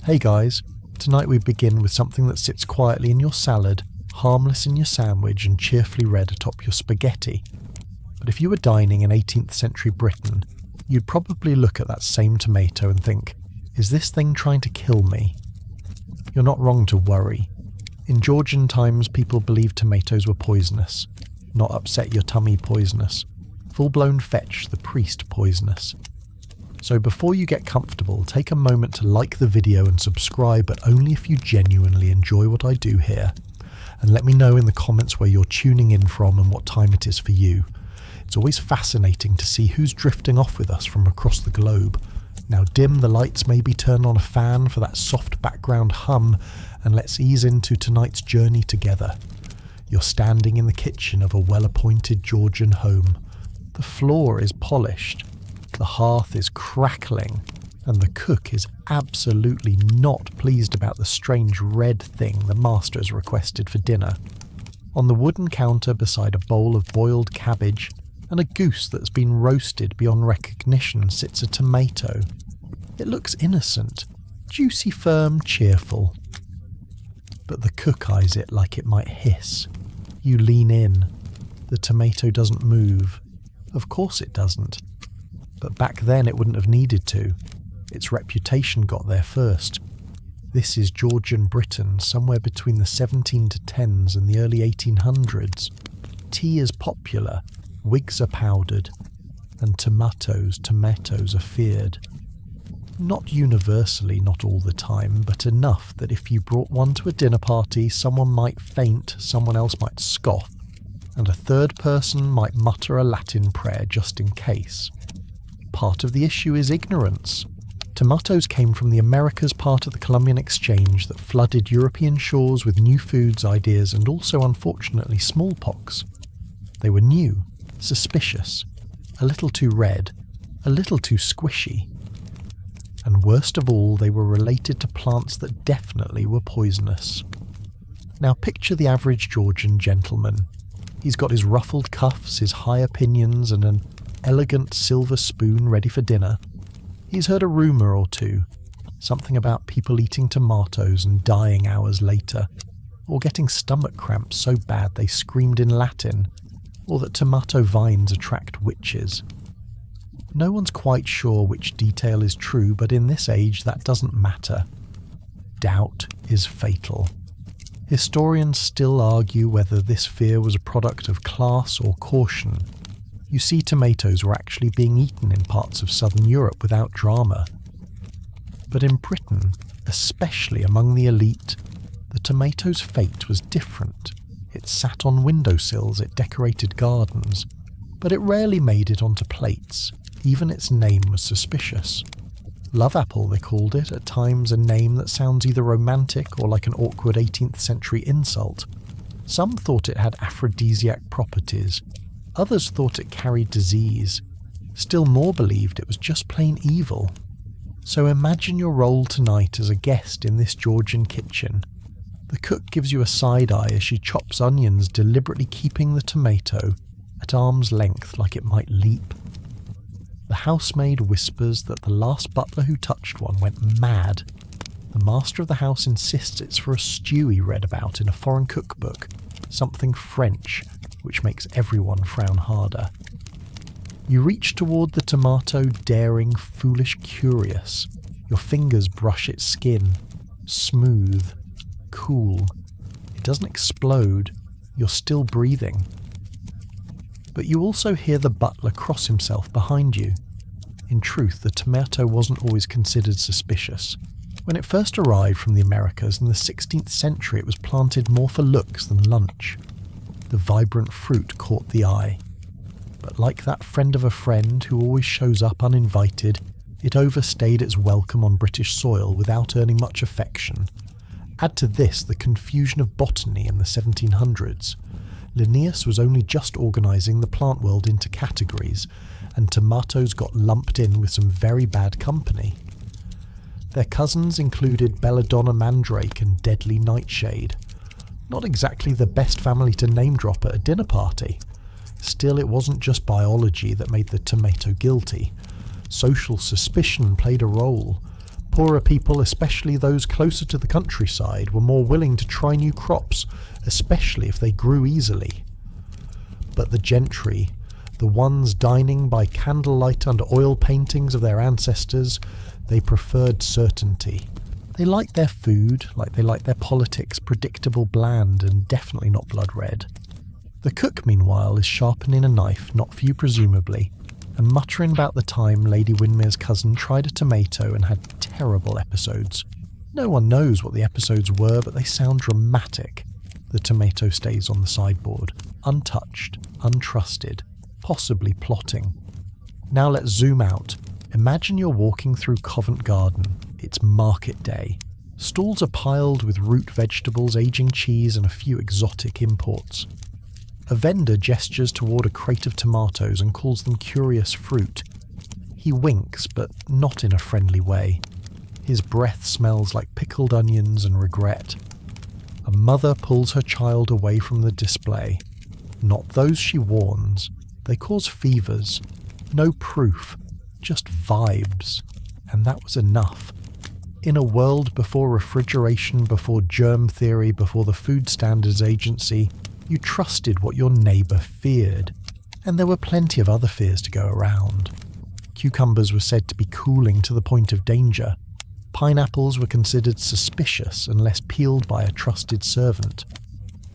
Hey guys, tonight we begin with something that sits quietly in your salad, harmless in your sandwich and cheerfully red atop your spaghetti. But if you were dining in 18th century Britain, you'd probably look at that same tomato and think, is this thing trying to kill me? You're not wrong to worry. In Georgian times, people believed tomatoes were poisonous. Not upset your tummy poisonous. Full-blown fetch the priest poisonous. So before you get comfortable, take a moment to like the video and subscribe, but only if you genuinely enjoy what I do here. And let me know in the comments where you're tuning in from and what time it is for you. It's always fascinating to see who's drifting off with us from across the globe. Now dim the lights, maybe turn on a fan for that soft background hum, and let's ease into tonight's journey together. You're standing in the kitchen of a well-appointed Georgian home. The floor is polished. The hearth is crackling, and the cook is absolutely not pleased about the strange red thing the master has requested for dinner. On the wooden counter beside a bowl of boiled cabbage and a goose that's been roasted beyond recognition sits a tomato. It looks innocent, juicy, firm, cheerful. But the cook eyes it like it might hiss. You lean in. The tomato doesn't move. Of course it doesn't. But back then it wouldn't have needed to. Its reputation got there first. This is Georgian Britain, somewhere between the 1710s and the early 1800s. Tea is popular, wigs are powdered, and tomatoes are feared. Not universally, not all the time, but enough that if you brought one to a dinner party, someone might faint, someone else might scoff, and a third person might mutter a Latin prayer just in case. Part of the issue is ignorance. Tomatoes came from the Americas part of the Columbian Exchange that flooded European shores with new foods, ideas, and also, unfortunately, smallpox. They were new, suspicious, a little too red, a little too squishy. And worst of all, they were related to plants that definitely were poisonous. Now picture the average Georgian gentleman. He's got his ruffled cuffs, his high opinions, and an elegant silver spoon ready for dinner. He's heard a rumour or two, something about people eating tomatoes and dying hours later, or getting stomach cramps so bad they screamed in Latin, or that tomato vines attract witches. No one's quite sure which detail is true, but in this age that doesn't matter. Doubt is fatal. Historians still argue whether this fear was a product of class or caution. You see, tomatoes were actually being eaten in parts of southern Europe without drama. But in Britain, especially among the elite, the tomato's fate was different. It sat on windowsills, it decorated gardens, but it rarely made it onto plates. Even its name was suspicious. Love apple, they called it, at times a name that sounds either romantic or like an awkward 18th century insult. Some thought it had aphrodisiac properties. Others thought it carried disease. Still more believed it was just plain evil. So imagine your role tonight as a guest in this Georgian kitchen. The cook gives you a side eye as she chops onions, deliberately keeping the tomato at arm's length like it might leap. The housemaid whispers that the last butler who touched one went mad. The master of the house insists it's for a stew he read about in a foreign cookbook, something French, which makes everyone frown harder. You reach toward the tomato, daring, foolish, curious. Your fingers brush its skin. Smooth. Cool. It doesn't explode. You're still breathing. But you also hear the butler cross himself behind you. In truth, the tomato wasn't always considered suspicious. When it first arrived from the Americas in the 16th century, it was planted more for looks than lunch. The vibrant fruit caught the eye. But like that friend of a friend who always shows up uninvited, it overstayed its welcome on British soil without earning much affection. Add to this the confusion of botany in the 1700s. Linnaeus was only just organising the plant world into categories, and tomatoes got lumped in with some very bad company. Their cousins included belladonna mandrake and deadly nightshade. Not exactly the best family to name drop at a dinner party. Still, it wasn't just biology that made the tomato guilty. Social suspicion played a role. Poorer people, especially those closer to the countryside, were more willing to try new crops, especially if they grew easily. But the gentry, the ones dining by candlelight under oil paintings of their ancestors, they preferred certainty. They liked their food, like they liked their politics, predictable, bland, and definitely not blood red. The cook, meanwhile, is sharpening a knife, not for you presumably, and muttering about the time Lady Windermere's cousin tried a tomato and had terrible episodes. No one knows what the episodes were, but they sound dramatic. The tomato stays on the sideboard, untouched, untrusted, possibly plotting. Now let's zoom out. Imagine you're walking through Covent Garden. It's market day. Stalls are piled with root vegetables, aging cheese, and a few exotic imports. A vendor gestures toward a crate of tomatoes and calls them curious fruit. He winks, but not in a friendly way. His breath smells like pickled onions and regret. A mother pulls her child away from the display. Not those she warns. They cause fevers. No proof, just vibes. And that was enough. In a world before refrigeration, before germ theory, before the Food Standards Agency, you trusted what your neighbour feared. And there were plenty of other fears to go around. Cucumbers were said to be cooling to the point of danger. Pineapples were considered suspicious unless peeled by a trusted servant.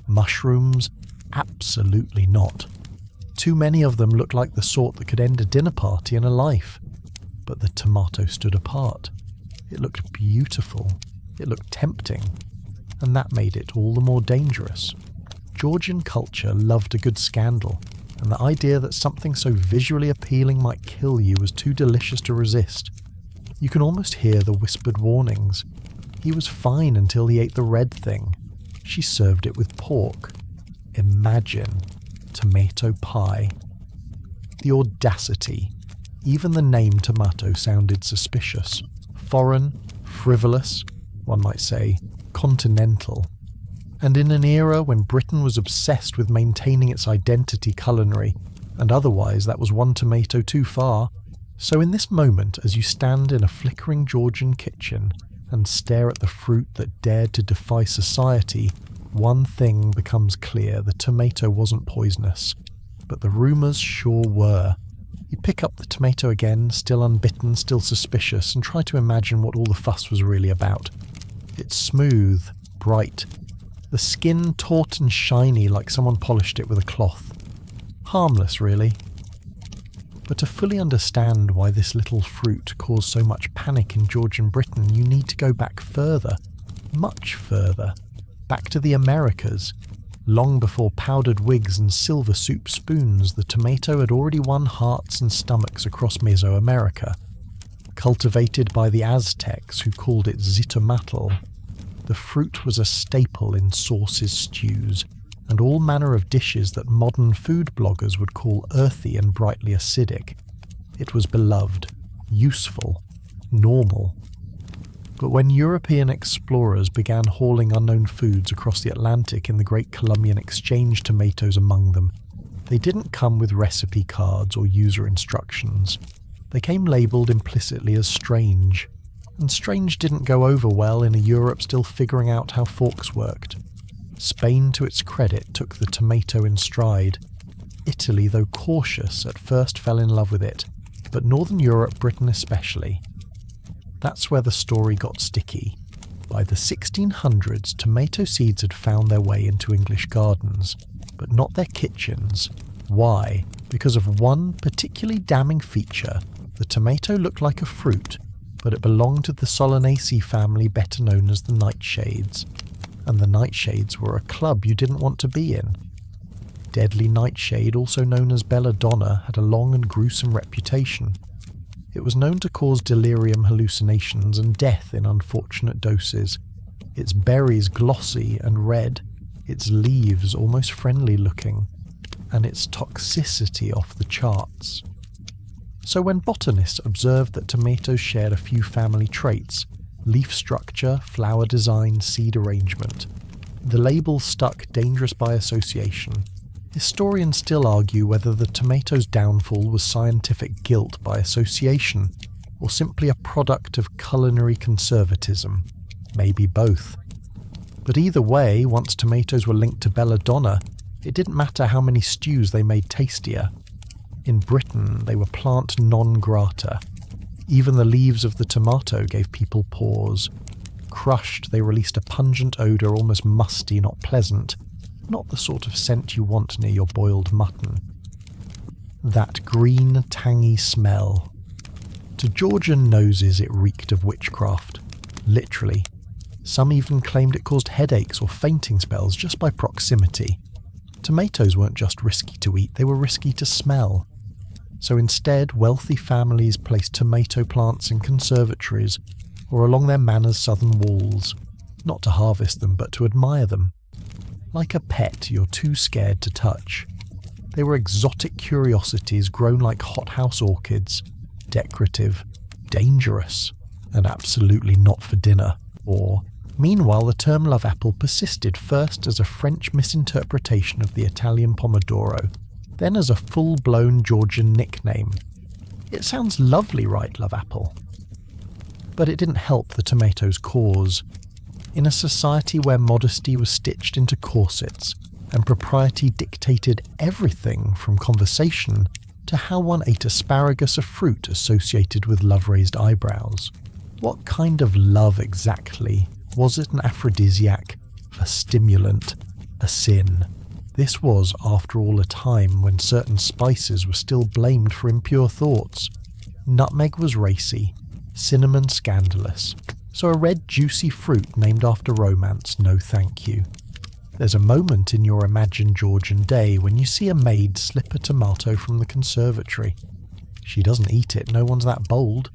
Mushrooms? Absolutely not. Too many of them looked like the sort that could end a dinner party and a life. But the tomato stood apart. It looked beautiful. It looked tempting. And that made it all the more dangerous. Georgian culture loved a good scandal, and the idea that something so visually appealing might kill you was too delicious to resist. You can almost hear the whispered warnings. He was fine until he ate the red thing. She served it with pork. Imagine tomato pie. The audacity. Even the name tomato sounded suspicious. Foreign, frivolous, one might say, continental. And in an era when Britain was obsessed with maintaining its identity culinary, and otherwise that was one tomato too far. So in this moment, as you stand in a flickering Georgian kitchen and stare at the fruit that dared to defy society, one thing becomes clear: the tomato wasn't poisonous, but the rumours sure were. You pick up the tomato again, still unbitten, still suspicious, and try to imagine what all the fuss was really about. It's smooth, bright, the skin taut and shiny like someone polished it with a cloth. Harmless, really. But to fully understand why this little fruit caused so much panic in Georgian Britain, you need to go back further, much further, back to the Americas. Long before powdered wigs and silver soup spoons, the tomato had already won hearts and stomachs across Mesoamerica. Cultivated by the Aztecs, who called it zitomatl, the fruit was a staple in sauces, stews, and all manner of dishes that modern food bloggers would call earthy and brightly acidic. It was beloved, useful, normal. But when European explorers began hauling unknown foods across the Atlantic in the Great Columbian Exchange, tomatoes among them, they didn't come with recipe cards or user instructions. They came labelled implicitly as strange. And strange didn't go over well in a Europe still figuring out how forks worked. Spain, to its credit, took the tomato in stride. Italy, though cautious, at first fell in love with it, but Northern Europe, Britain especially. That's where the story got sticky. By the 1600s, tomato seeds had found their way into English gardens, but not their kitchens. Why? Because of one particularly damning feature. The tomato looked like a fruit, but it belonged to the Solanaceae family, better known as the nightshades. And the nightshades were a club you didn't want to be in. Deadly nightshade, also known as belladonna, had a long and gruesome reputation. It was known to cause delirium, hallucinations, and death in unfortunate doses. Its berries glossy and red, its leaves almost friendly looking, and its toxicity off the charts. So when botanists observed that tomatoes shared a few family traits, leaf structure, flower design, seed arrangement, the label stuck dangerous by association. Historians still argue whether the tomato's downfall was scientific guilt by association, or simply a product of culinary conservatism? Maybe both. But either way, once tomatoes were linked to belladonna, it didn't matter how many stews they made tastier. In Britain, they were plant non grata. Even the leaves of the tomato gave people pause. Crushed, they released a pungent odour, almost musty, not pleasant, not the sort of scent you want near your boiled mutton. That green, tangy smell. To Georgian noses it reeked of witchcraft. Literally. Some even claimed it caused headaches or fainting spells just by proximity. Tomatoes weren't just risky to eat, they were risky to smell. So instead, wealthy families placed tomato plants in conservatories or along their manor's southern walls, not to harvest them but to admire them. Like a pet you're too scared to touch. They were exotic curiosities grown like hothouse orchids, decorative, dangerous, and absolutely not for dinner. Or, meanwhile, the term love apple persisted first as a French misinterpretation of the Italian pomodoro, then as a full-blown Georgian nickname. It sounds lovely, right, love apple? But it didn't help the tomato's cause. In a society where modesty was stitched into corsets and propriety dictated everything from conversation to how one ate asparagus, a fruit associated with love-raised eyebrows. What kind of love exactly? Was it an aphrodisiac, a stimulant, a sin? This was, after all, a time when certain spices were still blamed for impure thoughts. Nutmeg was racy, cinnamon scandalous, so a red juicy fruit named after romance, no thank you. There's a moment in your imagined Georgian day when you see a maid slip a tomato from the conservatory. She doesn't eat it, no one's that bold,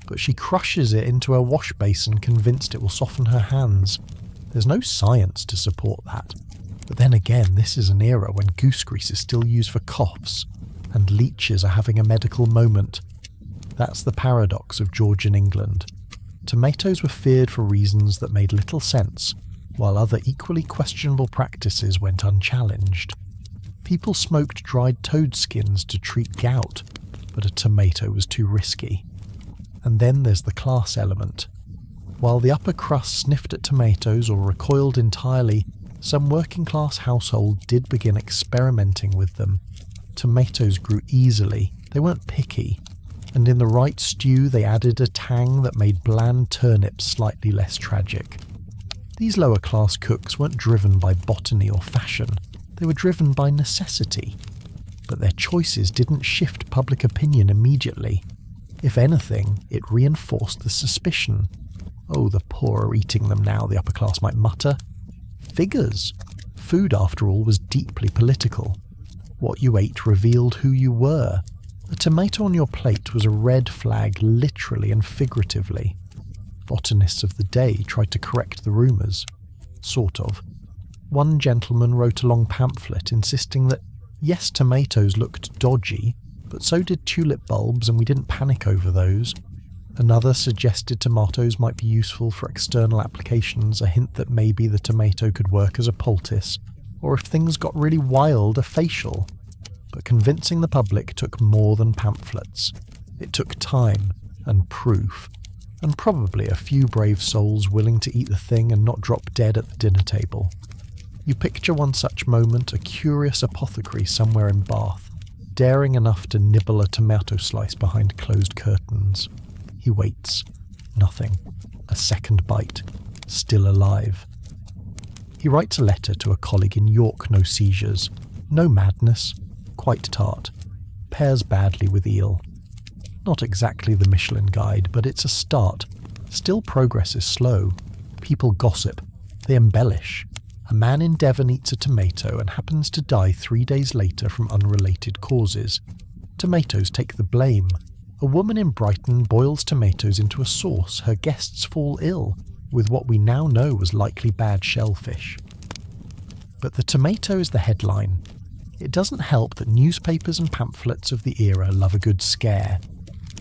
but she crushes it into a wash basin convinced it will soften her hands. There's no science to support that. But then again, this is an era when goose grease is still used for coughs, and leeches are having a medical moment. That's the paradox of Georgian England. Tomatoes were feared for reasons that made little sense, while other equally questionable practices went unchallenged. People smoked dried toad skins to treat gout, but a tomato was too risky. And then there's the class element. While the upper crust sniffed at tomatoes or recoiled entirely, some working-class household did begin experimenting with them. Tomatoes grew easily, they weren't picky, and in the right stew they added a tang that made bland turnips slightly less tragic. These lower-class cooks weren't driven by botany or fashion, they were driven by necessity. But their choices didn't shift public opinion immediately. If anything, it reinforced the suspicion. Oh, the poor are eating them now, the upper class might mutter. Figures. Food, after all, was deeply political. What you ate revealed who you were. A tomato on your plate was a red flag, literally and figuratively. Botanists of the day tried to correct the rumours. Sort of. One gentleman wrote a long pamphlet insisting that, yes, tomatoes looked dodgy, but so did tulip bulbs and we didn't panic over those. Another suggested tomatoes might be useful for external applications, a hint that maybe the tomato could work as a poultice, or if things got really wild, a facial. But convincing the public took more than pamphlets. It took time and proof, and probably a few brave souls willing to eat the thing and not drop dead at the dinner table. You picture one such moment, a curious apothecary somewhere in Bath, daring enough to nibble a tomato slice behind closed curtains. He waits. Nothing. A second bite. Still alive. He writes a letter to a colleague in York, no seizures. No madness. Quite tart. Pairs badly with eel. Not exactly the Michelin guide, but it's a start. Still progress is slow. People gossip. They embellish. A man in Devon eats a tomato and happens to die 3 days later from unrelated causes. Tomatoes take the blame. A woman in Brighton boils tomatoes into a sauce. Her guests fall ill, with what we now know was likely bad shellfish. But the tomato is the headline. It doesn't help that newspapers and pamphlets of the era love a good scare.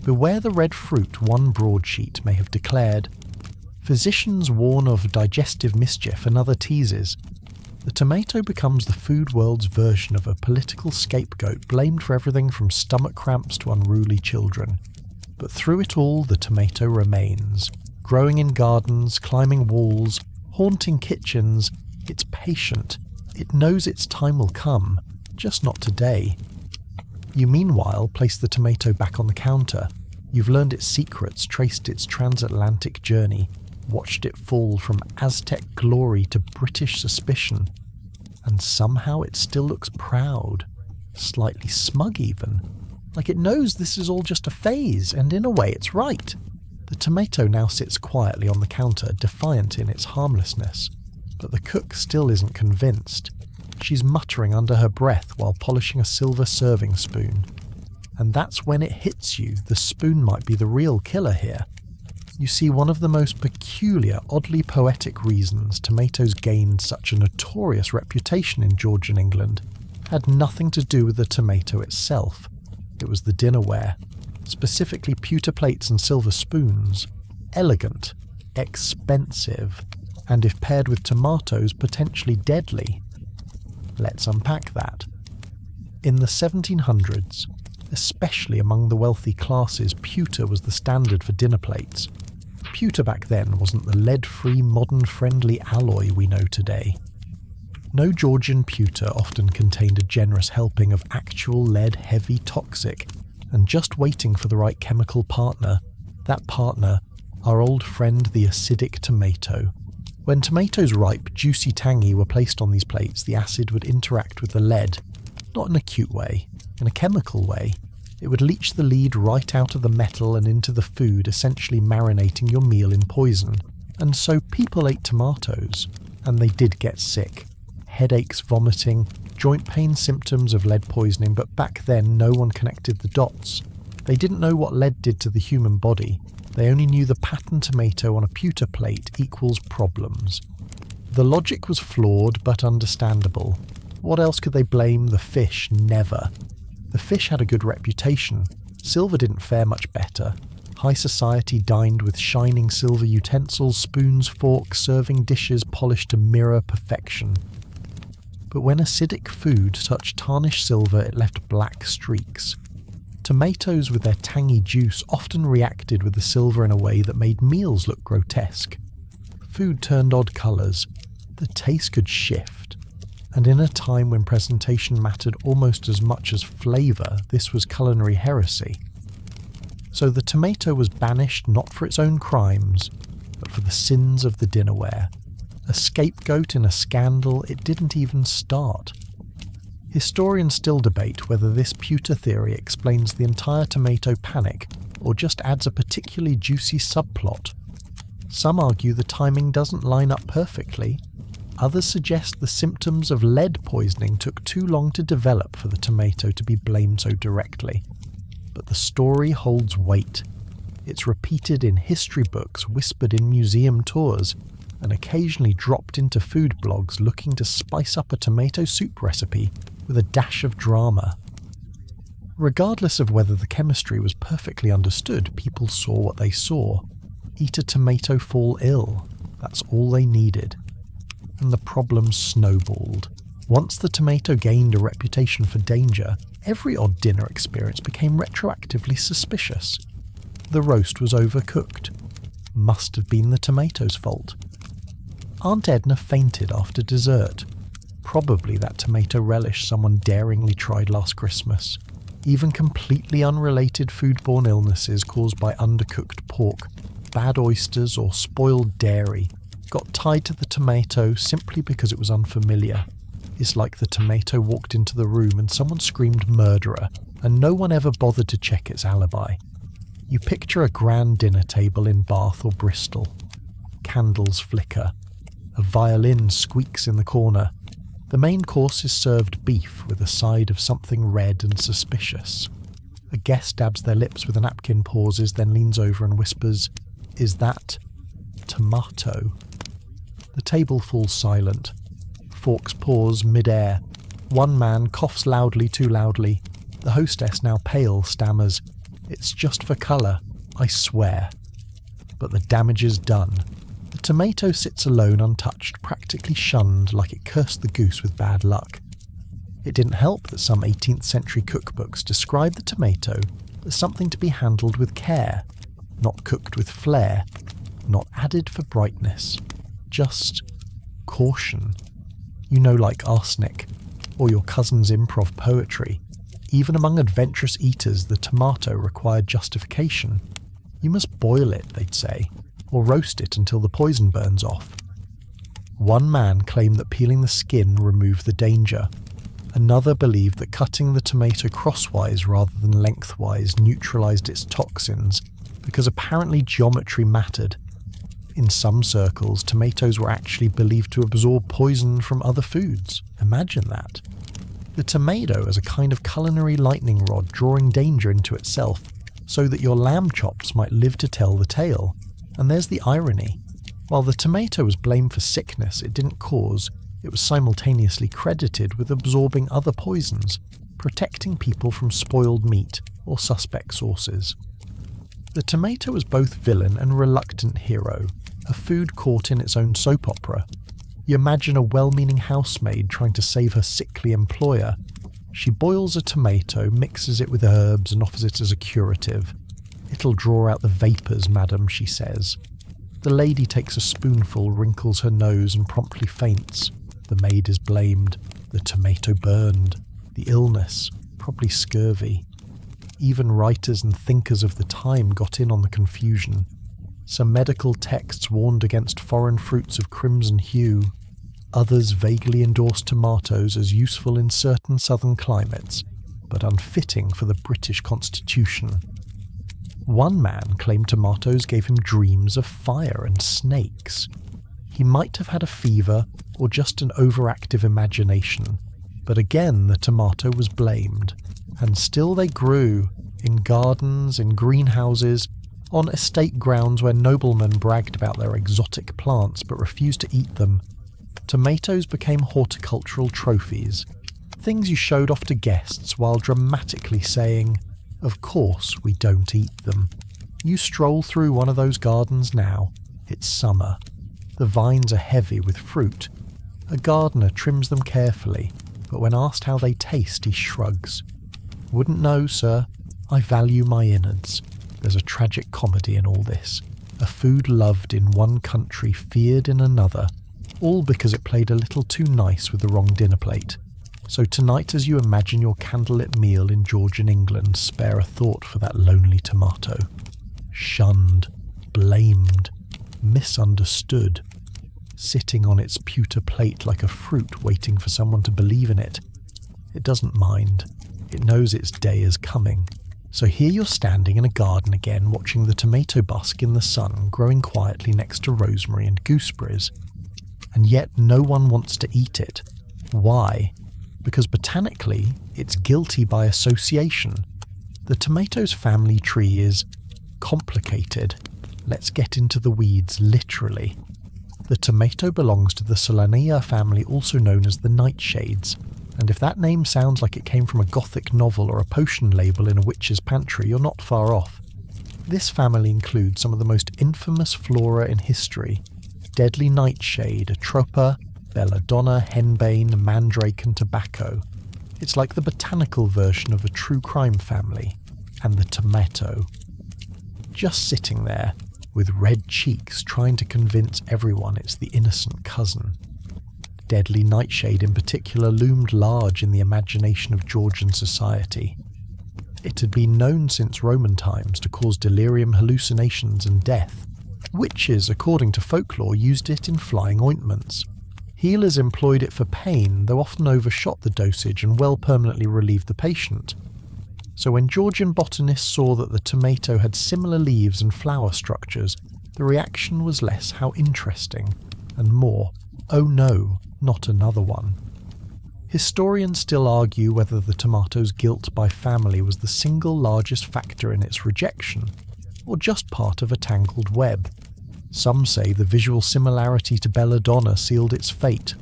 Beware the red fruit, one broadsheet may have declared. Physicians warn of digestive mischief, another teases. The tomato becomes the food world's version of a political scapegoat blamed for everything from stomach cramps to unruly children. But through it all, the tomato remains, growing in gardens, climbing walls, haunting kitchens. It's patient. It knows its time will come, just not today. You meanwhile place the tomato back on the counter. You've learned its secrets, traced its transatlantic journey, watched it fall from Aztec glory to British suspicion. And somehow it still looks proud, slightly smug even, like it knows this is all just a phase, and in a way it's right. The tomato now sits quietly on the counter, defiant in its harmlessness. But the cook still isn't convinced. She's muttering under her breath while polishing a silver serving spoon. And that's when it hits you, the spoon might be the real killer here. You see, one of the most peculiar, oddly poetic reasons tomatoes gained such a notorious reputation in Georgian England had nothing to do with the tomato itself. It was the dinnerware, specifically pewter plates and silver spoons. Elegant, expensive, and if paired with tomatoes, potentially deadly. Let's unpack that. In the 1700s, especially among the wealthy classes, pewter was the standard for dinner plates. Pewter back then wasn't the lead-free, modern-friendly alloy we know today. No Georgian pewter often contained a generous helping of actual lead-heavy toxic, and just waiting for the right chemical partner. That partner, our old friend the acidic tomato. When tomatoes ripe, juicy, tangy were placed on these plates, the acid would interact with the lead, not in a cute way, in a chemical way. It would leach the lead right out of the metal and into the food, essentially marinating your meal in poison. And so people ate tomatoes, and they did get sick. Headaches, vomiting, joint pain symptoms of lead poisoning, but back then no one connected the dots. They didn't know what lead did to the human body. They only knew the pattern tomato on a pewter plate equals problems. The logic was flawed but understandable. What else could they blame the fish? Never. The fish had a good reputation. Silver didn't fare much better. High society dined with shining silver utensils, spoons, forks, serving dishes polished to mirror perfection. But when acidic food touched tarnished silver, it left black streaks. Tomatoes with their tangy juice often reacted with the silver in a way that made meals look grotesque. Food turned odd colours. The taste could shift. And in a time when presentation mattered almost as much as flavour, this was culinary heresy. So the tomato was banished not for its own crimes, but for the sins of the dinnerware. A scapegoat in a scandal it didn't even start. Historians still debate whether this pewter theory explains the entire tomato panic or just adds a particularly juicy subplot. Some argue the timing doesn't line up perfectly. Others suggest the symptoms of lead poisoning took too long to develop for the tomato to be blamed so directly. But the story holds weight. It's repeated in history books, whispered in museum tours, and occasionally dropped into food blogs looking to spice up a tomato soup recipe with a dash of drama. Regardless of whether the chemistry was perfectly understood, people saw what they saw. Eat a tomato, fall ill. That's all they needed. And the problem snowballed. Once the tomato gained a reputation for danger, every odd dinner experience became retroactively suspicious. The roast was overcooked. Must have been the tomato's fault. Aunt Edna fainted after dessert. Probably that tomato relish someone daringly tried last Christmas. Even completely unrelated foodborne illnesses caused by undercooked pork, bad oysters or spoiled dairy got tied to the tomato simply because it was unfamiliar. It's like the tomato walked into the room and someone screamed murderer, and no one ever bothered to check its alibi. You picture a grand dinner table in Bath or Bristol. Candles flicker. A violin squeaks in the corner. The main course is served beef with a side of something red and suspicious. A guest dabs their lips with a napkin, pauses, then leans over and whispers, "Is that tomato?" The table falls silent. Forks pause mid-air. One man coughs loudly, too loudly. The hostess, now pale, stammers, "It's just for colour, I swear." But the damage is done. The tomato sits alone, untouched, practically shunned, like it cursed the goose with bad luck. It didn't help that some 18th century cookbooks describe the tomato as something to be handled with care, not cooked with flair, not added for brightness, just caution. You know, like arsenic, or your cousin's improv poetry. Even among adventurous eaters, the tomato required justification. You must boil it, they'd say, or roast it until the poison burns off. One man claimed that peeling the skin removed the danger. Another believed that cutting the tomato crosswise rather than lengthwise neutralized its toxins, because apparently geometry mattered. In some circles, tomatoes were actually believed to absorb poison from other foods. Imagine that. The tomato as a kind of culinary lightning rod drawing danger into itself, so that your lamb chops might live to tell the tale. And there's the irony. While the tomato was blamed for sickness it didn't cause, it was simultaneously credited with absorbing other poisons, protecting people from spoiled meat or suspect sources. The tomato was both villain and reluctant hero, a food caught in its own soap opera. You imagine a well-meaning housemaid trying to save her sickly employer. She boils a tomato, mixes it with herbs and offers it as a curative. "It'll draw out the vapours, madam," she says. The lady takes a spoonful, wrinkles her nose and promptly faints. The maid is blamed. The tomato burned. The illness, probably scurvy. Even writers and thinkers of the time got in on the confusion. Some medical texts warned against foreign fruits of crimson hue. Others vaguely endorsed tomatoes as useful in certain southern climates, but unfitting for the British Constitution. One man claimed tomatoes gave him dreams of fire and snakes. He might have had a fever or just an overactive imagination, but again the tomato was blamed. And still they grew, in gardens, in greenhouses, on estate grounds where noblemen bragged about their exotic plants but refused to eat them. Tomatoes became horticultural trophies, things you showed off to guests while dramatically saying, "Of course we don't eat them." You stroll through one of those gardens now. It's summer. The vines are heavy with fruit. A gardener trims them carefully, but when asked how they taste, he shrugs. "Wouldn't know, sir. I value my innards." There's a tragic comedy in all this. A food loved in one country, feared in another, all because it played a little too nice with the wrong dinner plate. So tonight, as you imagine your candlelit meal in Georgian England, spare a thought for that lonely tomato. Shunned, blamed, misunderstood, sitting on its pewter plate like a fruit waiting for someone to believe in it. It doesn't mind. It knows its day is coming. So here you're standing in a garden again, watching the tomato busk in the sun growing quietly next to rosemary and gooseberries. And yet no one wants to eat it. Why? Because botanically, it's guilty by association. The tomato's family tree is complicated. Let's get into the weeds, literally. The tomato belongs to the Solanaea family, also known as the nightshades. And if that name sounds like it came from a gothic novel or a potion label in a witch's pantry, you're not far off. This family includes some of the most infamous flora in history: deadly nightshade, atropa, belladonna, henbane, mandrake and tobacco. It's like the botanical version of a true crime family. And the tomato. Just sitting there, with red cheeks, trying to convince everyone it's the innocent cousin. Deadly nightshade in particular loomed large in the imagination of Georgian society. It had been known since Roman times to cause delirium, hallucinations and death. Witches, according to folklore, used it in flying ointments. Healers employed it for pain, though often overshot the dosage and well permanently relieved the patient. So when Georgian botanists saw that the tomato had similar leaves and flower structures, the reaction was less "how interesting" and more "oh no, not another one." Historians still argue whether the tomato's guilt by family was the single largest factor in its rejection, or just part of a tangled web. Some say the visual similarity to belladonna sealed its fate.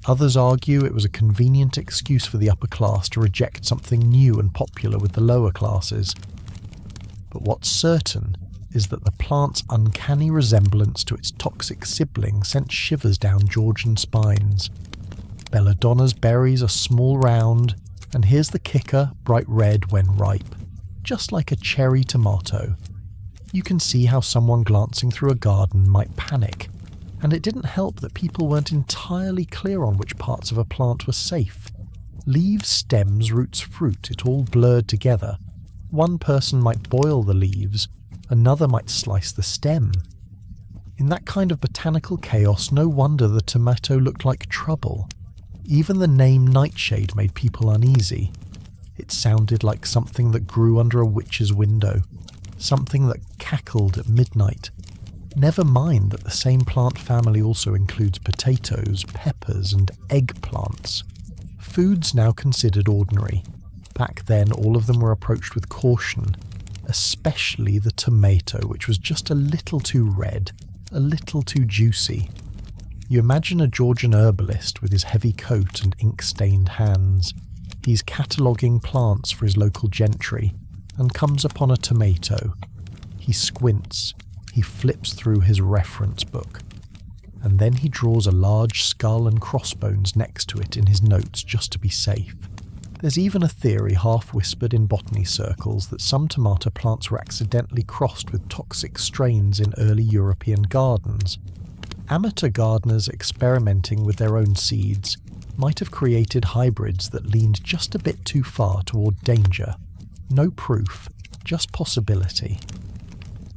Others argue it was a convenient excuse for the upper class to reject something new and popular with the lower classes. But what's certain is that the plant's uncanny resemblance to its toxic sibling sent shivers down Georgian spines. Belladonna's berries are small round, and here's the kicker, bright red when ripe. just like a cherry tomato. You can see how someone glancing through a garden might panic, and it didn't help that people weren't entirely clear on which parts of a plant were safe. Leaves, stems, roots, fruit, it all blurred together. One person might boil the leaves, another might slice the stem. In that kind of botanical chaos, no wonder the tomato looked like trouble. Even the name nightshade made people uneasy. It sounded like something that grew under a witch's window, something that cackled at midnight. Never mind that the same plant family also includes potatoes, peppers, and eggplants. Foods now considered ordinary. Back then, all of them were approached with caution, especially the tomato, which was just a little too red, a little too juicy. You imagine a Georgian herbalist with his heavy coat and ink-stained hands. He's cataloguing plants for his local gentry and comes upon a tomato. He squints, he flips through his reference book, and then he draws a large skull and crossbones next to it in his notes just to be safe. There's even a theory half-whispered in botany circles that some tomato plants were accidentally crossed with toxic strains in early European gardens. Amateur gardeners experimenting with their own seeds might have created hybrids that leaned just a bit too far toward danger. No proof, just possibility.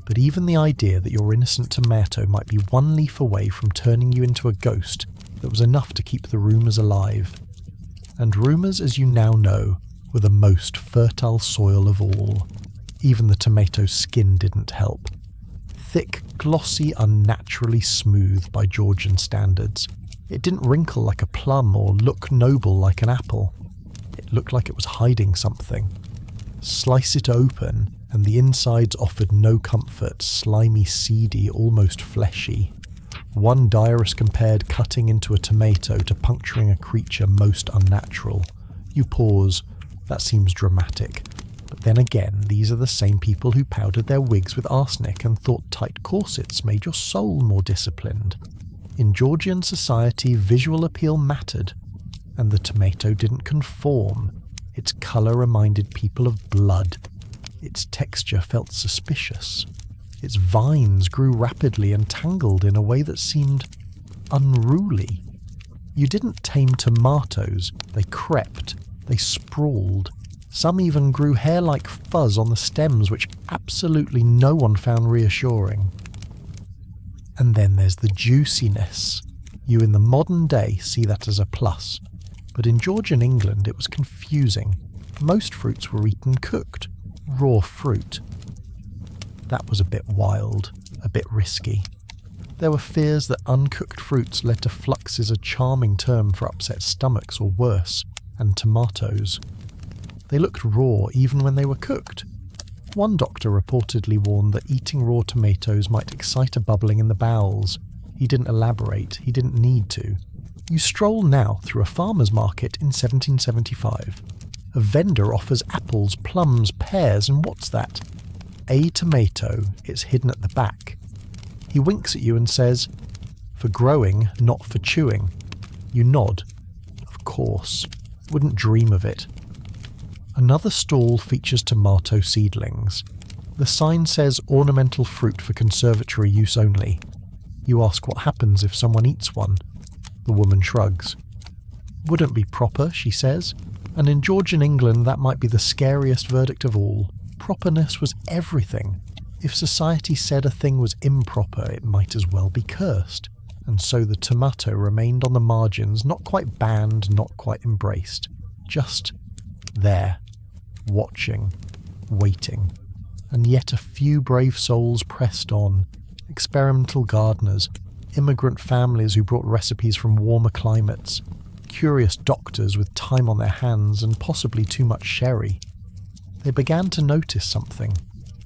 But even the idea that your innocent tomato might be one leaf away from turning you into a ghost, that was enough to keep the rumours alive. And rumours, as you now know, were the most fertile soil of all. Even the tomato's skin didn't help. Thick, glossy, unnaturally smooth by Georgian standards. It didn't wrinkle like a plum or look noble like an apple. It looked like it was hiding something. Slice it open, and the insides offered no comfort, slimy, seedy, almost fleshy. One diarist compared cutting into a tomato to puncturing a creature most unnatural. You pause. That seems dramatic. But then again, these are the same people who powdered their wigs with arsenic and thought tight corsets made your soul more disciplined. In Georgian society, visual appeal mattered, and the tomato didn't conform. Its colour reminded people of blood. Its texture felt suspicious. Its vines grew rapidly and tangled in a way that seemed unruly. You didn't tame tomatoes, they crept, they sprawled. Some even grew hair-like fuzz on the stems, which absolutely no one found reassuring. And then there's the juiciness. You in the modern day see that as a plus, but in Georgian England it was confusing. Most fruits were eaten cooked, raw fruit. That was a bit wild, a bit risky. There were fears that uncooked fruits led to fluxes, a charming term for upset stomachs or worse, and tomatoes. They looked raw even when they were cooked. One doctor reportedly warned that eating raw tomatoes might excite a bubbling in the bowels. He didn't elaborate, he didn't need to. You stroll now through a farmer's market in 1775. A vendor offers apples, plums, pears, and what's that? A tomato, it's hidden at the back. He winks at you and says, "For growing, not for chewing." You nod. Of course. Wouldn't dream of it. Another stall features tomato seedlings. The sign says ornamental fruit for conservatory use only. You ask what happens if someone eats one. The woman shrugs. Wouldn't be proper, she says, and in Georgian England that might be the scariest verdict of all. Properness was everything. If society said a thing was improper, it might as well be cursed. And so the tomato remained on the margins, not quite banned, not quite embraced. Just there, watching, waiting. And yet a few brave souls pressed on. Experimental gardeners, immigrant families who brought recipes from warmer climates, curious doctors with time on their hands and possibly too much sherry. They began to notice something.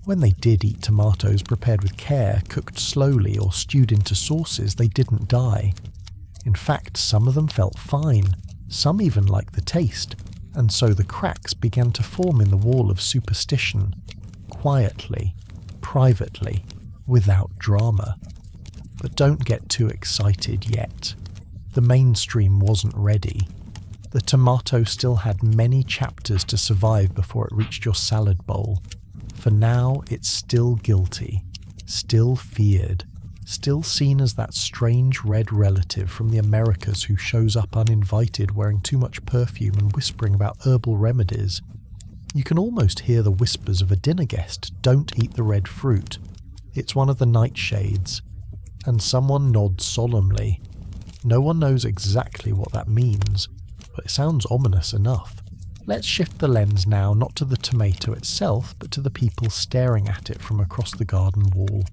When they did eat tomatoes prepared with care, cooked slowly or stewed into sauces, they didn't die. In fact, some of them felt fine. Some even liked the taste. And so the cracks began to form in the wall of superstition. Quietly, privately, without drama. But don't get too excited yet. The mainstream wasn't ready. The tomato still had many chapters to survive before it reached your salad bowl. For now, it's still guilty, still feared, still seen as that strange red relative from the Americas who shows up uninvited wearing too much perfume and whispering about herbal remedies. You can almost hear the whispers of a dinner guest, "Don't eat the red fruit." It's one of the nightshades. And someone nods solemnly. No one knows exactly what that means, but it sounds ominous enough. Let's shift the lens now, not to the tomato itself, but to the people staring at it from across the garden wall.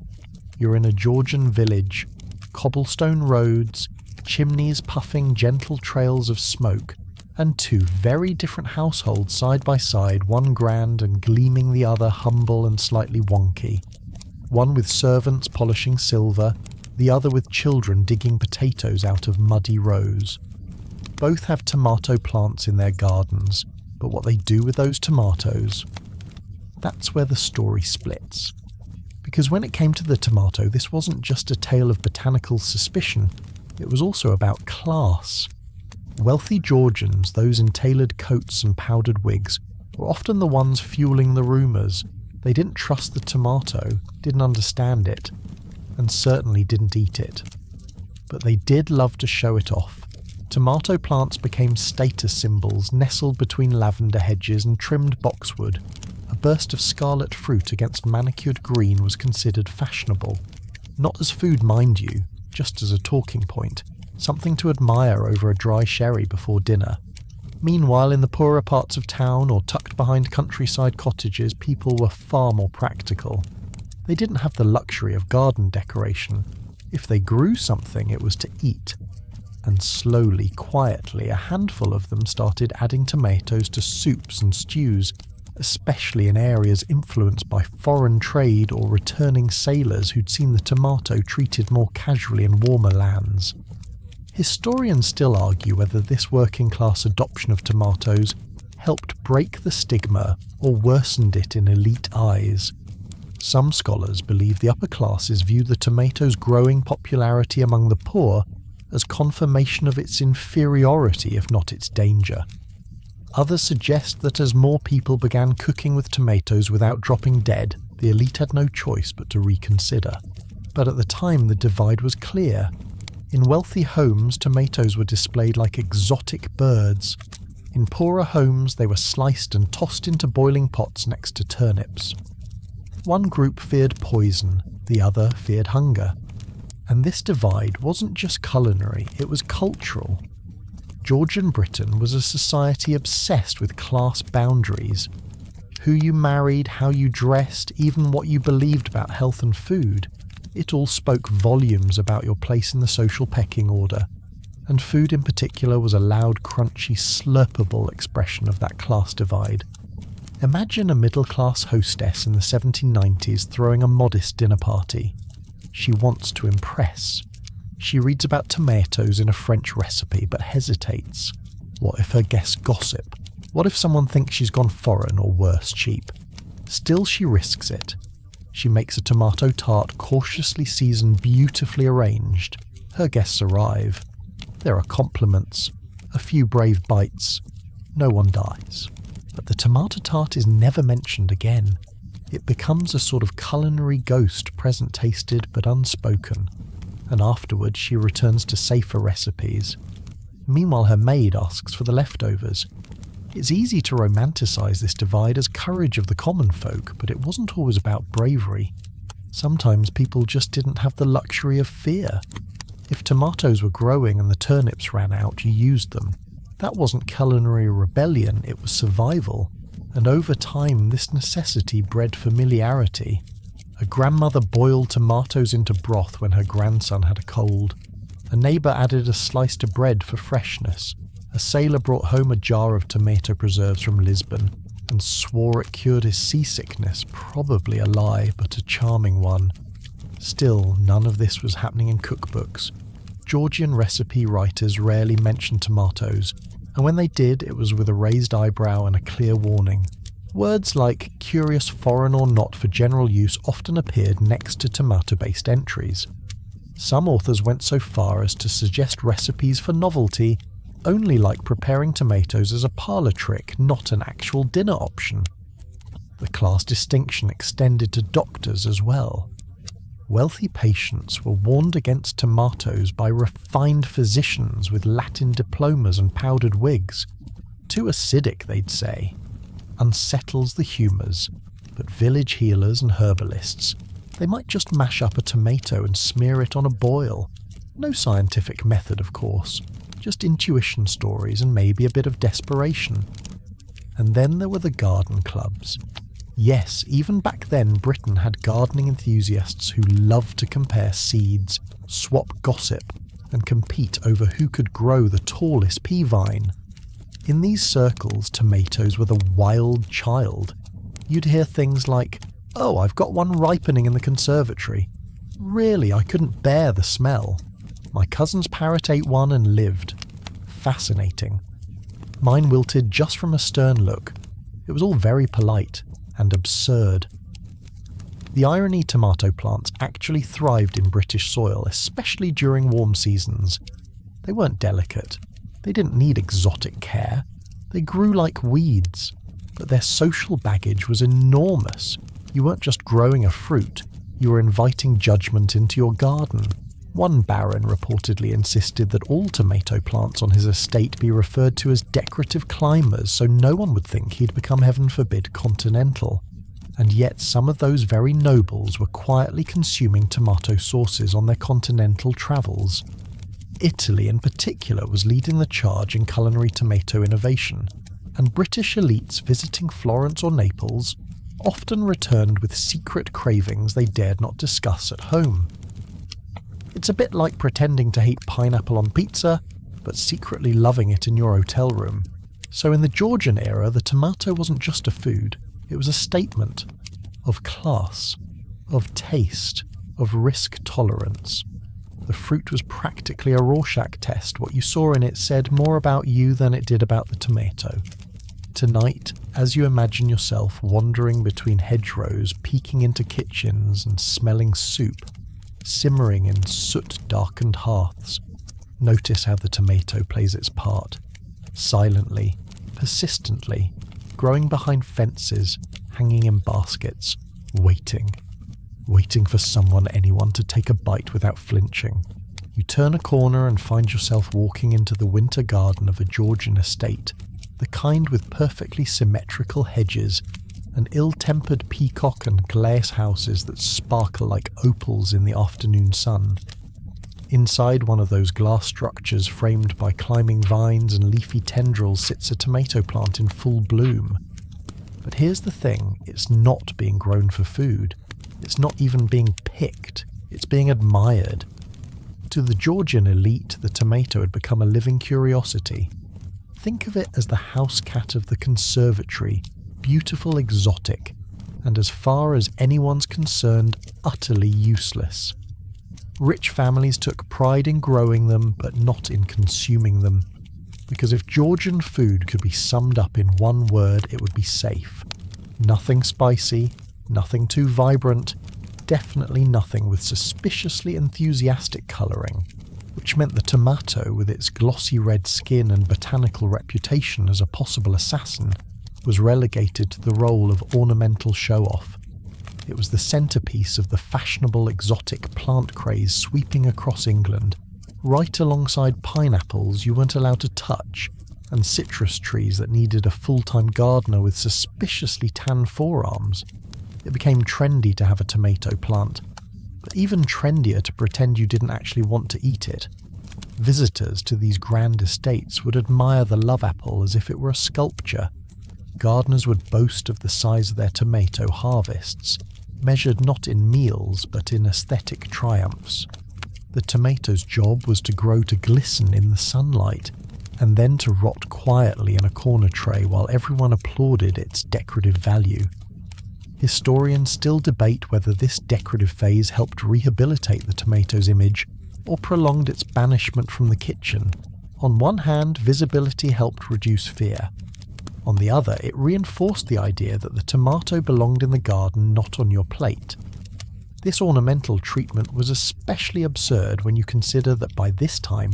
You're in a Georgian village. Cobblestone roads, chimneys puffing gentle trails of smoke, and two very different households side by side, one grand and gleaming, the other humble and slightly wonky. One with servants polishing silver, the other with children digging potatoes out of muddy rows. Both have tomato plants in their gardens, but what they do with those tomatoes, that's where the story splits. Because when it came to the tomato, this wasn't just a tale of botanical suspicion, it was also about class. Wealthy Georgians, those in tailored coats and powdered wigs, were often the ones fueling the rumours. They didn't trust the tomato, didn't understand it, and certainly didn't eat it. But they did love to show it off. Tomato plants became status symbols nestled between lavender hedges and trimmed boxwood. A burst of scarlet fruit against manicured green was considered fashionable. Not as food, mind you, just as a talking point, something to admire over a dry sherry before dinner. Meanwhile, in the poorer parts of town or tucked behind countryside cottages, people were far more practical. They didn't have the luxury of garden decoration. If they grew something, it was to eat. And slowly, quietly, a handful of them started adding tomatoes to soups and stews, especially in areas influenced by foreign trade or returning sailors who'd seen the tomato treated more casually in warmer lands. Historians still argue whether this working-class adoption of tomatoes helped break the stigma or worsened it in elite eyes. Some scholars believe the upper classes viewed the tomato's growing popularity among the poor as confirmation of its inferiority, if not its danger. Others suggest that as more people began cooking with tomatoes without dropping dead, the elite had no choice but to reconsider. But at the time, the divide was clear. In wealthy homes, tomatoes were displayed like exotic birds. In poorer homes, they were sliced and tossed into boiling pots next to turnips. One group feared poison, the other feared hunger. And this divide wasn't just culinary, it was cultural. Georgian Britain was a society obsessed with class boundaries. Who you married, how you dressed, even what you believed about health and food. It all spoke volumes about your place in the social pecking order. And food in particular was a loud, crunchy, slurpable expression of that class divide. Imagine a middle-class hostess in the 1790s throwing a modest dinner party. She wants to impress. She reads about tomatoes in a French recipe but hesitates. What if her guests gossip? What if someone thinks she's gone foreign or worse, cheap? Still, she risks it. She makes a tomato tart cautiously seasoned, beautifully arranged. Her guests arrive. There are compliments, a few brave bites. No one dies. But the tomato tart is never mentioned again. It becomes a sort of culinary ghost, present tasted but unspoken. And afterwards she returns to safer recipes. Meanwhile, her maid asks for the leftovers. It's easy to romanticize this divide as courage of the common folk, but it wasn't always about bravery. Sometimes people just didn't have the luxury of fear. If tomatoes were growing and the turnips ran out, you used them. That wasn't culinary rebellion, it was survival. And over time, this necessity bred familiarity. A grandmother boiled tomatoes into broth when her grandson had a cold. A neighbour added a slice to bread for freshness. A sailor brought home a jar of tomato preserves from Lisbon and swore it cured his seasickness, probably a lie, but a charming one. Still, none of this was happening in cookbooks. Georgian recipe writers rarely mentioned tomatoes, and when they did, it was with a raised eyebrow and a clear warning. Words like curious foreign or not for general use often appeared next to tomato-based entries. Some authors went so far as to suggest recipes for novelty, only like preparing tomatoes as a parlour trick, not an actual dinner option. The class distinction extended to doctors as well. Wealthy patients were warned against tomatoes by refined physicians with Latin diplomas and powdered wigs. Too acidic, they'd say. Unsettles the humours, but village healers and herbalists, they might just mash up a tomato and smear it on a boil. No scientific method, of course, just intuition stories and maybe a bit of desperation. And then there were the garden clubs. Yes, even back then Britain had gardening enthusiasts who loved to compare seeds, swap gossip, and compete over who could grow the tallest pea vine. In these circles, tomatoes were the wild child. You'd hear things like, "Oh, I've got one ripening in the conservatory. Really, I couldn't bear the smell. My cousin's parrot ate one and lived. Fascinating. Mine wilted just from a stern look. It was all very polite and absurd." The irony, tomato plants actually thrived in British soil, especially during warm seasons. They weren't delicate. They didn't need exotic care. They grew like weeds. But their social baggage was enormous. You weren't just growing a fruit, you were inviting judgment into your garden. One baron reportedly insisted that all tomato plants on his estate be referred to as decorative climbers so no one would think he'd become, heaven forbid, continental. And yet some of those very nobles were quietly consuming tomato sauces on their continental travels. Italy in particular was leading the charge in culinary tomato innovation, and British elites visiting Florence or Naples often returned with secret cravings they dared not discuss at home. It's a bit like pretending to hate pineapple on pizza, but secretly loving it in your hotel room. So in the Georgian era, the tomato wasn't just a food, it was a statement of class, of taste, of risk tolerance. The fruit was practically a Rorschach test. What you saw in it said more about you than it did about the tomato. Tonight, as you imagine yourself wandering between hedgerows, peeking into kitchens and smelling soup, simmering in soot-darkened hearths, notice how the tomato plays its part. Silently, persistently, growing behind fences, hanging in baskets, waiting for anyone to take a bite without flinching. You turn a corner and find yourself walking into the winter garden of a Georgian estate, the kind with perfectly symmetrical hedges and ill-tempered peacock and glass houses that sparkle like opals in the afternoon sun. Inside one of those glass structures framed by climbing vines and leafy tendrils sits a tomato plant in full bloom. But here's the thing, it's not being grown for food. It's not even being picked, it's being admired. To the Georgian elite, the tomato had become a living curiosity. Think of it as the house cat of the conservatory, beautiful, exotic, and as far as anyone's concerned, utterly useless. Rich families took pride in growing them, but not in consuming them. Because if Georgian food could be summed up in one word, it would be safe. Nothing spicy, nothing too vibrant, definitely nothing with suspiciously enthusiastic colouring, which meant the tomato, with its glossy red skin and botanical reputation as a possible assassin, was relegated to the role of ornamental show-off. It was the centrepiece of the fashionable exotic plant craze sweeping across England, right alongside pineapples you weren't allowed to touch, and citrus trees that needed a full-time gardener with suspiciously tan forearms. It became trendy to have a tomato plant, but even trendier to pretend you didn't actually want to eat it. Visitors to these grand estates would admire the love apple as if it were a sculpture. Gardeners would boast of the size of their tomato harvests, measured not in meals but in aesthetic triumphs. The tomato's job was to grow to glisten in the sunlight, and then to rot quietly in a corner tray while everyone applauded its decorative value. Historians still debate whether this decorative phase helped rehabilitate the tomato's image or prolonged its banishment from the kitchen. On one hand, visibility helped reduce fear. On the other, it reinforced the idea that the tomato belonged in the garden, not on your plate. This ornamental treatment was especially absurd when you consider that by this time,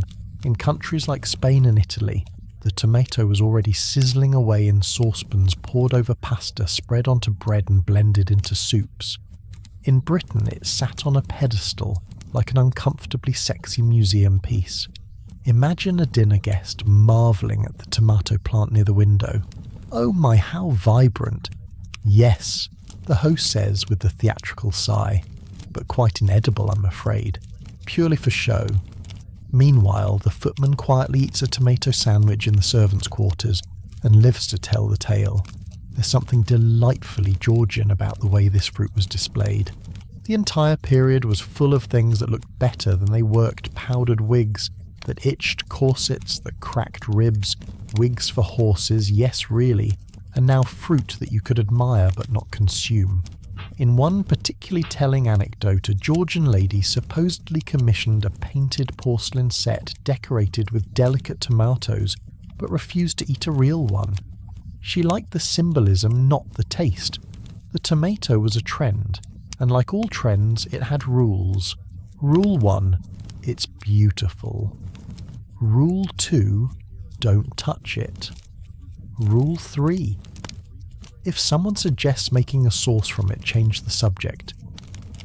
In countries like Spain and Italy, the tomato was already sizzling away in saucepans poured over pasta, spread onto bread and blended into soups. In Britain, it sat on a pedestal like an uncomfortably sexy museum piece. Imagine a dinner guest marvelling at the tomato plant near the window. "Oh my, how vibrant!" "Yes," the host says with the theatrical sigh, "but quite inedible, I'm afraid. Purely for show." Meanwhile, the footman quietly eats a tomato sandwich in the servants' quarters and lives to tell the tale. There's something delightfully Georgian about the way this fruit was displayed. The entire period was full of things that looked better than they worked: powdered wigs that itched, corsets that cracked ribs, wigs for horses, yes really, and now fruit that you could admire but not consume. In one particularly telling anecdote, a Georgian lady supposedly commissioned a painted porcelain set decorated with delicate tomatoes, but refused to eat a real one. She liked the symbolism, not the taste. The tomato was a trend, and like all trends, it had rules. Rule 1, it's beautiful. Rule 2, don't touch it. Rule 3, if someone suggests making a sauce from it, change the subject.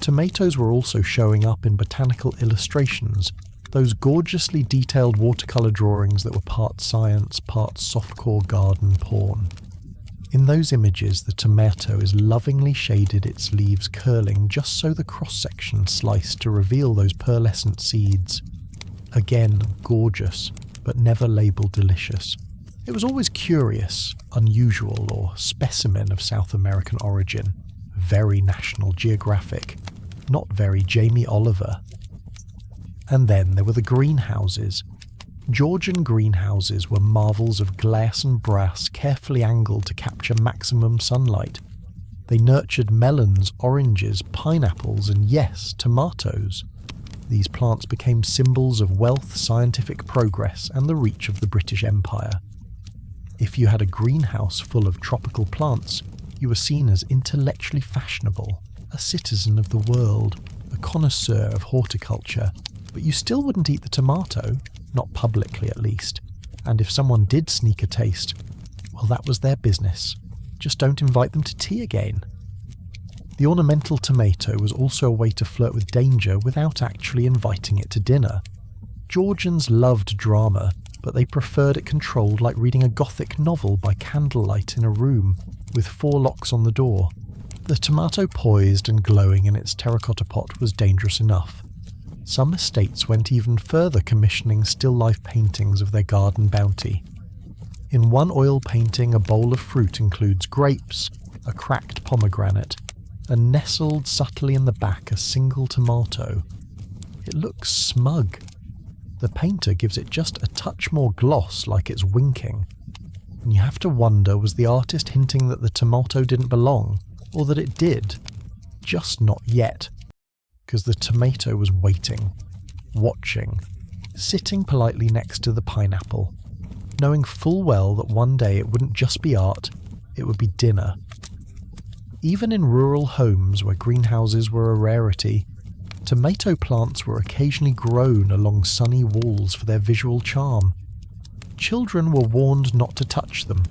Tomatoes were also showing up in botanical illustrations, those gorgeously detailed watercolour drawings that were part science, part softcore garden porn. In those images, the tomato is lovingly shaded, its leaves curling just so the cross-section sliced to reveal those pearlescent seeds. Again, gorgeous, but never labelled delicious. It was always curious, unusual, or specimen of South American origin. Very National Geographic, not very Jamie Oliver. And then there were the greenhouses. Georgian greenhouses were marvels of glass and brass carefully angled to capture maximum sunlight. They nurtured melons, oranges, pineapples, and yes, tomatoes. These plants became symbols of wealth, scientific progress, and the reach of the British Empire. If you had a greenhouse full of tropical plants, you were seen as intellectually fashionable, a citizen of the world, a connoisseur of horticulture, but you still wouldn't eat the tomato, not publicly at least, and if someone did sneak a taste, well, that was their business. Just don't invite them to tea again. The ornamental tomato was also a way to flirt with danger without actually inviting it to dinner. Georgians loved drama, but they preferred it controlled like reading a Gothic novel by candlelight in a room, with 4 locks on the door. The tomato poised and glowing in its terracotta pot was dangerous enough. Some estates went even further, commissioning still-life paintings of their garden bounty. In one oil painting, a bowl of fruit includes grapes, a cracked pomegranate, and nestled subtly in the back a single tomato. It looks smug. The painter gives it just a touch more gloss, like it's winking. And you have to wonder, was the artist hinting that the tomato didn't belong, or that it did? Just not yet. Because the tomato was waiting, watching, sitting politely next to the pineapple, knowing full well that one day it wouldn't just be art, it would be dinner. Even in rural homes where greenhouses were a rarity, tomato plants were occasionally grown along sunny walls for their visual charm. Children were warned not to touch them.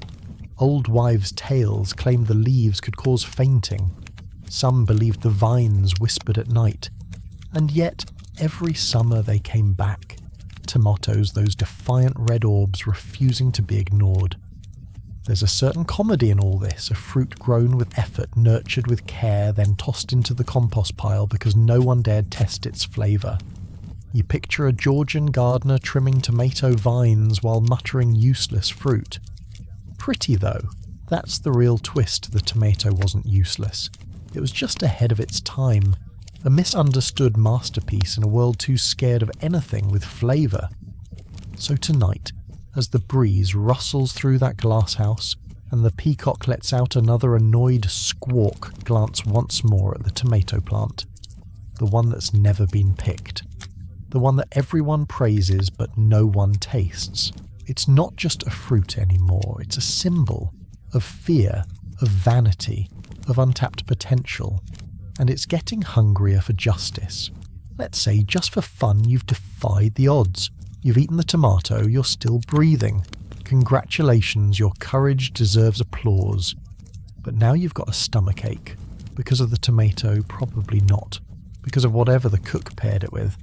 Old wives' tales claimed the leaves could cause fainting. Some believed the vines whispered at night. And yet, every summer they came back. Tomatoes, those defiant red orbs refusing to be ignored. There's a certain comedy in all this, a fruit grown with effort, nurtured with care, then tossed into the compost pile because no one dared test its flavour. You picture a Georgian gardener trimming tomato vines while muttering useless fruit. Pretty though. That's the real twist, the tomato wasn't useless. It was just ahead of its time, a misunderstood masterpiece in a world too scared of anything with flavour. So tonight, as the breeze rustles through that glasshouse and the peacock lets out another annoyed squawk, glance once more at the tomato plant. The one that's never been picked. The one that everyone praises but no one tastes. It's not just a fruit anymore, it's a symbol of fear, of vanity, of untapped potential, and it's getting hungrier for justice. Let's say, just for fun, you've defied the odds. You've eaten the tomato, you're still breathing. Congratulations, your courage deserves applause. But now you've got a stomachache. Because of the tomato, probably not. Because of whatever the cook paired it with.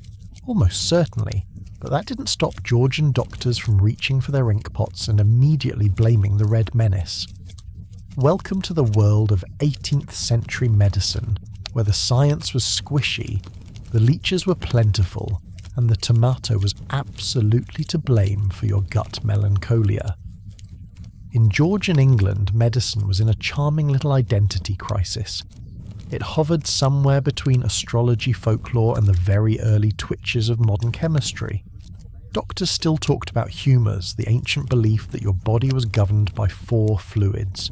Almost certainly. But that didn't stop Georgian doctors from reaching for their ink pots and immediately blaming the Red Menace. Welcome to the world of 18th century medicine, where the science was squishy, the leeches were plentiful, and the tomato was absolutely to blame for your gut melancholia. In Georgian England, medicine was in a charming little identity crisis. It hovered somewhere between astrology folklore and the very early twitches of modern chemistry. Doctors still talked about humours, the ancient belief that your body was governed by 4 fluids: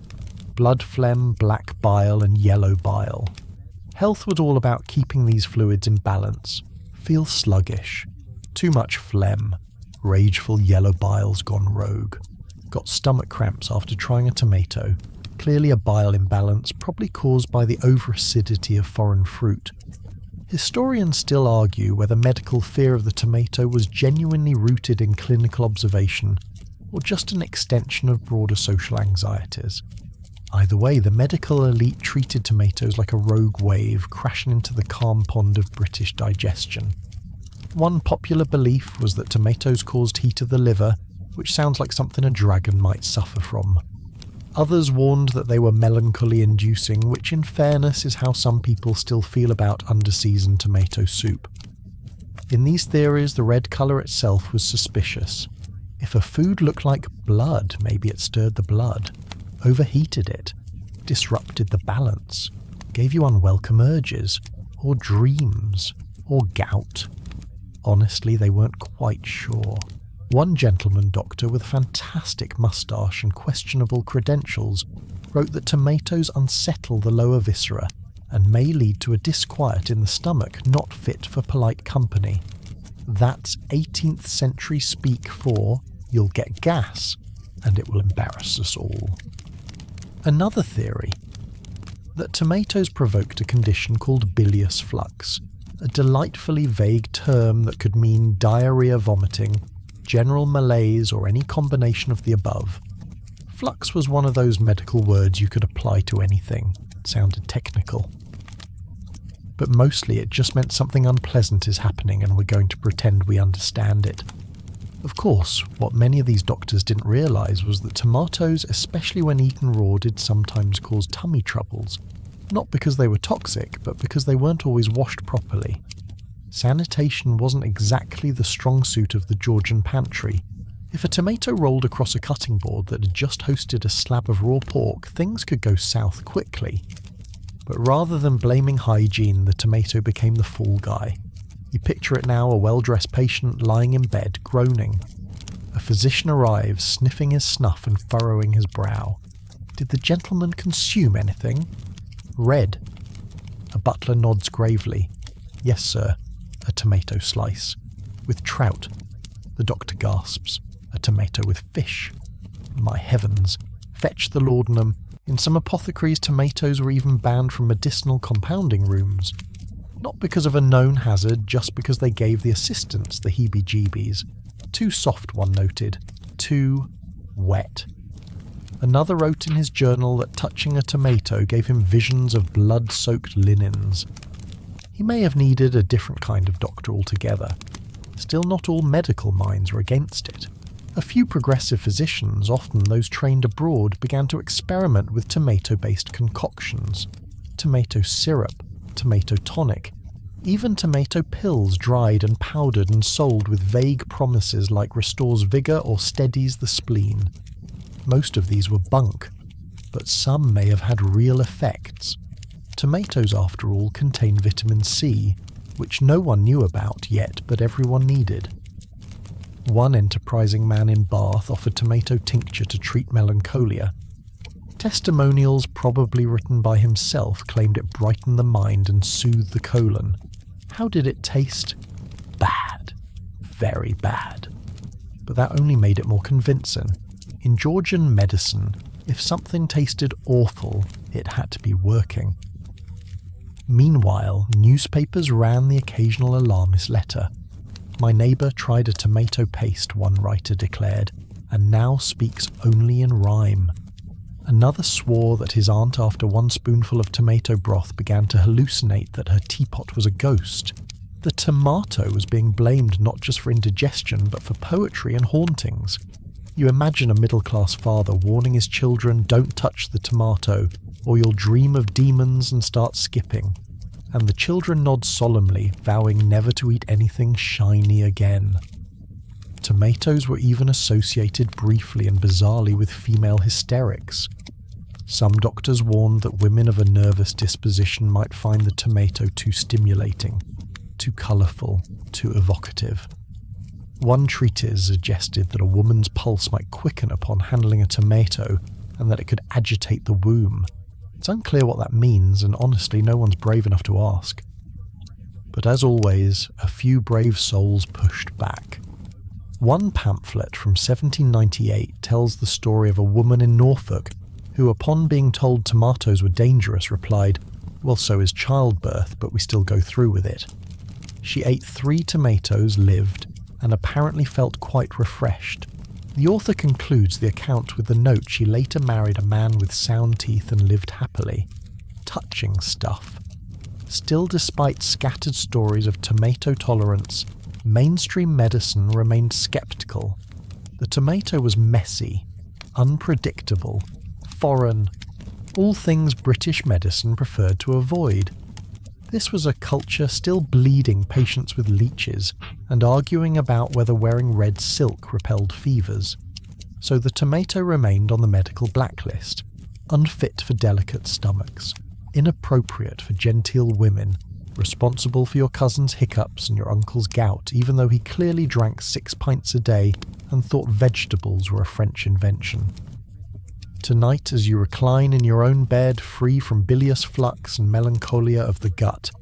blood phlegm, black bile, and yellow bile. Health was all about keeping these fluids in balance. Feel sluggish. Too much phlegm. Rageful yellow bile's gone rogue. Got stomach cramps after trying a tomato. Clearly a bile imbalance, probably caused by the over-acidity of foreign fruit. Historians still argue whether medical fear of the tomato was genuinely rooted in clinical observation, or just an extension of broader social anxieties. Either way, the medical elite treated tomatoes like a rogue wave crashing into the calm pond of British digestion. One popular belief was that tomatoes caused heat of the liver, which sounds like something a dragon might suffer from. Others warned that they were melancholy-inducing, which in fairness is how some people still feel about under-seasoned tomato soup. In these theories, the red colour itself was suspicious. If a food looked like blood, maybe it stirred the blood, overheated it, disrupted the balance, gave you unwelcome urges, or dreams, or gout. Honestly, they weren't quite sure. One gentleman doctor with a fantastic moustache and questionable credentials wrote that tomatoes unsettle the lower viscera and may lead to a disquiet in the stomach not fit for polite company. That's 18th century speak for, you'll get gas, and it will embarrass us all. Another theory, that tomatoes provoked a condition called bilious flux, a delightfully vague term that could mean diarrhea, vomiting, general malaise, or any combination of the above. Flux was one of those medical words you could apply to anything. It sounded technical. But mostly it just meant something unpleasant is happening and we're going to pretend we understand it. Of course, what many of these doctors didn't realise was that tomatoes, especially when eaten raw, did sometimes cause tummy troubles. Not because they were toxic, but because they weren't always washed properly. Sanitation wasn't exactly the strong suit of the Georgian pantry. If a tomato rolled across a cutting board that had just hosted a slab of raw pork, things could go south quickly. But rather than blaming hygiene, the tomato became the fall guy. You picture it now, a well-dressed patient lying in bed, groaning. A physician arrives, sniffing his snuff and furrowing his brow. Did the gentleman consume anything? Red. A butler nods gravely. Yes, sir. A tomato slice. With trout. The doctor gasps. A tomato with fish. My heavens. Fetch the laudanum. In some apothecaries, tomatoes were even banned from medicinal compounding rooms. Not because of a known hazard, just because they gave the assistants the heebie-jeebies. Too soft, one noted. Too wet. Another wrote in his journal that touching a tomato gave him visions of blood-soaked linens. He may have needed a different kind of doctor altogether. Still, not all medical minds were against it. A few progressive physicians, often those trained abroad, began to experiment with tomato-based concoctions. Tomato syrup, tomato tonic, even tomato pills dried and powdered and sold with vague promises like restores vigour or steadies the spleen. Most of these were bunk, but some may have had real effects. Tomatoes, after all, contain vitamin C, which no one knew about yet, but everyone needed. One enterprising man in Bath offered tomato tincture to treat melancholia. Testimonials, probably written by himself, claimed it brightened the mind and soothed the colon. How did it taste? Bad. Very bad. But that only made it more convincing. In Georgian medicine, if something tasted awful, it had to be working. Meanwhile, newspapers ran the occasional alarmist letter. My neighbour tried a tomato paste, one writer declared, and now speaks only in rhyme. Another swore that his aunt, after one spoonful of tomato broth, began to hallucinate that her teapot was a ghost. The tomato was being blamed not just for indigestion, but for poetry and hauntings. You imagine a middle-class father warning his children, "Don't touch the tomato, or you'll dream of demons and start skipping." And the children nod solemnly, vowing never to eat anything shiny again. Tomatoes were even associated briefly and bizarrely with female hysterics. Some doctors warned that women of a nervous disposition might find the tomato too stimulating, too colourful, too evocative. One treatise suggested that a woman's pulse might quicken upon handling a tomato and that it could agitate the womb. It's unclear what that means, and honestly no one's brave enough to ask. But as always, a few brave souls pushed back. One pamphlet from 1798 tells the story of a woman in Norfolk who, upon being told tomatoes were dangerous, replied, "Well, so is childbirth, but we still go through with it." She ate 3 tomatoes, lived, and apparently felt quite refreshed. The author concludes the account with the note she later married a man with sound teeth and lived happily. Touching stuff. Still, despite scattered stories of tomato tolerance, mainstream medicine remained skeptical. The tomato was messy, unpredictable, foreign, all things British medicine preferred to avoid. This was a culture still bleeding patients with leeches and arguing about whether wearing red silk repelled fevers. So the tomato remained on the medical blacklist, unfit for delicate stomachs, inappropriate for genteel women, responsible for your cousin's hiccups and your uncle's gout, even though he clearly drank 6 pints a day and thought vegetables were a French invention. Tonight, as you recline in your own bed, free from bilious flux and melancholia of the gut,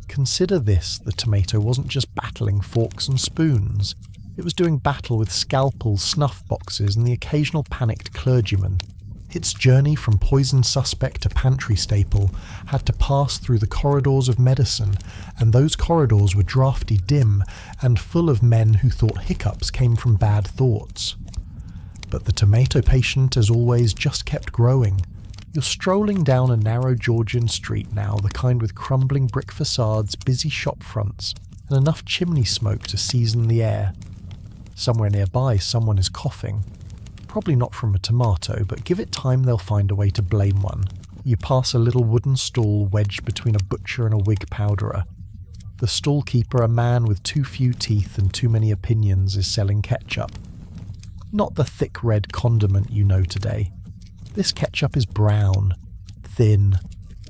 consider this: the tomato wasn't just battling forks and spoons. It was doing battle with scalpels, snuff boxes, and the occasional panicked clergyman. Its journey from poison suspect to pantry staple had to pass through the corridors of medicine, and those corridors were drafty, dim, and full of men who thought hiccups came from bad thoughts. But the tomato patient, as always, just kept growing. You're strolling down a narrow Georgian street now, the kind with crumbling brick facades, busy shop fronts, and enough chimney smoke to season the air. Somewhere nearby, someone is coughing. Probably not from a tomato, but give it time, they'll find a way to blame one. You pass a little wooden stall wedged between a butcher and a wig powderer. The stall keeper, a man with too few teeth and too many opinions, is selling ketchup. Not the thick red condiment you know today. This ketchup is brown, thin,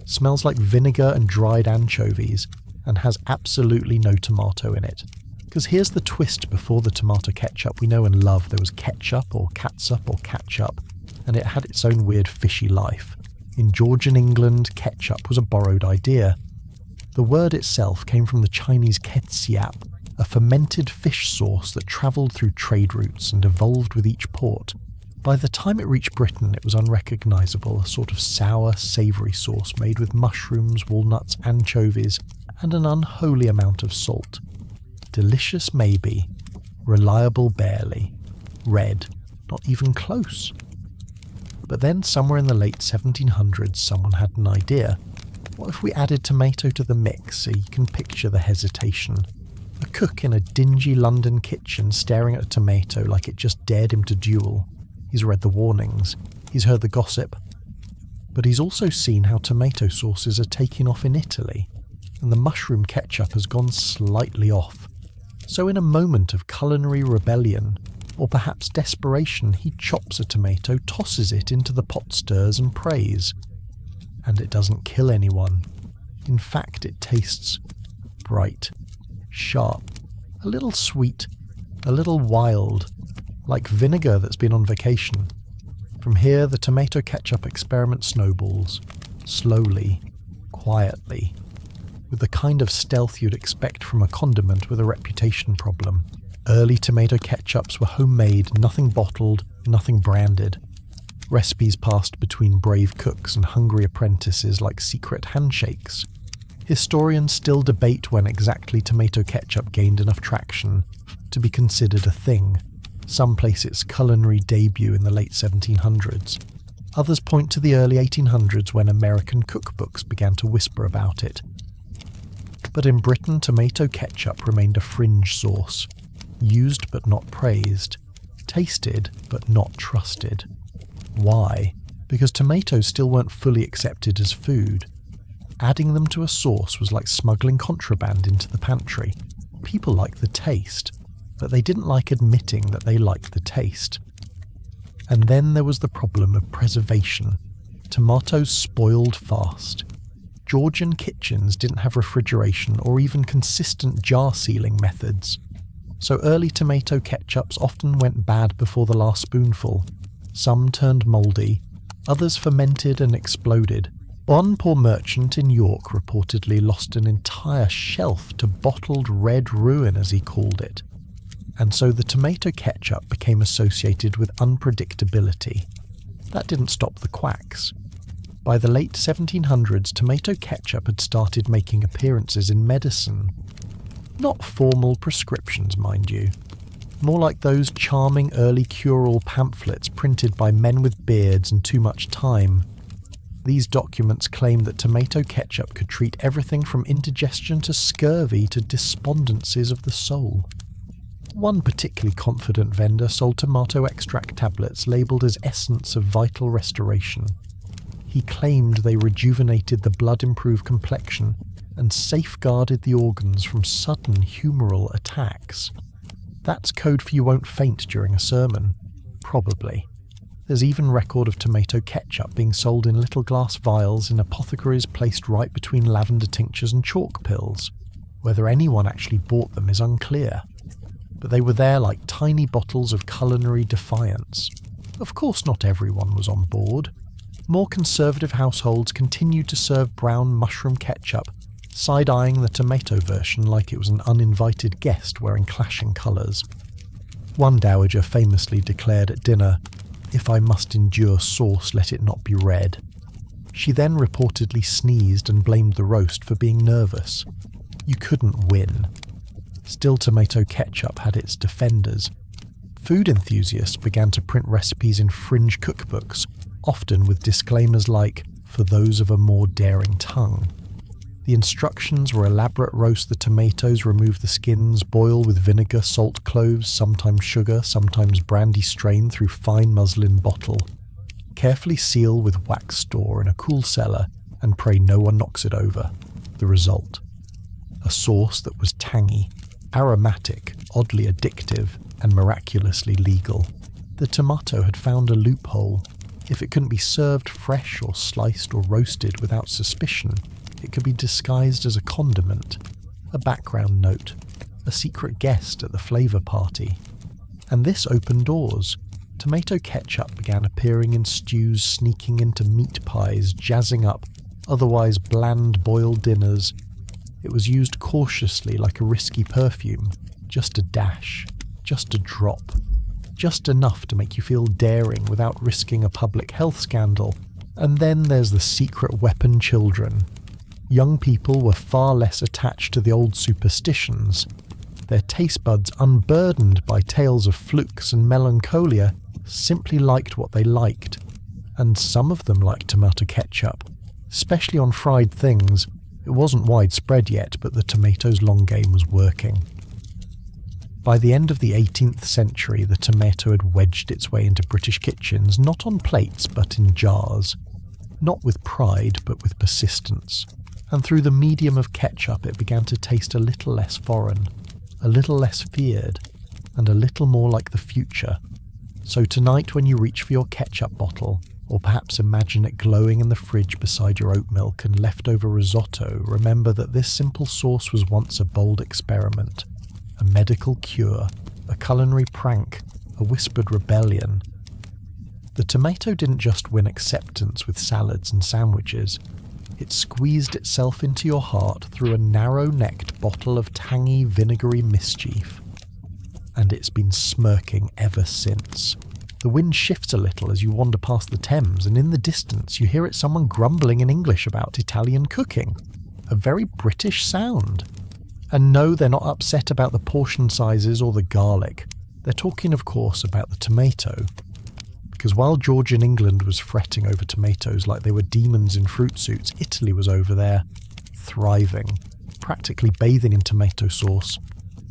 smells like vinegar and dried anchovies, and has absolutely no tomato in it. Because here's the twist: before the tomato ketchup we know and love, there was ketchup or catsup or catchup, and it had its own weird fishy life. In Georgian England, ketchup was a borrowed idea. The word itself came from the Chinese ketsiap, a fermented fish sauce that travelled through trade routes and evolved with each port. By the time it reached Britain, it was unrecognisable, a sort of sour, savoury sauce made with mushrooms, walnuts, anchovies, and an unholy amount of salt. Delicious maybe, reliable barely, red not even close. But then somewhere in the late 1700s someone had an idea. What if we added tomato to the mix? So you can picture the hesitation. A cook in a dingy London kitchen staring at a tomato like it just dared him to duel. He's read the warnings, he's heard the gossip, but he's also seen how tomato sauces are taking off in Italy, and the mushroom ketchup has gone slightly off. So in a moment of culinary rebellion, or perhaps desperation, he chops a tomato, tosses it into the pot stirs and prays. And it doesn't kill anyone. In fact, it tastes bright, sharp, a little sweet, a little wild, like vinegar that's been on vacation. From here, the tomato ketchup experiment snowballs, slowly, quietly, with the kind of stealth you'd expect from a condiment with a reputation problem. Early tomato ketchups were homemade, nothing bottled, nothing branded. Recipes passed between brave cooks and hungry apprentices like secret handshakes. Historians still debate when exactly tomato ketchup gained enough traction to be considered a thing. Some place its culinary debut in the late 1700s. Others point to the early 1800s when American cookbooks began to whisper about it. But in Britain, tomato ketchup remained a fringe sauce, used but not praised, tasted but not trusted. Why? Because tomatoes still weren't fully accepted as food. Adding them to a sauce was like smuggling contraband into the pantry. People liked the taste, but they didn't like admitting that they liked the taste. And then there was the problem of preservation. Tomatoes spoiled fast. Georgian kitchens didn't have refrigeration or even consistent jar sealing methods. So early tomato ketchups often went bad before the last spoonful. Some turned mouldy, others fermented and exploded. One poor merchant in York reportedly lost an entire shelf to bottled red ruin, as he called it. And so the tomato ketchup became associated with unpredictability. That didn't stop the quacks. By the late 1700s, tomato ketchup had started making appearances in medicine. Not formal prescriptions, mind you. More like those charming early cure-all pamphlets printed by men with beards and too much time. These documents claimed that tomato ketchup could treat everything from indigestion to scurvy to despondencies of the soul. One particularly confident vendor sold tomato extract tablets labelled as essence of vital restoration. He claimed they rejuvenated the blood-improved complexion and safeguarded the organs from sudden humoral attacks. That's code for you won't faint during a sermon. Probably. There's even record of tomato ketchup being sold in little glass vials in apothecaries placed right between lavender tinctures and chalk pills. Whether anyone actually bought them is unclear. But they were there like tiny bottles of culinary defiance. Of course not everyone was on board. More conservative households continued to serve brown mushroom ketchup, side-eyeing the tomato version like it was an uninvited guest wearing clashing colours. One dowager famously declared at dinner, "If I must endure sauce, let it not be red." She then reportedly sneezed and blamed the roast for being nervous. You couldn't win. Still, tomato ketchup had its defenders. Food enthusiasts began to print recipes in fringe cookbooks, often with disclaimers like, "for those of a more daring tongue." The instructions were elaborate: roast the tomatoes, remove the skins, boil with vinegar, salt, cloves, sometimes sugar, sometimes brandy strained through fine muslin bottle. Carefully seal with wax store in a cool cellar and pray no one knocks it over. The result: a sauce that was tangy, aromatic, oddly addictive, and miraculously legal. The tomato had found a loophole. If it couldn't be served fresh or sliced or roasted without suspicion, it could be disguised as a condiment, a background note, a secret guest at the flavour party. And this opened doors. Tomato ketchup began appearing in stews, sneaking into meat pies, jazzing up otherwise bland boiled dinners. It was used cautiously like a risky perfume, just a dash, just a drop, just enough to make you feel daring without risking a public health scandal. And then there's the secret weapon: children. Young people were far less attached to the old superstitions. Their taste buds, unburdened by tales of flukes and melancholia, simply liked what they liked. And some of them liked tomato ketchup, especially on fried things. It wasn't widespread yet, but the tomato's long game was working. By the end of the 18th century, the tomato had wedged its way into British kitchens, not on plates, but in jars. Not with pride, but with persistence. And through the medium of ketchup, it began to taste a little less foreign, a little less feared, and a little more like the future. So tonight, when you reach for your ketchup bottle, or perhaps imagine it glowing in the fridge beside your oat milk and leftover risotto, remember that this simple sauce was once a bold experiment, a medical cure, a culinary prank, a whispered rebellion. The tomato didn't just win acceptance with salads and sandwiches. It squeezed itself into your heart through a narrow-necked bottle of tangy, vinegary mischief. And it's been smirking ever since. The wind shifts a little as you wander past the Thames, and in the distance you hear it someone grumbling in English about Italian cooking. a very British sound. And no, they're not upset about the portion sizes or the garlic. They're talking, of course, about the tomato. Because while Georgian England was fretting over tomatoes like they were demons in fruit suits, Italy was over there, thriving, practically bathing in tomato sauce.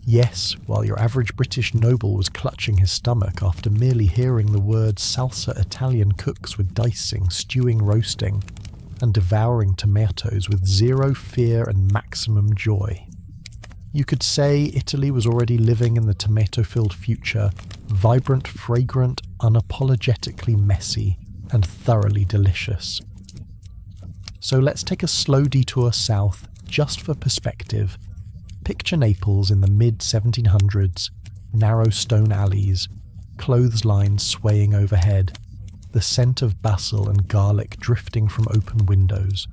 Yes, while your average British noble was clutching his stomach after merely hearing the words salsa, Italian cooks were dicing, stewing, roasting, and devouring tomatoes with zero fear and maximum joy. You could say Italy was already living in the tomato-filled future, vibrant, fragrant, unapologetically messy, and thoroughly delicious. So let's take a slow detour south, just for perspective. Picture Naples in the mid-1700s, narrow stone alleys, clotheslines swaying overhead, the scent of basil and garlic drifting from open windows.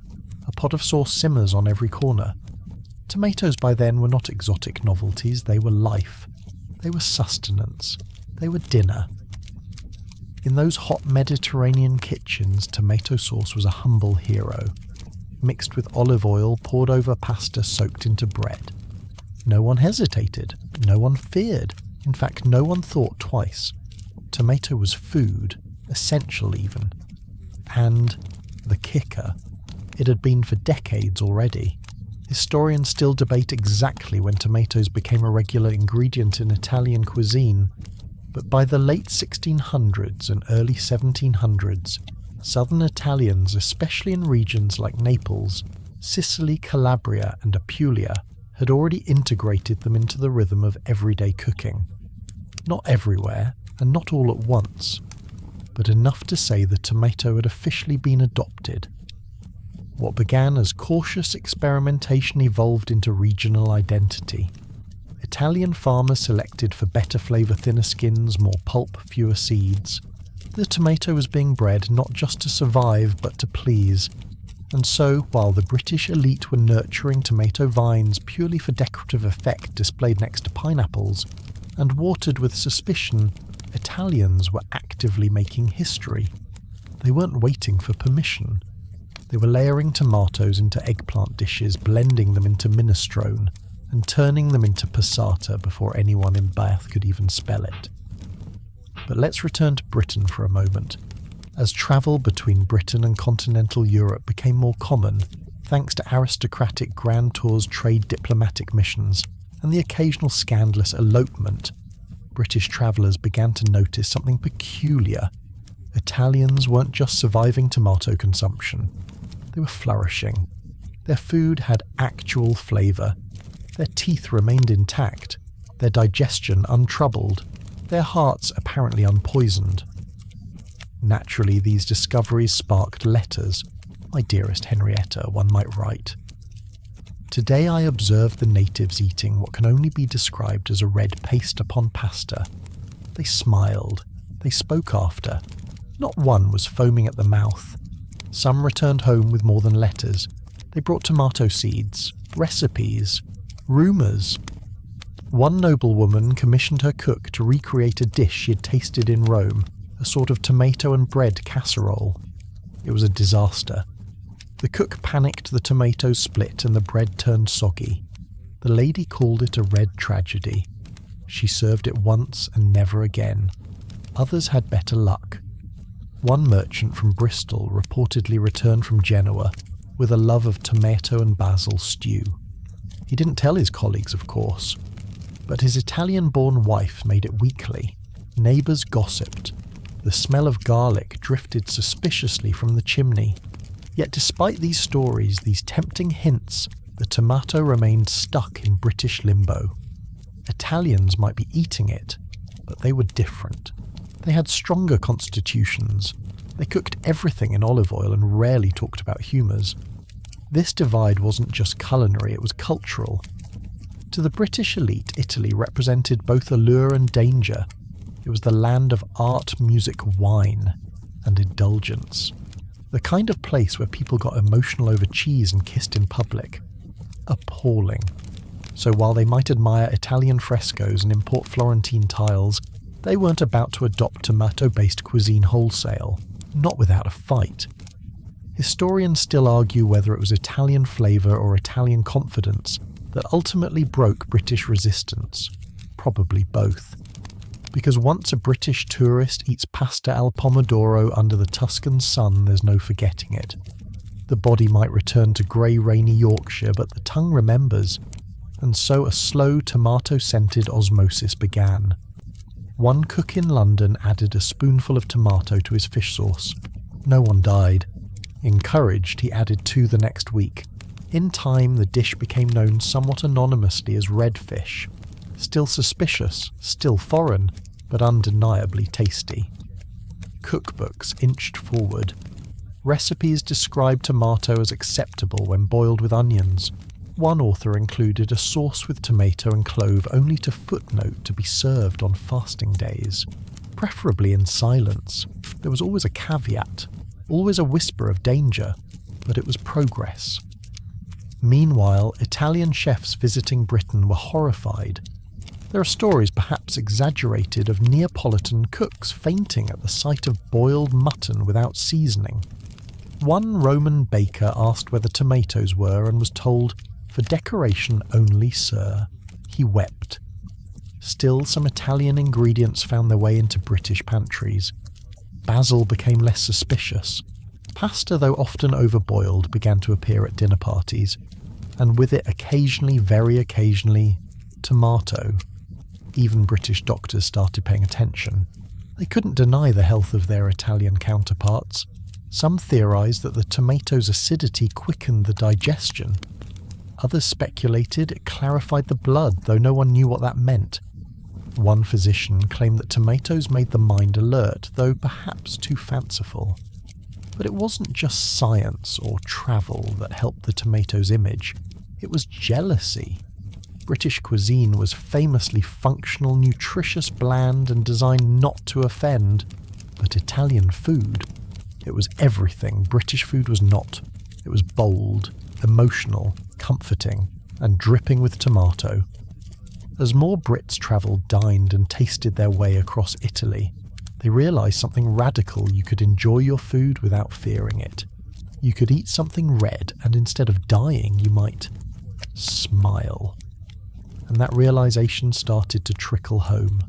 A pot of sauce simmers on every corner. Tomatoes by then were not exotic novelties, they were life. They were sustenance. They were dinner. In those hot Mediterranean kitchens, tomato sauce was a humble hero, mixed with olive oil poured over pasta soaked into bread. No one hesitated, no one feared, in fact no one thought twice. Tomato was food, essential even. And the kicker, it had been for decades already. Historians still debate exactly when tomatoes became a regular ingredient in Italian cuisine, but by the late 1600s and early 1700s, southern Italians, especially in regions like Naples, Sicily, Calabria and Apulia, had already integrated them into the rhythm of everyday cooking. Not everywhere, and not all at once, but enough to say the tomato had officially been adopted. What began as cautious experimentation evolved into regional identity. Italian farmers selected for better flavour thinner skins, more pulp, fewer seeds. The tomato was being bred not just to survive, but to please. And so, while the British elite were nurturing tomato vines purely for decorative effect displayed next to pineapples, and watered with suspicion, Italians were actively making history. They weren't waiting for permission. They were layering tomatoes into eggplant dishes, blending them into minestrone, and turning them into passata before anyone in Bath could even spell it. But let's return to Britain for a moment. As travel between Britain and continental Europe became more common, thanks to aristocratic grand tours, trade diplomatic missions, and the occasional scandalous elopement, British travellers began to notice something peculiar. Italians weren't just surviving tomato consumption, they were flourishing. Their food had actual flavour. Their teeth remained intact, their digestion untroubled, their hearts apparently unpoisoned. Naturally, these discoveries sparked letters. "My dearest Henrietta," one might write. "Today I observed the natives eating what can only be described as a red paste upon pasta. They smiled. They spoke after. Not one was foaming at the mouth. Some returned home with more than letters. They brought tomato seeds, recipes, rumours. One noblewoman commissioned her cook to recreate a dish she had tasted in Rome, a sort of tomato and bread casserole. It was a disaster. The cook panicked, the tomatoes split and the bread turned soggy. The lady called it a red tragedy. She served it once and never again. Others had better luck. One merchant from Bristol reportedly returned from Genoa with a love of tomato and basil stew. He didn't tell his colleagues, of course, but his Italian-born wife made it weekly. Neighbours gossiped. The smell of garlic drifted suspiciously from the chimney. Yet despite these stories, these tempting hints, the tomato remained stuck in British limbo. Italians might be eating it, but they were different. They had stronger constitutions. They cooked everything in olive oil and rarely talked about humours. This divide wasn't just culinary, it was cultural. To the British elite, Italy represented both allure and danger. It was the land of art, music, wine, and indulgence. The kind of place where people got emotional over cheese and kissed in public. Appalling. So while they might admire Italian frescoes and import Florentine tiles, they weren't about to adopt tomato-based cuisine wholesale, not without a fight. Historians still argue whether it was Italian flavour or Italian confidence that ultimately broke British resistance. Probably both. Because once a British tourist eats pasta al pomodoro under the Tuscan sun, there's no forgetting it. The body might return to grey, rainy Yorkshire, but the tongue remembers, and so a slow tomato-scented osmosis began. One cook in London added a spoonful of tomato to his fish sauce. No one died. Encouraged, he added 2 the next week. In time, the dish became known somewhat anonymously as red fish. Still suspicious, still foreign, but undeniably tasty. Cookbooks inched forward. Recipes described tomato as acceptable when boiled with onions. One author included a sauce with tomato and clove only to footnote to be served on fasting days, preferably in silence. There was always a caveat, always a whisper of danger, but it was progress. Meanwhile, Italian chefs visiting Britain were horrified. There are stories, perhaps exaggerated, of Neapolitan cooks fainting at the sight of boiled mutton without seasoning. One Roman baker asked where the tomatoes were and was told, "For decoration only, sir." He wept. Still, some Italian ingredients found their way into British pantries. Basil became less suspicious. Pasta, though often overboiled, began to appear at dinner parties, and with it occasionally, very occasionally, tomato. Even British doctors started paying attention. They couldn't deny the health of their Italian counterparts. Some theorised that the tomato's acidity quickened the digestion. Others speculated it clarified the blood, though no one knew what that meant. One physician claimed that tomatoes made the mind alert, though perhaps too fanciful. But it wasn't just science or travel that helped the tomato's image. It was jealousy. British cuisine was famously functional, nutritious, bland, and designed not to offend. But Italian food, it was everything British food was not. It was bold, emotional, comforting, and dripping with tomato. As more Brits travelled, dined, and tasted their way across Italy, they realised something radical: you could enjoy your food without fearing it. You could eat something red, and instead of dying, you might smile. And that realisation started to trickle home.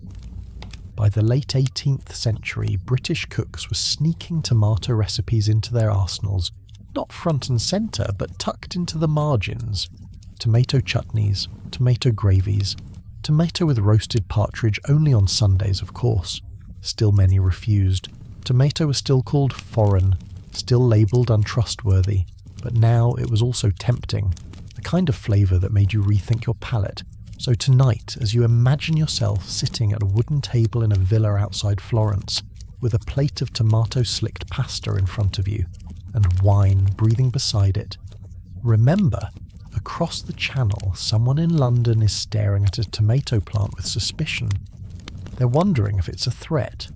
By the late 18th century, British cooks were sneaking tomato recipes into their arsenals, not front and centre, but tucked into the margins. Tomato chutneys, tomato gravies, tomato with roasted partridge only on Sundays, of course. Still many refused. Tomato was still called foreign, still labelled untrustworthy, but now it was also tempting, the kind of flavour that made you rethink your palate. So tonight, as you imagine yourself sitting at a wooden table in a villa outside Florence, with a plate of tomato-slicked pasta in front of you, and wine breathing beside it, remember, across the channel, someone in London is staring at a tomato plant with suspicion. They're wondering if it's a threat.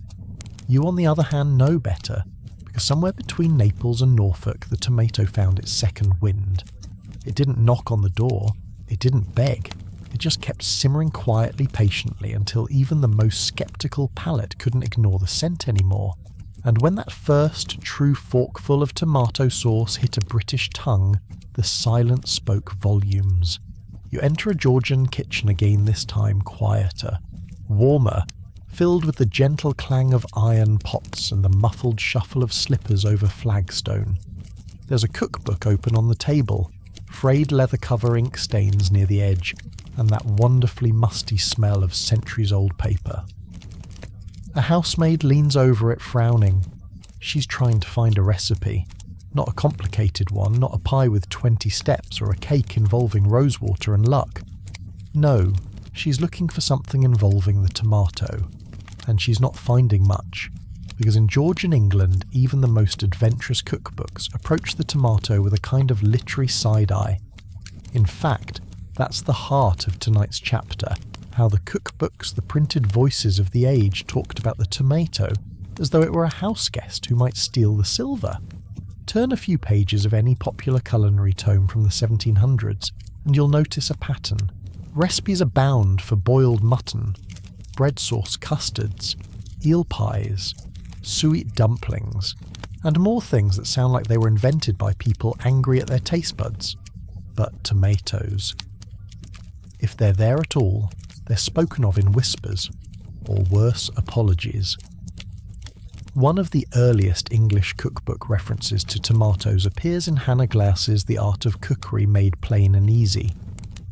You, on the other hand, know better, because somewhere between Naples and Norfolk, the tomato found its second wind. It didn't knock on the door. It didn't beg. It just kept simmering quietly, patiently, until even the most sceptical palate couldn't ignore the scent anymore. And when that first true forkful of tomato sauce hit a British tongue, the silence spoke volumes. You enter a Georgian kitchen again, this time quieter, warmer, filled with the gentle clang of iron pots and the muffled shuffle of slippers over flagstone. There's a cookbook open on the table, frayed leather cover ink stains near the edge, and that wonderfully musty smell of centuries-old paper. A housemaid leans over it, frowning. She's trying to find a recipe. Not a complicated one, not a pie with 20 steps or a cake involving rosewater and luck. No, she's looking for something involving the tomato. And she's not finding much, because in Georgian England, even the most adventurous cookbooks approach the tomato with a kind of literary side-eye. In fact, that's the heart of tonight's chapter, how the cookbooks, the printed voices of the age, talked about the tomato as though it were a house guest who might steal the silver. Turn a few pages of any popular culinary tome from the 1700s, and you'll notice a pattern. Recipes abound for boiled mutton, bread sauce custards, eel pies, suet dumplings, and more things that sound like they were invented by people angry at their taste buds. But tomatoes. If they're there at all, they're spoken of in whispers, or worse, apologies. One of the earliest English cookbook references to tomatoes appears in Hannah Glass's The Art of Cookery Made Plain and Easy,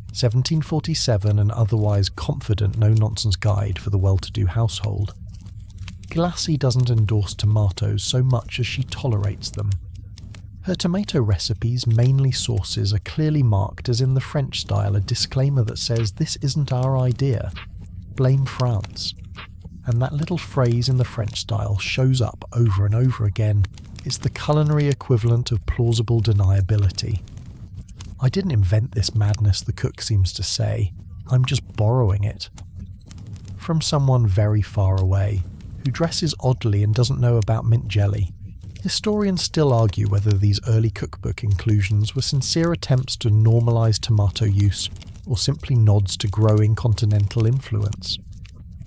1747, an otherwise confident no-nonsense guide for the well-to-do household. Glassy doesn't endorse tomatoes so much as she tolerates them. Her tomato recipes, mainly sauces, are clearly marked as in the French style a disclaimer that says this isn't our idea, blame France. And that little phrase in the French style shows up over and over again. It's the culinary equivalent of plausible deniability. I didn't invent this madness, the cook seems to say. I'm just borrowing it. From someone very far away, who dresses oddly and doesn't know about mint jelly. Historians still argue whether these early cookbook inclusions were sincere attempts to normalise tomato use, or simply nods to growing continental influence.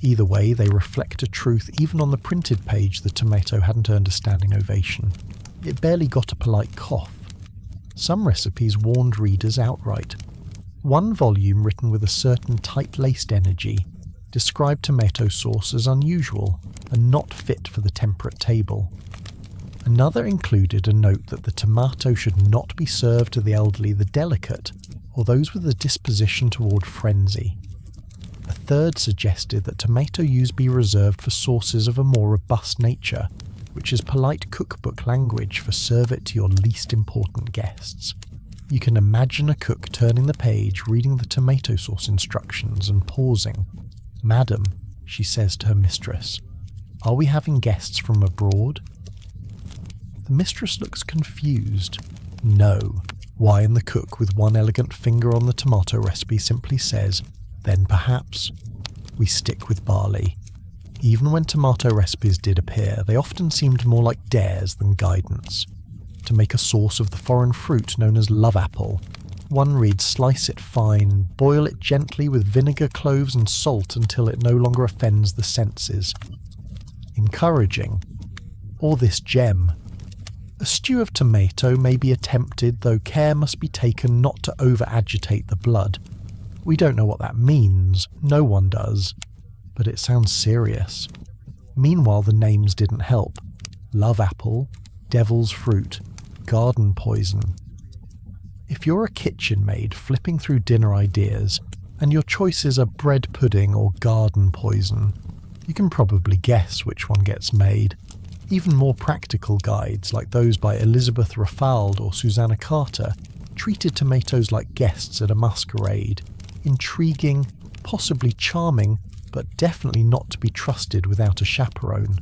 Either way, they reflect a truth even on the printed page the tomato hadn't earned a standing ovation. It barely got a polite cough. Some recipes warned readers outright. One volume, written with a certain tight-laced energy, described tomato sauce as unusual and not fit for the temperate table. Another included a note that the tomato should not be served to the elderly, the delicate, or those with a disposition toward frenzy. A third suggested that tomato use be reserved for sauces of a more robust nature, which is polite cookbook language for serve it to your least important guests. You can imagine a cook turning the page, reading the tomato sauce instructions and pausing. "Madam," she says to her mistress, "are we having guests from abroad?" The mistress looks confused. No. Why, and the cook, with one elegant finger on the tomato recipe, simply says, "Then perhaps we stick with barley." Even when tomato recipes did appear, they often seemed more like dares than guidance. To make a sauce of the foreign fruit known as love apple, one reads, "Slice it fine, boil it gently with vinegar, cloves and salt until it no longer offends the senses." Encouraging. Or this gem. A stew of tomato may be attempted, though care must be taken not to over-agitate the blood. We don't know what that means, no one does, but it sounds serious. Meanwhile, the names didn't help. Love apple, devil's fruit, garden poison. If you're a kitchen maid flipping through dinner ideas, and your choices are bread pudding or garden poison, you can probably guess which one gets made. Even more practical guides, like those by Elizabeth Raffald or Susanna Carter, treated tomatoes like guests at a masquerade. Intriguing, possibly charming, but definitely not to be trusted without a chaperone.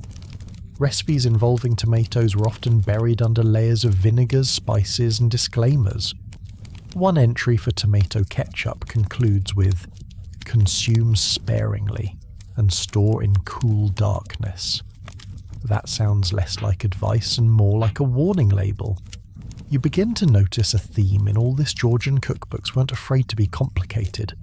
Recipes involving tomatoes were often buried under layers of vinegars, spices, and disclaimers. One entry for tomato ketchup concludes with, "Consume sparingly and store in cool darkness." That sounds less like advice and more like a warning label. You begin to notice a theme in all this. Georgian cookbooks weren't afraid to be complicated.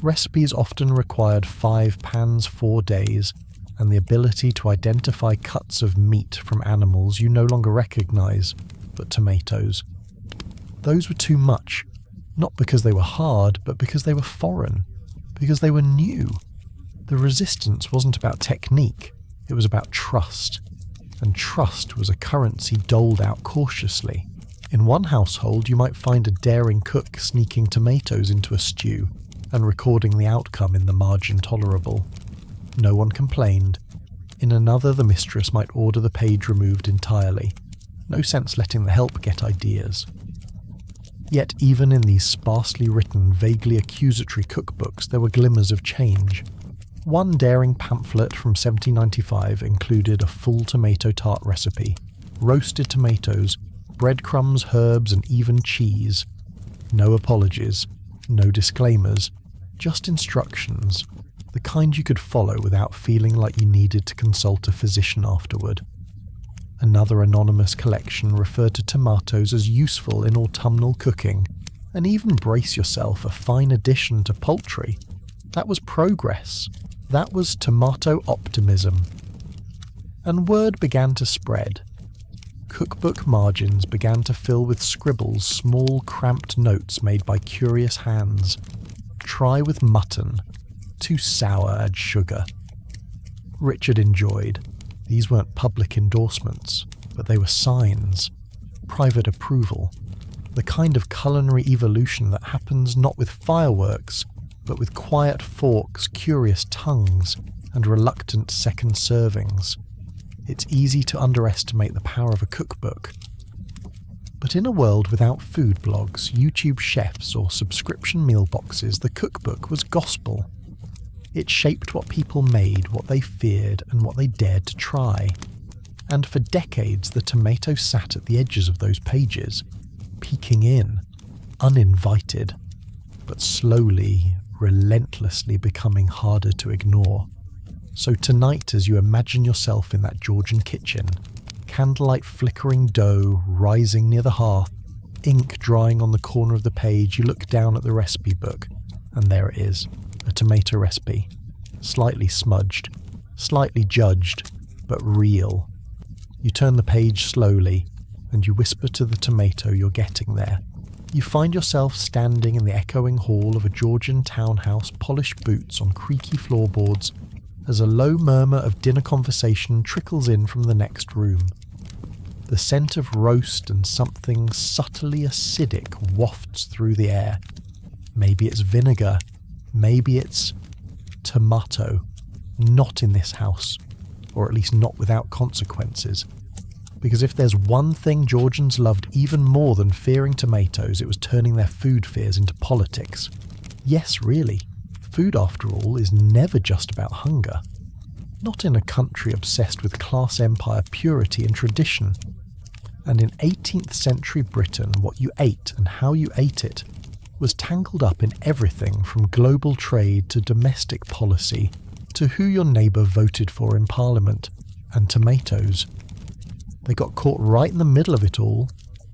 Recipes often required 5 pans, 4 days, and the ability to identify cuts of meat from animals you no longer recognize, but tomatoes. Those were too much, not because they were hard, but because they were foreign, because they were new. The resistance wasn't about technique, it was about trust, and trust was a currency doled out cautiously. In one household, you might find a daring cook sneaking tomatoes into a stew and recording the outcome in the margin tolerable. No one complained. In another, the mistress might order the page removed entirely. No sense letting the help get ideas. Yet even in these sparsely written, vaguely accusatory cookbooks, there were glimmers of change. One daring pamphlet from 1795 included a full tomato tart recipe, roasted tomatoes, breadcrumbs, herbs, and even cheese. No apologies, no disclaimers, just instructions, the kind you could follow without feeling like you needed to consult a physician afterward. Another anonymous collection referred to tomatoes as useful in autumnal cooking, and even, brace yourself, a fine addition to poultry. That was progress. That was tomato optimism. And word began to spread. cookbook margins began to fill with scribbles, small cramped notes made by curious hands. Try with mutton. Too sour, add sugar. Richard enjoyed. These weren't public endorsements, but they were signs. Private approval. The kind of culinary evolution that happens not with fireworks, but with quiet forks, curious tongues, and reluctant second servings. It's easy to underestimate the power of a cookbook. But in a world without food blogs, YouTube chefs, or subscription meal boxes, the cookbook was gospel. It shaped what people made, what they feared, and what they dared to try. And for decades, the tomato sat at the edges of those pages, peeking in, uninvited, but slowly, relentlessly becoming harder to ignore. So tonight, as you imagine yourself in that Georgian kitchen, candlelight flickering dough rising near the hearth, ink drying on the corner of the page, you look down at the recipe book, and there it is, a tomato recipe. Slightly smudged, slightly judged, but real. You turn the page slowly, and you whisper to the tomato you're getting there. You find yourself standing in the echoing hall of a Georgian townhouse, polished boots on creaky floorboards, as a low murmur of dinner conversation trickles in from the next room. The scent of roast and something subtly acidic wafts through the air. Maybe it's vinegar, maybe it's tomato. Not in this house, or at least not without consequences. Because if there's one thing Georgians loved even more than fearing tomatoes, it was turning their food fears into politics. Yes, really. Food, after all, is never just about hunger. Not in a country obsessed with class empire, purity and tradition. And in 18th century Britain, what you ate and how you ate it was tangled up in everything from global trade to domestic policy to who your neighbour voted for in Parliament, and tomatoes. They got caught right in the middle of it all.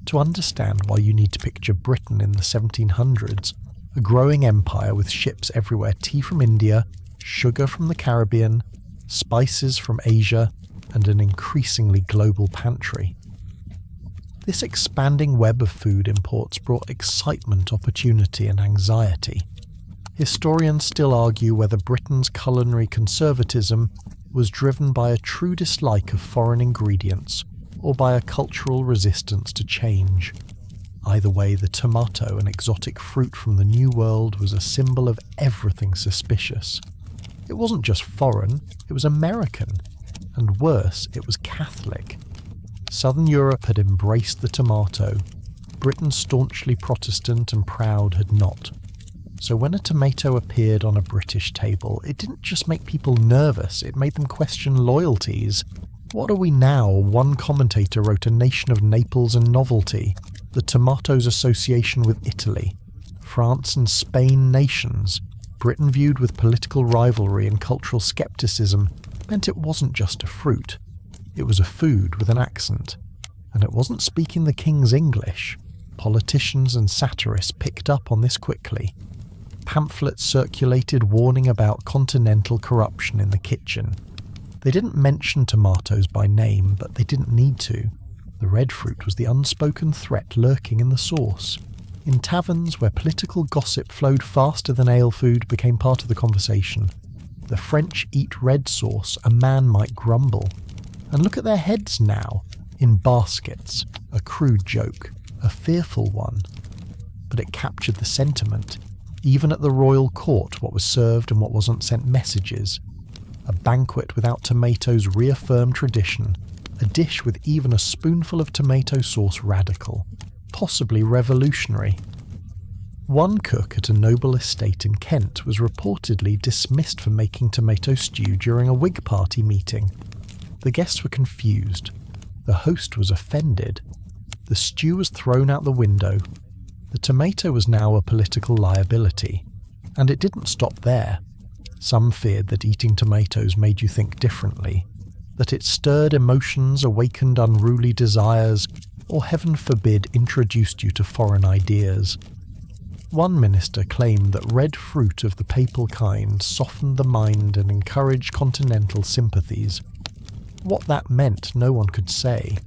To understand why you need to picture Britain in the 1700s, a growing empire with ships everywhere, tea from India, sugar from the Caribbean, spices from Asia, and an increasingly global pantry. This expanding web of food imports brought excitement, opportunity, and anxiety. Historians still argue whether Britain's culinary conservatism was driven by a true dislike of foreign ingredients or by a cultural resistance to change. Either way, the tomato, an exotic fruit from the New World, was a symbol of everything suspicious. It wasn't just foreign, it was American. And worse, it was Catholic. Southern Europe had embraced the tomato. Britain, staunchly Protestant and proud, had not. So when a tomato appeared on a British table, it didn't just make people nervous, it made them question loyalties. What are we now? One commentator wrote a nation of Naples and novelty, the tomato's association with Italy, France and Spain nations. Britain, viewed with political rivalry and cultural skepticism, meant it wasn't just a fruit. It was a food with an accent. And it wasn't speaking the king's English. Politicians and satirists picked up on this quickly. Pamphlets circulated warning about continental corruption in the kitchen. They didn't mention tomatoes by name, but they didn't need to. The red fruit was the unspoken threat lurking in the sauce. In taverns where political gossip flowed faster than ale food became part of the conversation. The French eat red sauce, a man might grumble. And look at their heads now, in baskets, a crude joke, a fearful one. But it captured the sentiment. Even at the royal court, what was served and what wasn't sent messages. A banquet without tomatoes reaffirmed tradition. A dish with even a spoonful of tomato sauce radical, possibly revolutionary. One cook at a noble estate in Kent was reportedly dismissed for making tomato stew during a Whig Party meeting. The guests were confused. The host was offended. The stew was thrown out the window. The tomato was now a political liability. And it didn't stop there. Some feared that eating tomatoes made you think differently, that it stirred emotions, awakened unruly desires, or heaven forbid introduced you to foreign ideas. One minister claimed that red fruit of the papal kind softened the mind and encouraged continental sympathies. What that meant no one could say,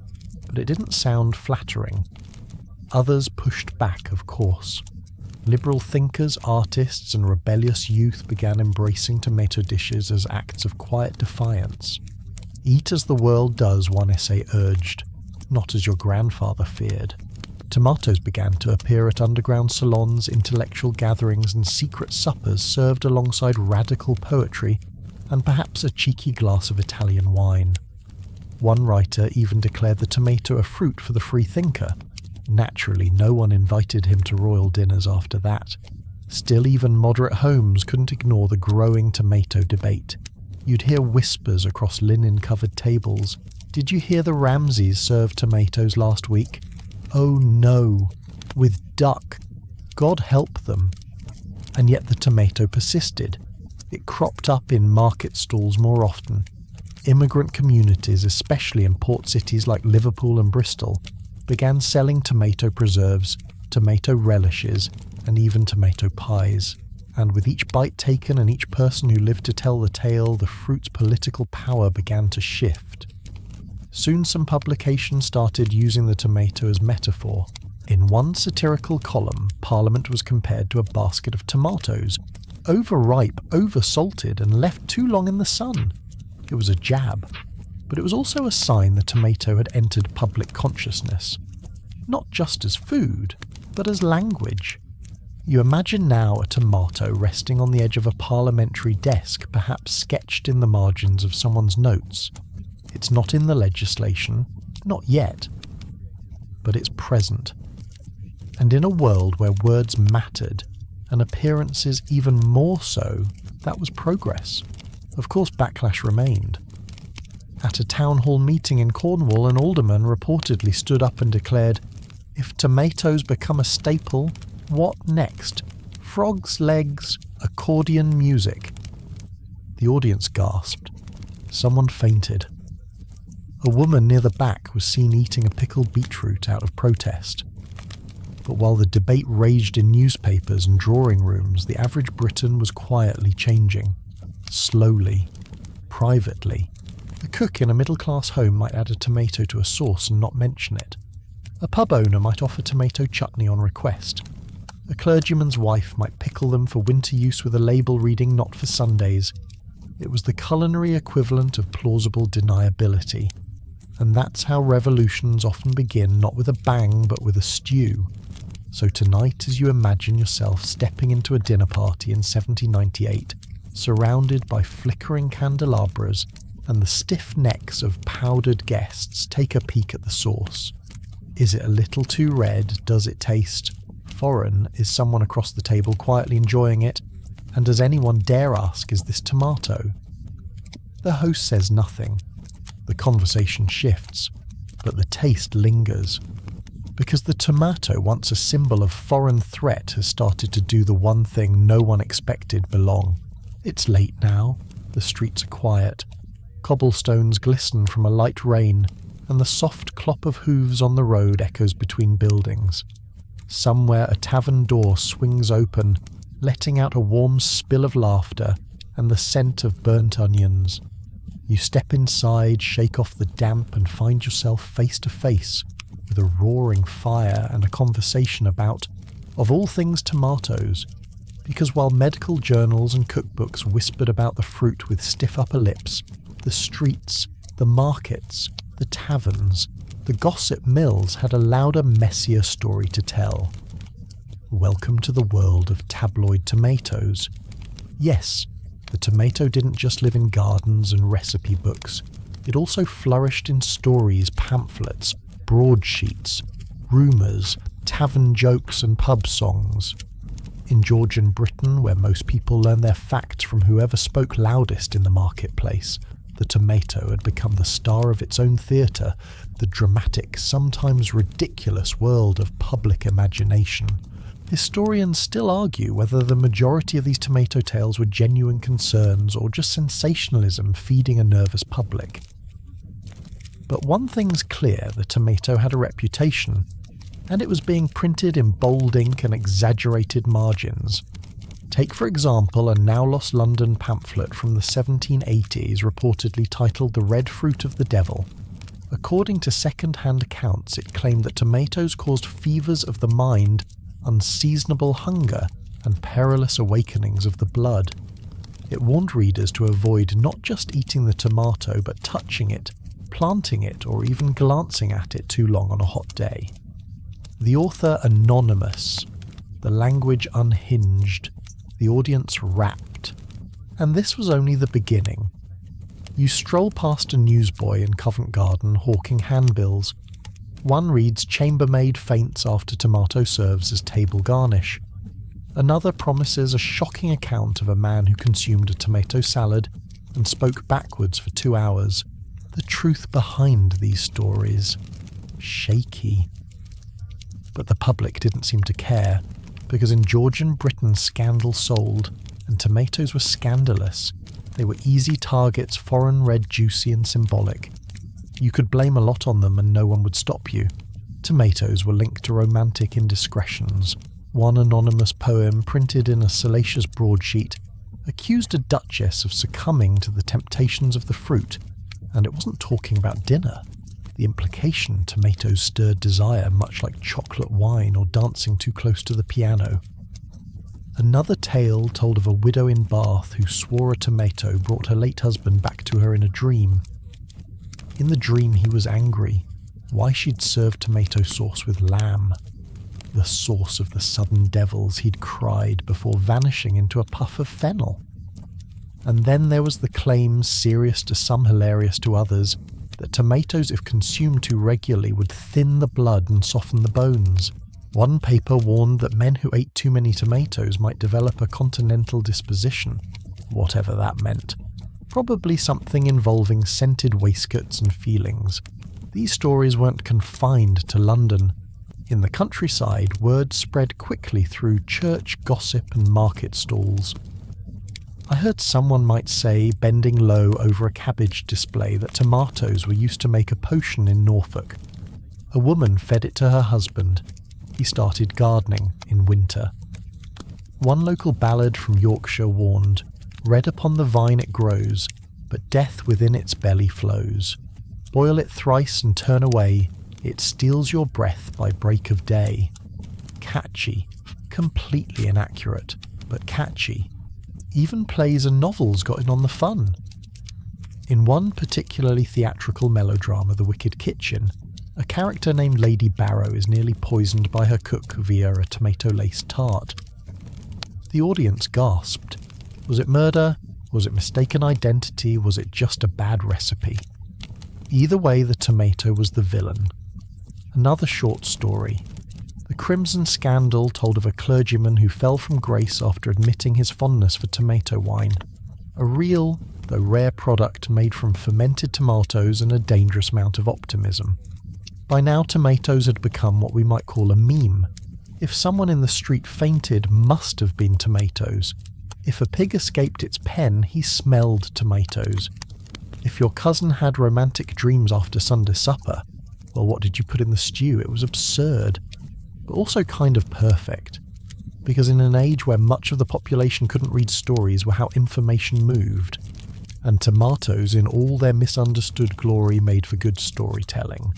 but it didn't sound flattering. Others pushed back, of course. Liberal thinkers, artists, and rebellious youth began embracing tomato dishes as acts of quiet defiance. Eat as the world does, one essay urged, not as your grandfather feared. Tomatoes began to appear at underground salons, intellectual gatherings, and secret suppers served alongside radical poetry and perhaps a cheeky glass of Italian wine. One writer even declared the tomato a fruit for the free thinker. Naturally, no one invited him to royal dinners after that. Still, even moderate homes couldn't ignore the growing tomato debate. You'd hear whispers across linen-covered tables. Did you hear the Ramsays served tomatoes last week? Oh no, with duck. God help them. And yet the tomato persisted. It cropped up in market stalls more often. Immigrant communities, especially in port cities like Liverpool and Bristol, began selling tomato preserves, tomato relishes, and even tomato pies. And with each bite taken and each person who lived to tell the tale, the fruit's political power began to shift. Soon some publications started using the tomato as metaphor. In one satirical column, Parliament was compared to a basket of tomatoes, overripe, oversalted, and left too long in the sun. It was a jab, but it was also a sign the tomato had entered public consciousness, not just as food, but as language. You imagine now a tomato resting on the edge of a parliamentary desk, perhaps sketched in the margins of someone's notes. It's not in the legislation, not yet, but it's present. And in a world where words mattered, and appearances even more so, that was progress. Of course, backlash remained. At a town hall meeting in Cornwall, an alderman reportedly stood up and declared, "If tomatoes become a staple, what next? Frogs' legs, accordion music." The audience gasped. Someone fainted. A woman near the back was seen eating a pickled beetroot out of protest. But while the debate raged in newspapers and drawing rooms, the average Briton was quietly changing. Slowly. Privately. A cook in a middle-class home might add a tomato to a sauce and not mention it. A pub owner might offer tomato chutney on request. A clergyman's wife might pickle them for winter use with a label reading "not for Sundays." It was the culinary equivalent of plausible deniability. And that's how revolutions often begin, not with a bang, but with a stew. So tonight, as you imagine yourself stepping into a dinner party in 1798, surrounded by flickering candelabras and the stiff necks of powdered guests, take a peek at the sauce. Is it a little too red? Does it taste foreign? Is someone across the table quietly enjoying it? And does anyone dare ask, is this tomato? The host says nothing. The conversation shifts, but the taste lingers. Because the tomato, once a symbol of foreign threat, has started to do the one thing no one expected belong. It's late now, the streets are quiet, cobblestones glisten from a light rain, and the soft clop of hooves on the road echoes between buildings. Somewhere a tavern door swings open, letting out a warm spill of laughter and the scent of burnt onions. You step inside, shake off the damp, and find yourself face to face with a roaring fire and a conversation about, of all things, tomatoes. Because while medical journals and cookbooks whispered about the fruit with stiff upper lips, the streets, the markets, the taverns, the gossip mills had a louder, messier story to tell. Welcome to the world of tabloid tomatoes. Yes, the tomato didn't just live in gardens and recipe books. It also flourished in stories, pamphlets, broadsheets, rumours, tavern jokes and pub songs. In Georgian Britain, where most people learn their facts from whoever spoke loudest in the marketplace, the tomato had become the star of its own theatre, the dramatic, sometimes ridiculous world of public imagination. Historians still argue whether the majority of these tomato tales were genuine concerns or just sensationalism feeding a nervous public. But one thing's clear, the tomato had a reputation, and it was being printed in bold ink and exaggerated margins. Take, for example, a now-lost London pamphlet from the 1780s reportedly titled "The Red Fruit of the Devil." According to second-hand accounts, it claimed that tomatoes caused fevers of the mind, unseasonable hunger, and perilous awakenings of the blood. It warned readers to avoid not just eating the tomato, but touching it, planting it, or even glancing at it too long on a hot day. The author anonymous, the language unhinged, the audience rapt. And this was only the beginning. You stroll past a newsboy in Covent Garden hawking handbills. One reads, "Chambermaid faints after tomato serves as table garnish." Another promises a shocking account of a man who consumed a tomato salad and spoke backwards for 2 hours. The truth behind these stories. Shaky. But the public didn't seem to care, because in Georgian Britain scandal sold, and tomatoes were scandalous. They were easy targets, foreign, red, juicy and symbolic. You could blame a lot on them and no one would stop you. Tomatoes were linked to romantic indiscretions. One anonymous poem, printed in a salacious broadsheet, accused a duchess of succumbing to the temptations of the fruit, and it wasn't talking about dinner. The implication, tomatoes stirred desire much like chocolate wine or dancing too close to the piano. Another tale told of a widow in Bath who swore a tomato brought her late husband back to her in a dream. In the dream he was angry, why she'd served tomato sauce with lamb. The sauce of the southern devils, he'd cried before vanishing into a puff of fennel. And then there was the claim, serious to some, hilarious to others, that tomatoes, if consumed too regularly, would thin the blood and soften the bones. One paper warned that men who ate too many tomatoes might develop a continental disposition, whatever that meant. Probably something involving scented waistcoats and feelings. These stories weren't confined to London. In the countryside, word spread quickly through church gossip and market stalls. I heard someone might say, bending low over a cabbage display, that tomatoes were used to make a potion in Norfolk. A woman fed it to her husband. He started gardening in winter. One local ballad from Yorkshire warned, "Red upon the vine it grows, but death within its belly flows. Boil it thrice and turn away, it steals your breath by break of day." Catchy, completely inaccurate, but catchy. Even plays and novels got in on the fun. In one particularly theatrical melodrama, The Wicked Kitchen, a character named Lady Barrow is nearly poisoned by her cook via a tomato-laced tart. The audience gasped. Was it murder? Was it mistaken identity? Was it just a bad recipe? Either way, the tomato was the villain. Another short story. The Crimson Scandal told of a clergyman who fell from grace after admitting his fondness for tomato wine. A real, though rare product made from fermented tomatoes and a dangerous amount of optimism. By now, tomatoes had become what we might call a meme. If someone in the street fainted, must have been tomatoes. If a pig escaped its pen, he smelled tomatoes. If your cousin had romantic dreams after Sunday supper, well, what did you put in the stew? It was absurd, but also kind of perfect. Because in an age where much of the population couldn't read stories were how information moved, and tomatoes in all their misunderstood glory made for good storytelling.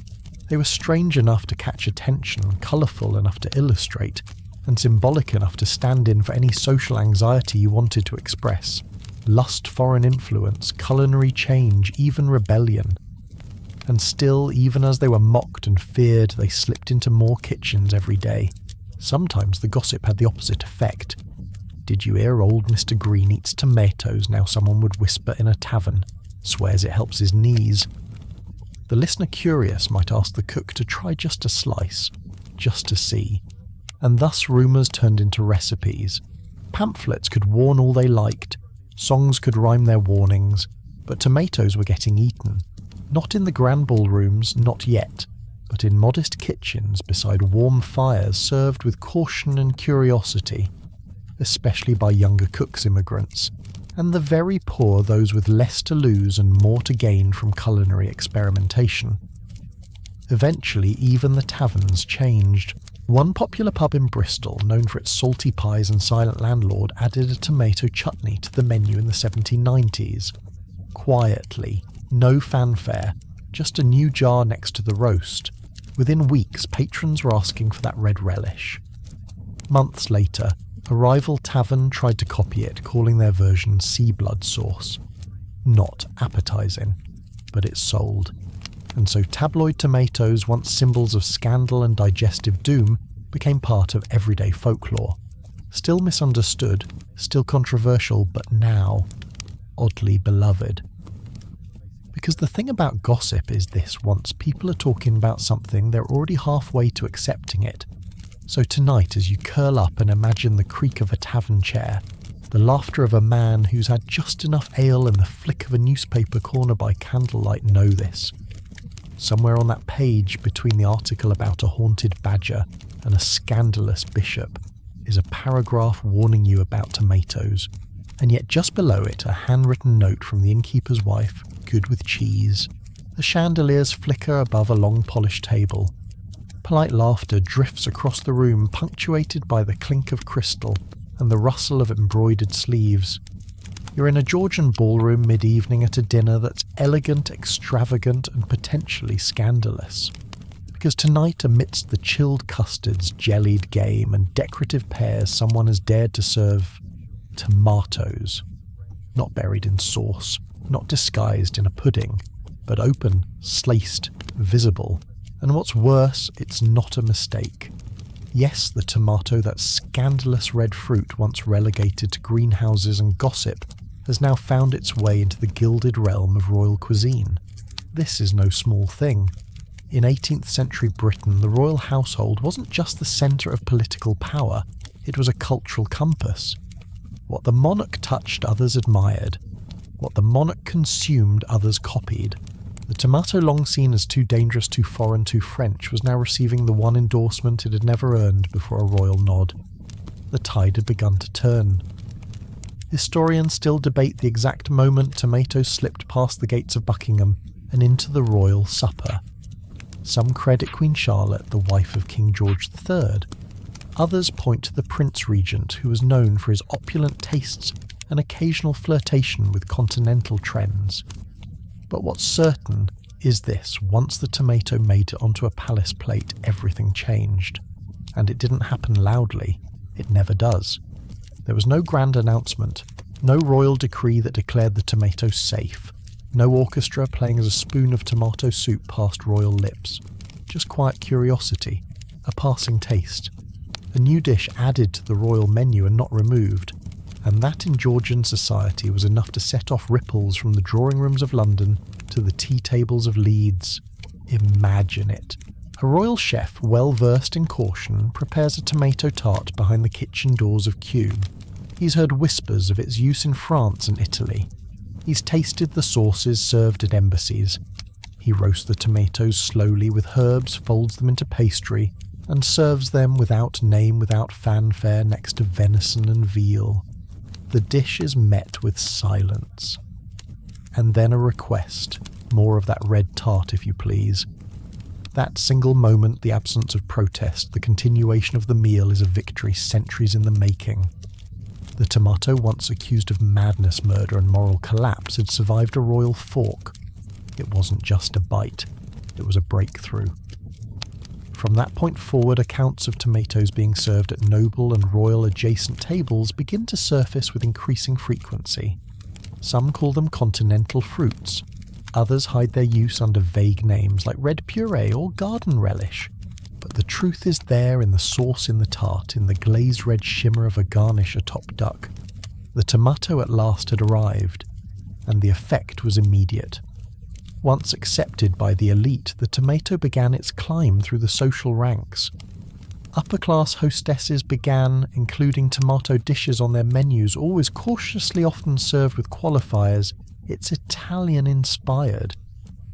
They were strange enough to catch attention, colourful enough to illustrate, and symbolic enough to stand in for any social anxiety you wanted to express. Lust, foreign influence, culinary change, even rebellion. And still, even as they were mocked and feared, they slipped into more kitchens every day. Sometimes the gossip had the opposite effect. "Did you hear old Mr. Green eats tomatoes now?" someone would whisper in a tavern. "Swears it helps his knees." The listener curious might ask the cook to try just a slice, just to see. And thus rumours turned into recipes. Pamphlets could warn all they liked, songs could rhyme their warnings, but tomatoes were getting eaten. Not in the grand ballrooms, not yet, but in modest kitchens beside warm fires served with caution and curiosity, especially by younger cooks immigrants, and the very poor, those with less to lose and more to gain from culinary experimentation. Eventually, even the taverns changed. One popular pub in Bristol, known for its salty pies and silent landlord, added a tomato chutney to the menu in the 1790s. Quietly, no fanfare, just a new jar next to the roast. Within weeks, patrons were asking for that red relish. Months later, a rival tavern tried to copy it, calling their version sea blood sauce. Not appetizing, but it sold. And so tabloid tomatoes, once symbols of scandal and digestive doom, became part of everyday folklore. Still misunderstood, still controversial, but now oddly beloved. Because the thing about gossip is this: once people are talking about something, they're already halfway to accepting it. So tonight, as you curl up and imagine the creak of a tavern chair, the laughter of a man who's had just enough ale and the flick of a newspaper corner by candlelight, know this. Somewhere on that page, between the article about a haunted badger and a scandalous bishop, is a paragraph warning you about tomatoes. And yet just below it, a handwritten note from the innkeeper's wife, good with cheese. The chandeliers flicker above a long polished table. Polite laughter drifts across the room, punctuated by the clink of crystal and the rustle of embroidered sleeves. You're in a Georgian ballroom mid-evening at a dinner that's elegant, extravagant, and potentially scandalous. Because tonight, amidst the chilled custards, jellied game, and decorative pears, someone has dared to serve tomatoes. Not buried in sauce, not disguised in a pudding, but open, sliced, visible. And what's worse, it's not a mistake. Yes, the tomato, that scandalous red fruit once relegated to greenhouses and gossip, has now found its way into the gilded realm of royal cuisine. This is no small thing. In 18th century Britain, the royal household wasn't just the centre of political power, it was a cultural compass. What the monarch touched, others admired. What the monarch consumed, others copied. The tomato, long seen as too dangerous, too foreign, too French, was now receiving the one endorsement it had never earned before a royal nod. The tide had begun to turn. Historians still debate the exact moment tomatoes slipped past the gates of Buckingham and into the royal supper. Some credit Queen Charlotte, the wife of King George III. Others point to the Prince Regent, who was known for his opulent tastes and occasional flirtation with continental trends. But what's certain is this: once the tomato made it onto a palace plate, everything changed. And it didn't happen loudly. It never does. There was no grand announcement, no royal decree that declared the tomato safe, no orchestra playing as a spoon of tomato soup passed royal lips. Just quiet curiosity, a passing taste. A new dish added to the royal menu and not removed. And that in Georgian society was enough to set off ripples from the drawing rooms of London to the tea tables of Leeds. Imagine it. A royal chef, well versed in caution, prepares a tomato tart behind the kitchen doors of Kew. He's heard whispers of its use in France and Italy. He's tasted the sauces served at embassies. He roasts the tomatoes slowly with herbs, folds them into pastry, and serves them without name, without fanfare, next to venison and veal. The dish is met with silence. And then a request, more of that red tart if you please. That single moment, the absence of protest, the continuation of the meal, is a victory centuries in the making. The tomato, once accused of madness, murder and moral collapse, had survived a royal fork. It wasn't just a bite, it was a breakthrough. From that point forward, accounts of tomatoes being served at noble and royal adjacent tables begin to surface with increasing frequency. Some call them continental fruits. Others hide their use under vague names like red puree or garden relish. But the truth is there in the sauce in the tart, in the glazed red shimmer of a garnish atop duck. The tomato at last had arrived, and the effect was immediate. Once accepted by the elite, the tomato began its climb through the social ranks. Upper-class hostesses began including tomato dishes on their menus, always cautiously often served with qualifiers. It's Italian-inspired.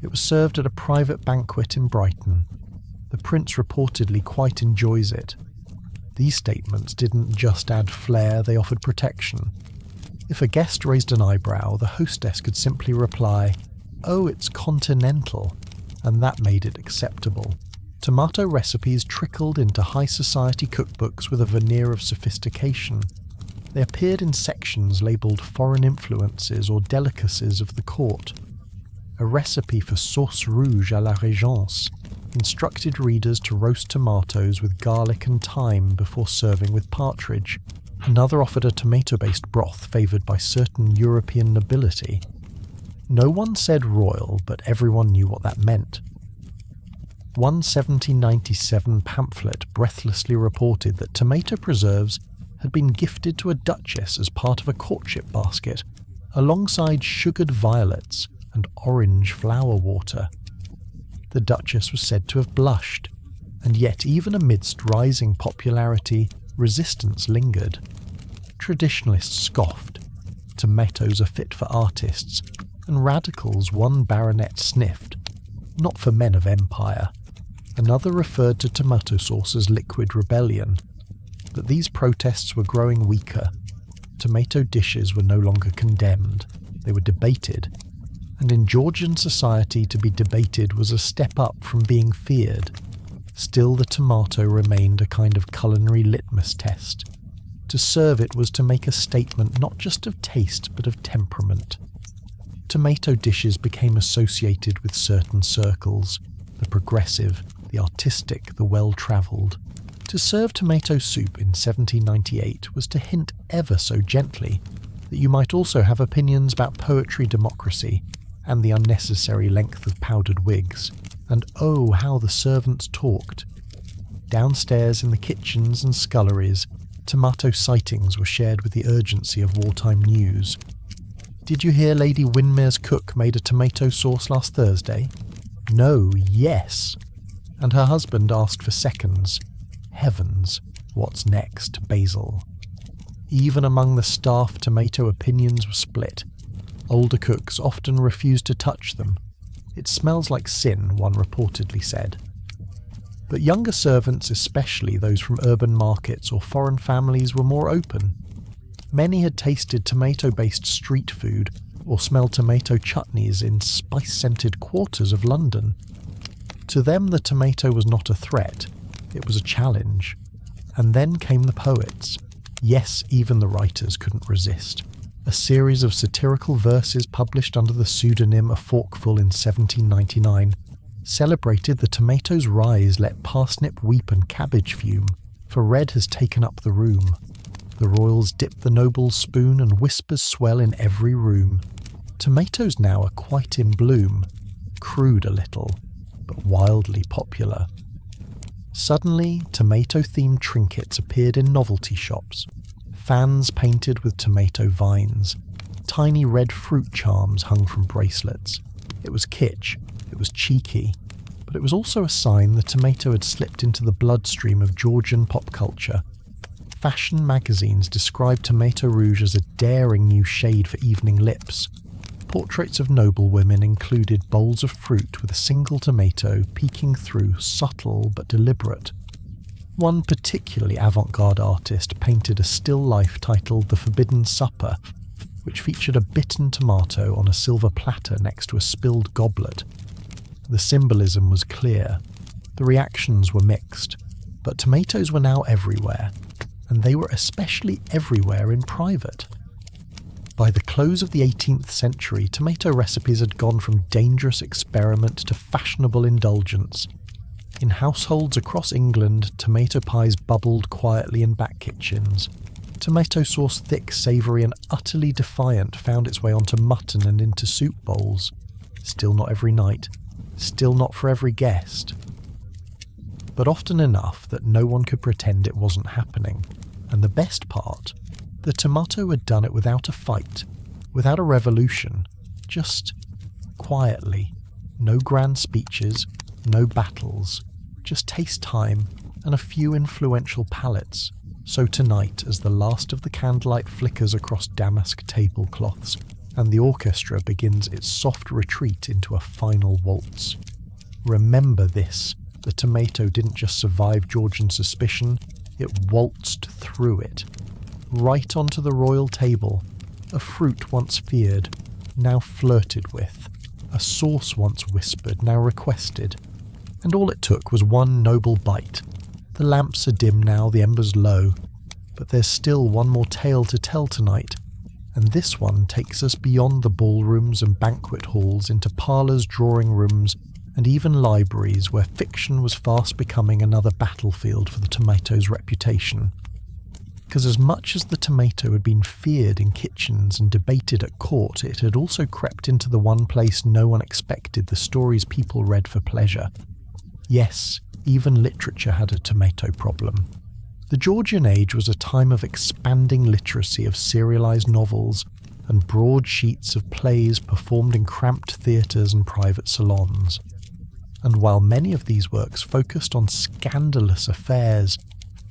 It was served at a private banquet in Brighton. The prince reportedly quite enjoys it. These statements didn't just add flair, they offered protection. If a guest raised an eyebrow, the hostess could simply reply, "Oh, it's continental," and that made it acceptable. Tomato recipes trickled into high society cookbooks with a veneer of sophistication. They appeared in sections labelled foreign influences or delicacies of the court. a recipe for sauce rouge à la Régence, instructed readers to roast tomatoes with garlic and thyme before serving with partridge. Another offered a tomato-based broth favoured by certain European nobility. No one said royal, but everyone knew what that meant. One 1797 pamphlet breathlessly reported that tomato preserves had been gifted to a duchess as part of a courtship basket, alongside sugared violets and orange flower water. The duchess was said to have blushed, and yet even amidst rising popularity, resistance lingered. Traditionalists scoffed, tomatoes are fit for artists, and radicals one baronet sniffed, not for men of empire. Another referred to tomato sauce as liquid rebellion. But these protests were growing weaker. Tomato dishes were no longer condemned, they were debated. And in Georgian society, to be debated was a step up from being feared. Still, the tomato remained a kind of culinary litmus test. To serve it was to make a statement not just of taste but of temperament. Tomato dishes became associated with certain circles, the progressive, the artistic, the well-travelled. To serve tomato soup in 1798 was to hint ever so gently that you might also have opinions about poetry democracy and the unnecessary length of powdered wigs. And oh, how the servants talked. Downstairs in the kitchens and sculleries, tomato sightings were shared with the urgency of wartime news. Did you hear Lady Winmer's cook made a tomato sauce last Thursday? No, yes. And her husband asked for seconds. Heavens, what's next, basil? Even among the staff, tomato opinions were split. Older cooks often refused to touch them. It smells like sin, one reportedly said. But younger servants, especially those from urban markets or foreign families, were more open. Many had tasted tomato-based street food or smelled tomato chutneys in spice-scented quarters of London. To them, the tomato was not a threat, it was a challenge. And then came the poets. Yes, even the writers couldn't resist. A series of satirical verses published under the pseudonym A Forkful in 1799 celebrated the tomato's rise, let parsnip weep and cabbage fume, for red has taken up the room. The royals dip the noble's spoon and whispers swell in every room. Tomatoes now are quite in bloom, crude a little, but wildly popular. Suddenly, tomato-themed trinkets appeared in novelty shops. Fans painted with tomato vines. Tiny red fruit charms hung from bracelets. It was kitsch, it was cheeky, but it was also a sign the tomato had slipped into the bloodstream of Georgian pop culture. Fashion magazines described tomato rouge as a daring new shade for evening lips. Portraits of noble women included bowls of fruit with a single tomato peeking through, subtle but deliberate. One particularly avant-garde artist painted a still life titled The Forbidden Supper, which featured a bitten tomato on a silver platter next to a spilled goblet. The symbolism was clear. The reactions were mixed, but tomatoes were now everywhere, and they were especially everywhere in private. By the close of the 18th century, tomato recipes had gone from dangerous experiment to fashionable indulgence. In households across England, tomato pies bubbled quietly in back kitchens. Tomato sauce, thick, savoury and utterly defiant, found its way onto mutton and into soup bowls. Still not every night. Still not for every guest. But often enough that no one could pretend it wasn't happening. And the best part, the tomato had done it without a fight, without a revolution, just quietly. No grand speeches, no battles, just taste time and a few influential palates. So tonight, as the last of the candlelight flickers across damask tablecloths, and the orchestra begins its soft retreat into a final waltz. Remember this, the tomato didn't just survive Georgian suspicion, it waltzed through it. Right onto the royal table, a fruit once feared, now flirted with, a sauce once whispered, now requested. And all it took was one noble bite. The lamps are dim now, the embers low, but there's still one more tale to tell tonight. and this one takes us beyond the ballrooms and banquet halls into parlours, drawing rooms, and even libraries where fiction was fast becoming another battlefield for the tomato's reputation. Because as much as the tomato had been feared in kitchens and debated at court, it had also crept into the one place no one expected the stories people read for pleasure. Yes, even literature had a tomato problem. The Georgian age was a time of expanding literacy of serialised novels and broadsheets of plays performed in cramped theatres and private salons. And while many of these works focused on scandalous affairs,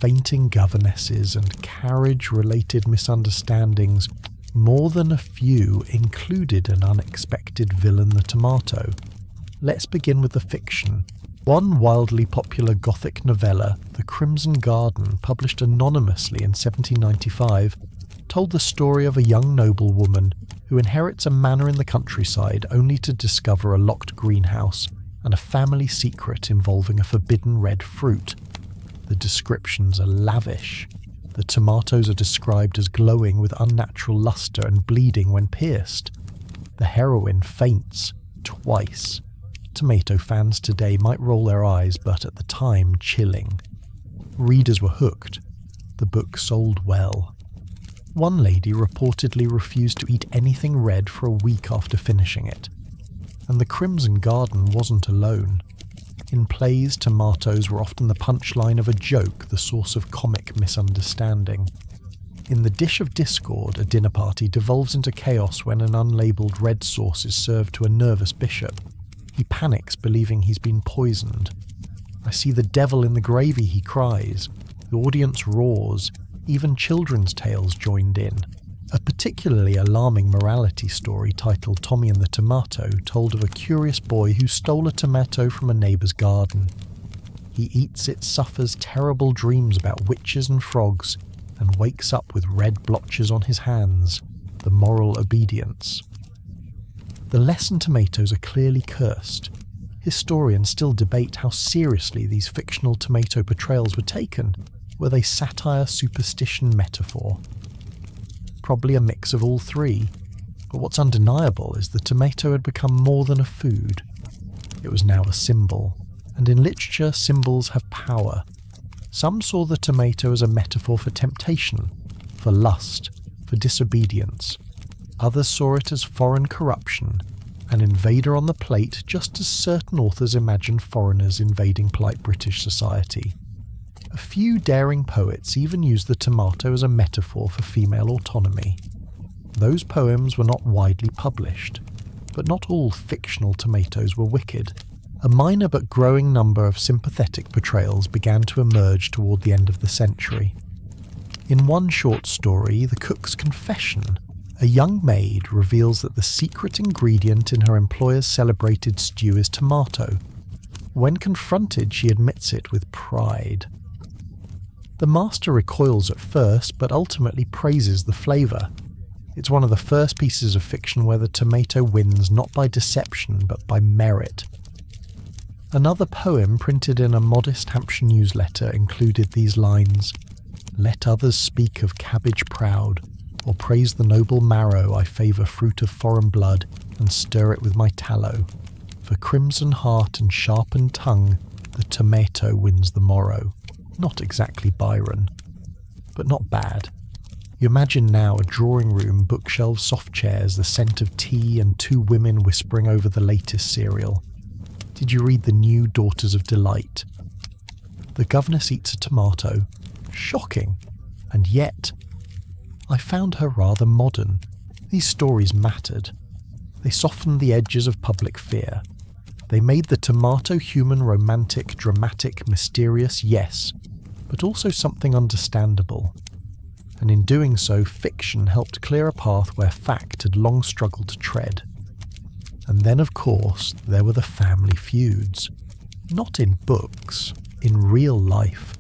fainting governesses and carriage-related misunderstandings, more than a few included an unexpected villain, the tomato. Let's begin with the fiction. One wildly popular Gothic novella, The Crimson Garden, published anonymously in 1795, told the story of a young noblewoman who inherits a manor in the countryside only to discover a locked greenhouse and a family secret involving a forbidden red fruit. The descriptions are lavish. The tomatoes are described as glowing with unnatural luster and bleeding when pierced. The heroine faints twice. Tomato fans today might roll their eyes, but at the time, chilling. Readers were hooked. The book sold well. One lady reportedly refused to eat anything red for a week after finishing it. And The Crimson Garden wasn't alone. In plays, tomatoes were often the punchline of a joke, the source of comic misunderstanding. In The Dish of Discord, a dinner party devolves into chaos when an unlabelled red sauce is served to a nervous bishop. He panics, believing he's been poisoned. "I see the devil in the gravy," he cries. The audience roars. Even children's tales joined in. A particularly alarming morality story titled Tommy and the Tomato told of a curious boy who stole a tomato from a neighbour's garden. He eats it, suffers terrible dreams about witches and frogs, and wakes up with red blotches on his hands. The moral obedience. The lesson tomatoes are clearly cursed. Historians still debate how seriously these fictional tomato portrayals were taken. Were they satire, superstition, metaphor? Probably a mix of all three. But what's undeniable is the tomato had become more than a food. It was now a symbol. And in literature, symbols have power. Some saw the tomato as a metaphor for temptation, for lust, for disobedience. Others saw it as foreign corruption, an invader on the plate, just as certain authors imagined foreigners invading polite British society. A few daring poets even used the tomato as a metaphor for female autonomy. Those poems were not widely published, but not all fictional tomatoes were wicked. A minor but growing number of sympathetic portrayals began to emerge toward the end of the century. In one short story, The Cook's Confession, a young maid reveals that the secret ingredient in her employer's celebrated stew is tomato. When confronted, she admits it with pride. The master recoils at first, but ultimately praises the flavour. It's one of the first pieces of fiction where the tomato wins not by deception, but by merit. Another poem printed in a modest Hampshire newsletter included these lines: "Let others speak of cabbage proud, or praise the noble marrow. I favour fruit of foreign blood, and stir it with my tallow. For crimson heart and sharpened tongue, the tomato wins the morrow." Not exactly Byron, but not bad. You imagine now a drawing room, bookshelves, soft chairs, the scent of tea, and two women whispering over the latest serial. Did you read the new Daughters of Delight? The governess eats a tomato. Shocking. And yet, I found her rather modern. These stories mattered. They softened the edges of public fear. They made the tomato human, romantic, dramatic, mysterious, yes, but also something understandable. And in doing so, fiction helped clear a path where fact had long struggled to tread. And then, of course, there were the family feuds. Not in books, in real life.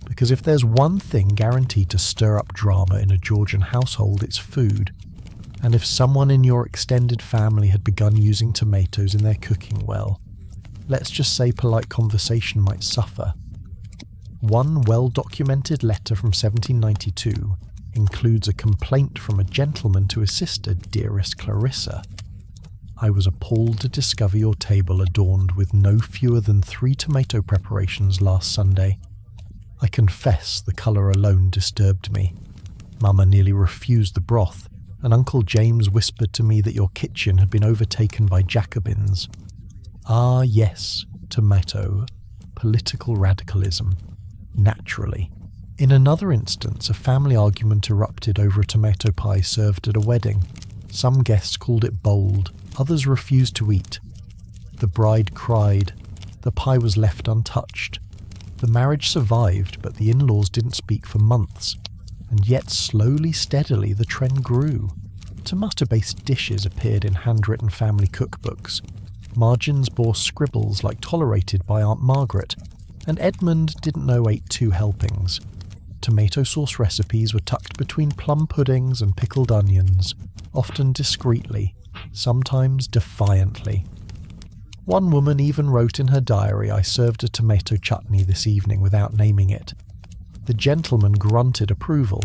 Because if there's one thing guaranteed to stir up drama in a Georgian household, it's food. And if someone in your extended family had begun using tomatoes in their cooking, well, let's just say polite conversation might suffer. One well-documented letter from 1792 includes a complaint from a gentleman to his sister, dearest Clarissa. I was appalled to discover your table adorned with no fewer than 3 tomato preparations last Sunday. I confess the colour alone disturbed me. Mama nearly refused the broth, and Uncle James whispered to me that your kitchen had been overtaken by Jacobins. Ah yes, tomato, political radicalism. Naturally. In another instance, a family argument erupted over a tomato pie served at a wedding. Some guests called it bold, others refused to eat. The bride cried. The pie was left untouched. The marriage survived, but the in-laws didn't speak for months. And yet slowly, steadily, the trend grew. Tomato-based dishes appeared in handwritten family cookbooks. Margins bore scribbles like tolerated by Aunt Margaret, and Edmund didn't know ate 2 helpings. Tomato sauce recipes were tucked between plum puddings and pickled onions, often discreetly, sometimes defiantly. One woman even wrote in her diary, "I served a tomato chutney this evening," without naming it. The gentleman grunted approval.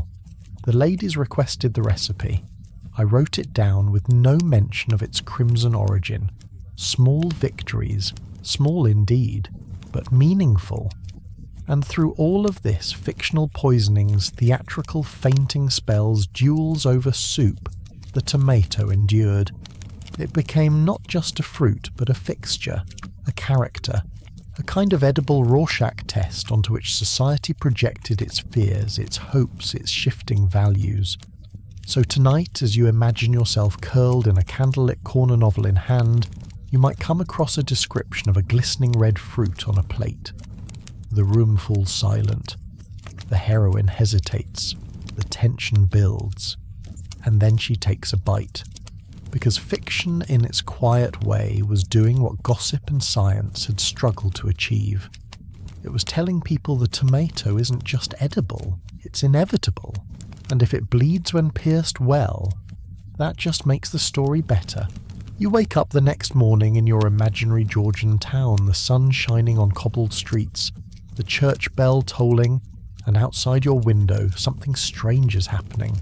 The ladies requested the recipe. I wrote it down with no mention of its crimson origin. Small victories, small indeed, but meaningful. And through all of this, fictional poisonings, theatrical fainting spells, duels over soup, the tomato endured. It became not just a fruit, but a fixture, a character, a kind of edible Rorschach test onto which society projected its fears, its hopes, its shifting values. So tonight, as you imagine yourself curled in a candlelit corner novel in hand, you might come across a description of a glistening red fruit on a plate. The room falls silent. The heroine hesitates. The tension builds. And then she takes a bite. Because fiction, in its quiet way, was doing what gossip and science had struggled to achieve. It was telling people the tomato isn't just edible, it's inevitable. And if it bleeds when pierced well, that just makes the story better. You wake up the next morning in your imaginary Georgian town, the sun shining on cobbled streets, the church bell tolling, and outside your window something strange is happening.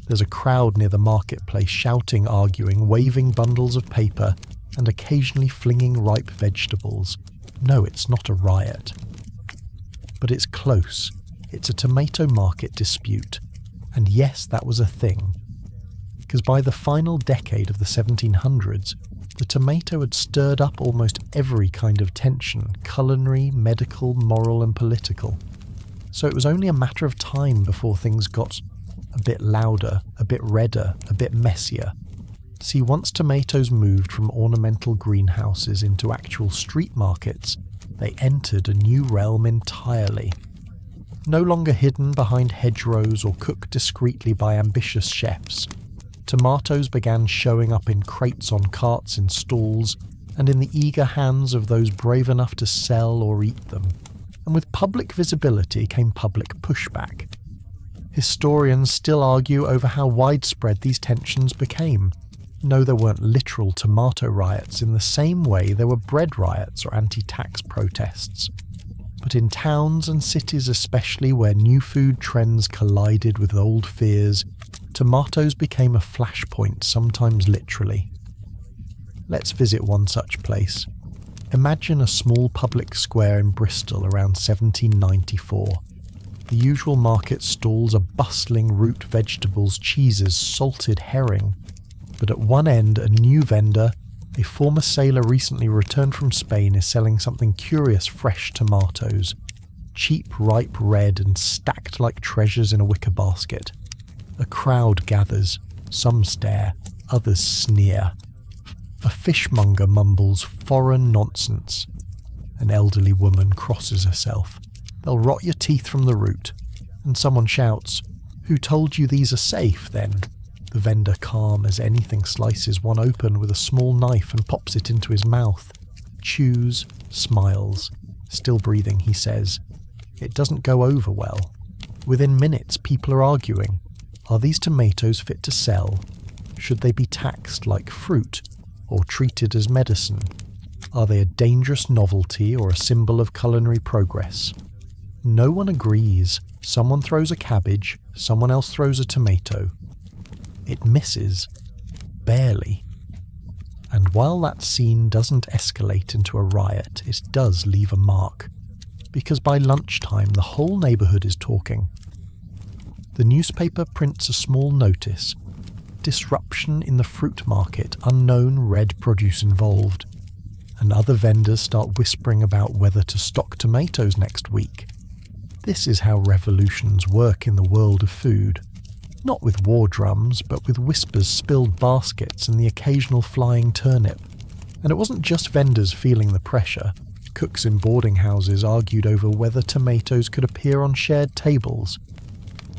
There's a crowd near the marketplace shouting, arguing, waving bundles of paper, and occasionally flinging ripe vegetables. No, it's not a riot. But it's close. It's a tomato market dispute. And yes, that was a thing. Because by the final decade of the 1700s, the tomato had stirred up almost every kind of tension, culinary, medical, moral and political. So it was only a matter of time before things got a bit louder, a bit redder, a bit messier. See, once tomatoes moved from ornamental greenhouses into actual street markets, they entered a new realm entirely. No longer hidden behind hedgerows or cooked discreetly by ambitious chefs, tomatoes began showing up in crates on carts in stalls and in the eager hands of those brave enough to sell or eat them. And with public visibility came public pushback. Historians still argue over how widespread these tensions became. No, there weren't literal tomato riots in the same way there were bread riots or anti-tax protests. But in towns and cities especially, where new food trends collided with old fears, tomatoes became a flashpoint, sometimes literally. Let's visit one such place. Imagine a small public square in Bristol around 1794. The usual market stalls are bustling root vegetables, cheeses, salted herring. But at one end, a new vendor, a former sailor recently returned from Spain, is selling something curious: fresh tomatoes. Cheap, ripe red and stacked like treasures in a wicker basket. A crowd gathers. Some stare, others sneer. A fishmonger mumbles foreign nonsense. An elderly woman crosses herself. They'll rot your teeth from the root. And someone shouts, "Who told you these are safe, then?" The vendor, calm as anything, slices one open with a small knife and pops it into his mouth. Chews, smiles. Still breathing, he says, "It doesn't go over well." Within minutes, people are arguing. Are these tomatoes fit to sell? Should they be taxed like fruit or treated as medicine? Are they a dangerous novelty or a symbol of culinary progress? No one agrees. Someone throws a cabbage, someone else throws a tomato. It misses. Barely. And while that scene doesn't escalate into a riot, it does leave a mark. Because by lunchtime, the whole neighbourhood is talking. The newspaper prints a small notice. Disruption in the fruit market, unknown red produce involved. And other vendors start whispering about whether to stock tomatoes next week. This is how revolutions work in the world of food. Not with war drums, but with whispers, spilled baskets, and the occasional flying turnip. And it wasn't just vendors feeling the pressure. Cooks in boarding houses argued over whether tomatoes could appear on shared tables.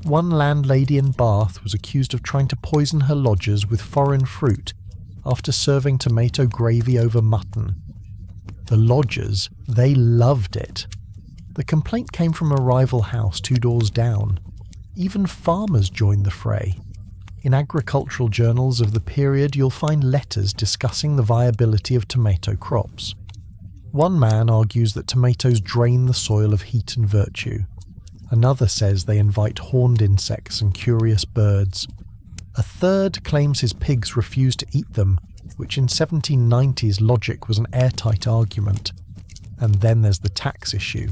One landlady in Bath was accused of trying to poison her lodgers with foreign fruit after serving tomato gravy over mutton. The lodgers, they loved it. The complaint came from a rival house 2 doors down. Even farmers joined the fray. In agricultural journals of the period, you'll find letters discussing the viability of tomato crops. One man argues that tomatoes drain the soil of heat and virtue. Another says they invite horned insects and curious birds. A third claims his pigs refuse to eat them, which in 1790s logic was an airtight argument. And then there's the tax issue.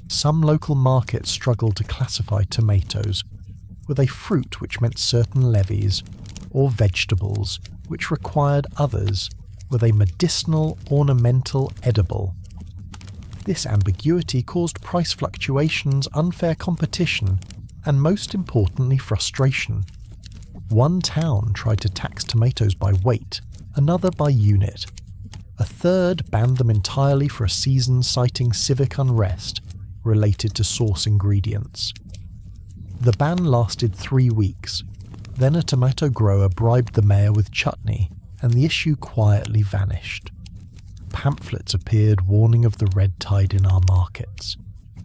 Some local markets struggled to classify tomatoes. Were they fruit, which meant certain levies, or vegetables, which required others? Were they medicinal, ornamental, edible? This ambiguity caused price fluctuations, unfair competition, and most importantly, frustration. One town tried to tax tomatoes by weight, another by unit. A third banned them entirely for a season, citing civic unrest related to source ingredients. The ban lasted 3 weeks. Then a tomato grower bribed the mayor with chutney, and the issue quietly vanished. Pamphlets appeared warning of the red tide in our markets.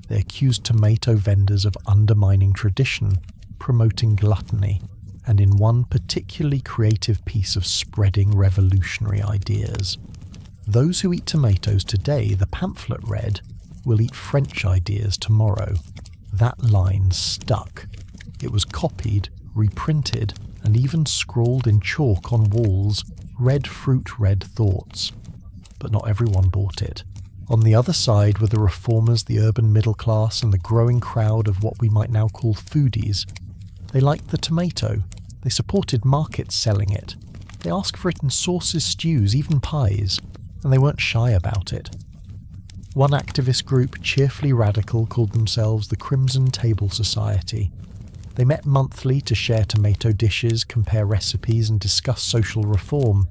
They accused tomato vendors of undermining tradition, promoting gluttony, and in one particularly creative piece of spreading revolutionary ideas. Those who eat tomatoes today, the pamphlet read, will eat French ideas tomorrow. That line stuck. It was copied, reprinted, and even scrawled in chalk on walls, red fruit, red thoughts. But not everyone bought it. On the other side were the reformers, the urban middle class, and the growing crowd of what we might now call foodies. They liked the tomato. They supported markets selling it. They asked for it in sauces, stews, even pies, and they weren't shy about it. One activist group, cheerfully radical, called themselves the Crimson Table Society. They met monthly to share tomato dishes, compare recipes, and discuss social reform.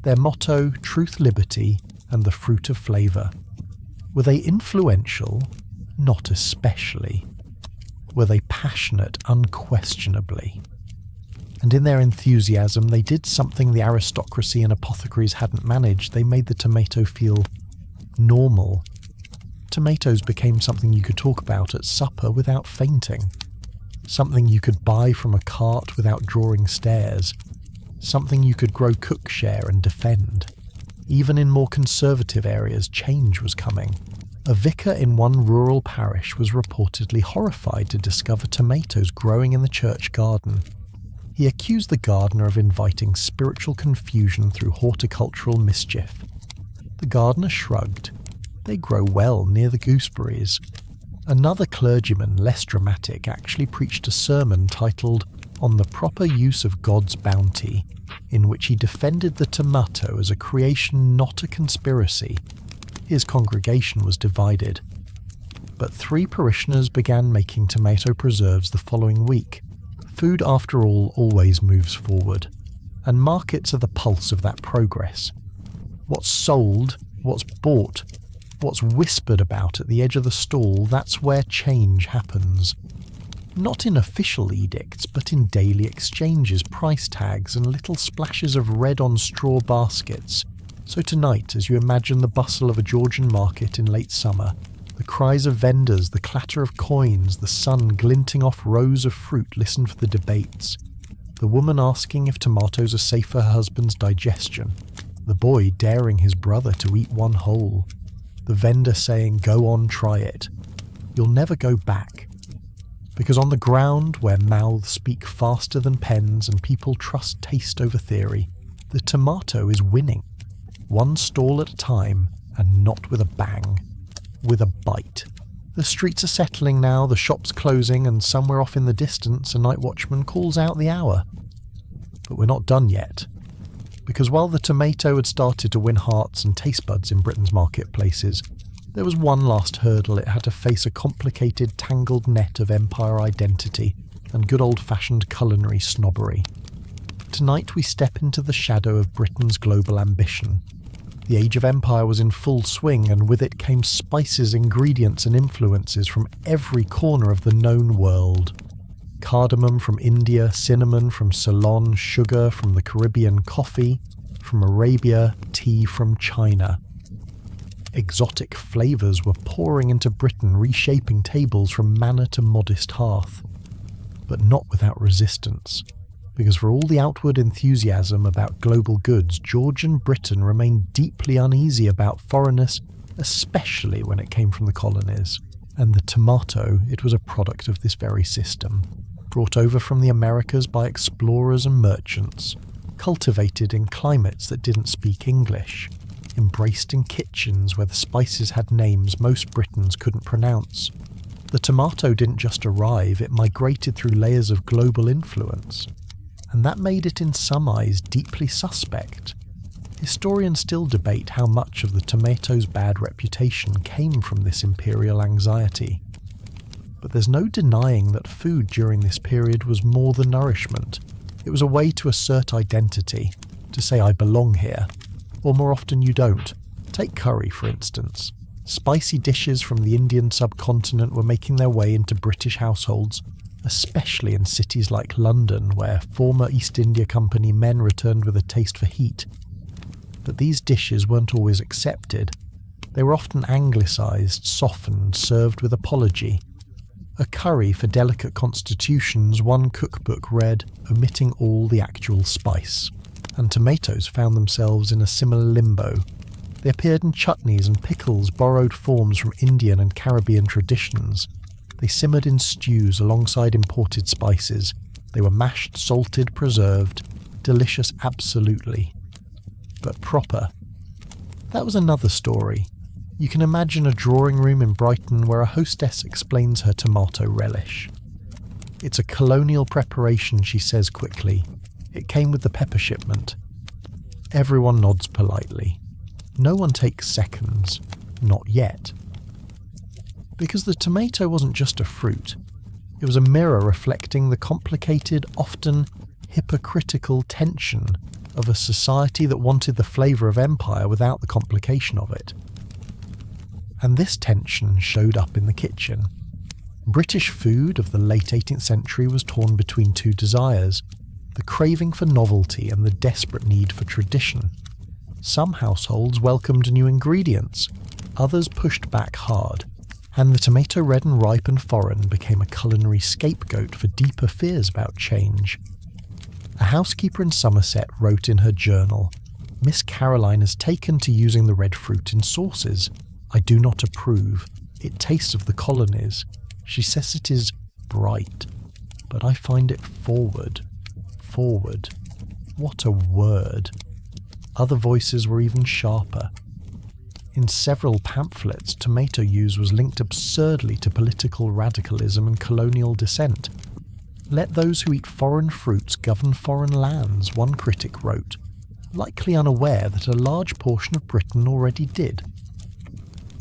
Their motto, truth, liberty, and the fruit of flavour. Were they influential? Not especially. Were they passionate? Unquestionably. And in their enthusiasm, they did something the aristocracy and apothecaries hadn't managed. They made the tomato feel normal. Tomatoes became something you could talk about at supper without fainting. Something you could buy from a cart without drawing stares. Something you could grow, cook, share, and defend. Even in more conservative areas, change was coming. A vicar in one rural parish was reportedly horrified to discover tomatoes growing in the church garden. He accused the gardener of inviting spiritual confusion through horticultural mischief. The gardener shrugged. They grow well near the gooseberries. Another clergyman, less dramatic, actually preached a sermon titled On the Proper Use of God's Bounty, in which he defended the tomato as a creation, not a conspiracy. His congregation was divided. But 3 parishioners began making tomato preserves the following week. Food, after all, always moves forward, and markets are the pulse of that progress. What's sold, what's bought, what's whispered about at the edge of the stall, that's where change happens. Not in official edicts, but in daily exchanges, price tags, and little splashes of red on straw baskets. So tonight, as you imagine the bustle of a Georgian market in late summer, the cries of vendors, the clatter of coins, the sun glinting off rows of fruit, listen for the debates. The woman asking if tomatoes are safe for her husband's digestion. The boy daring his brother to eat one whole. The vendor saying, go on, try it. you'll never go back. Because on the ground, where mouths speak faster than pens and people trust taste over theory, the tomato is winning. One stall at a time, and not with a bang. With a bite. The streets are settling now, the shop's closing, and somewhere off in the distance a night watchman calls out the hour. But we're not done yet. Because while the tomato had started to win hearts and taste buds in Britain's marketplaces, there was one last hurdle it had to face: a complicated, tangled net of empire identity and good old-fashioned culinary snobbery. Tonight we step into the shadow of Britain's global ambition. The age of empire was in full swing, and with it came spices, ingredients and influences from every corner of the known world. Cardamom from India, cinnamon from Ceylon, sugar from the Caribbean, coffee from Arabia, tea from China. Exotic flavours were pouring into Britain, reshaping tables from manor to modest hearth. But not without resistance, because for all the outward enthusiasm about global goods, Georgian Britain remained deeply uneasy about foreignness, especially when it came from the colonies. And the tomato, it was a product of this very system, brought over from the Americas by explorers and merchants, cultivated in climates that didn't speak English, embraced in kitchens where the spices had names most Britons couldn't pronounce. The tomato didn't just arrive, it migrated through layers of global influence. And that made it in some eyes deeply suspect. Historians still debate how much of the tomato's bad reputation came from this imperial anxiety. But there's no denying that food during this period was more than nourishment. It was a way to assert identity, to say I belong here, or more often you don't. Take curry, for instance. Spicy dishes from the Indian subcontinent were making their way into British households, especially in cities like London, where former East India Company men returned with a taste for heat. But these dishes weren't always accepted. They were often anglicised, softened, served with apology. A curry for delicate constitutions, one cookbook read, omitting all the actual spice. And tomatoes found themselves in a similar limbo. They appeared in chutneys and pickles, borrowed forms from Indian and Caribbean traditions. They simmered in stews alongside imported spices. They were mashed, salted, preserved, delicious absolutely. But proper. That was another story. You can imagine a drawing room in Brighton where a hostess explains her tomato relish. It's a colonial preparation, she says quickly. It came with the pepper shipment. Everyone nods politely. No one takes seconds. Not yet. Because the tomato wasn't just a fruit. It was a mirror reflecting the complicated, often hypocritical tension of a society that wanted the flavour of empire without the complication of it. And this tension showed up in the kitchen. British food of the late 18th century was torn between two desires: the craving for novelty and the desperate need for tradition. Some households welcomed new ingredients, others pushed back hard, and the tomato red and ripe and foreign became a culinary scapegoat for deeper fears about change. A housekeeper in Somerset wrote in her journal, "Miss Caroline has taken to using the red fruit in sauces. I do not approve. It tastes of the colonies. She says it is bright, but I find it forward. Forward. What a word." Other voices were even sharper. In several pamphlets, tomato use was linked absurdly to political radicalism and colonial dissent. "Let those who eat foreign fruits govern foreign lands," one critic wrote, likely unaware that a large portion of Britain already did.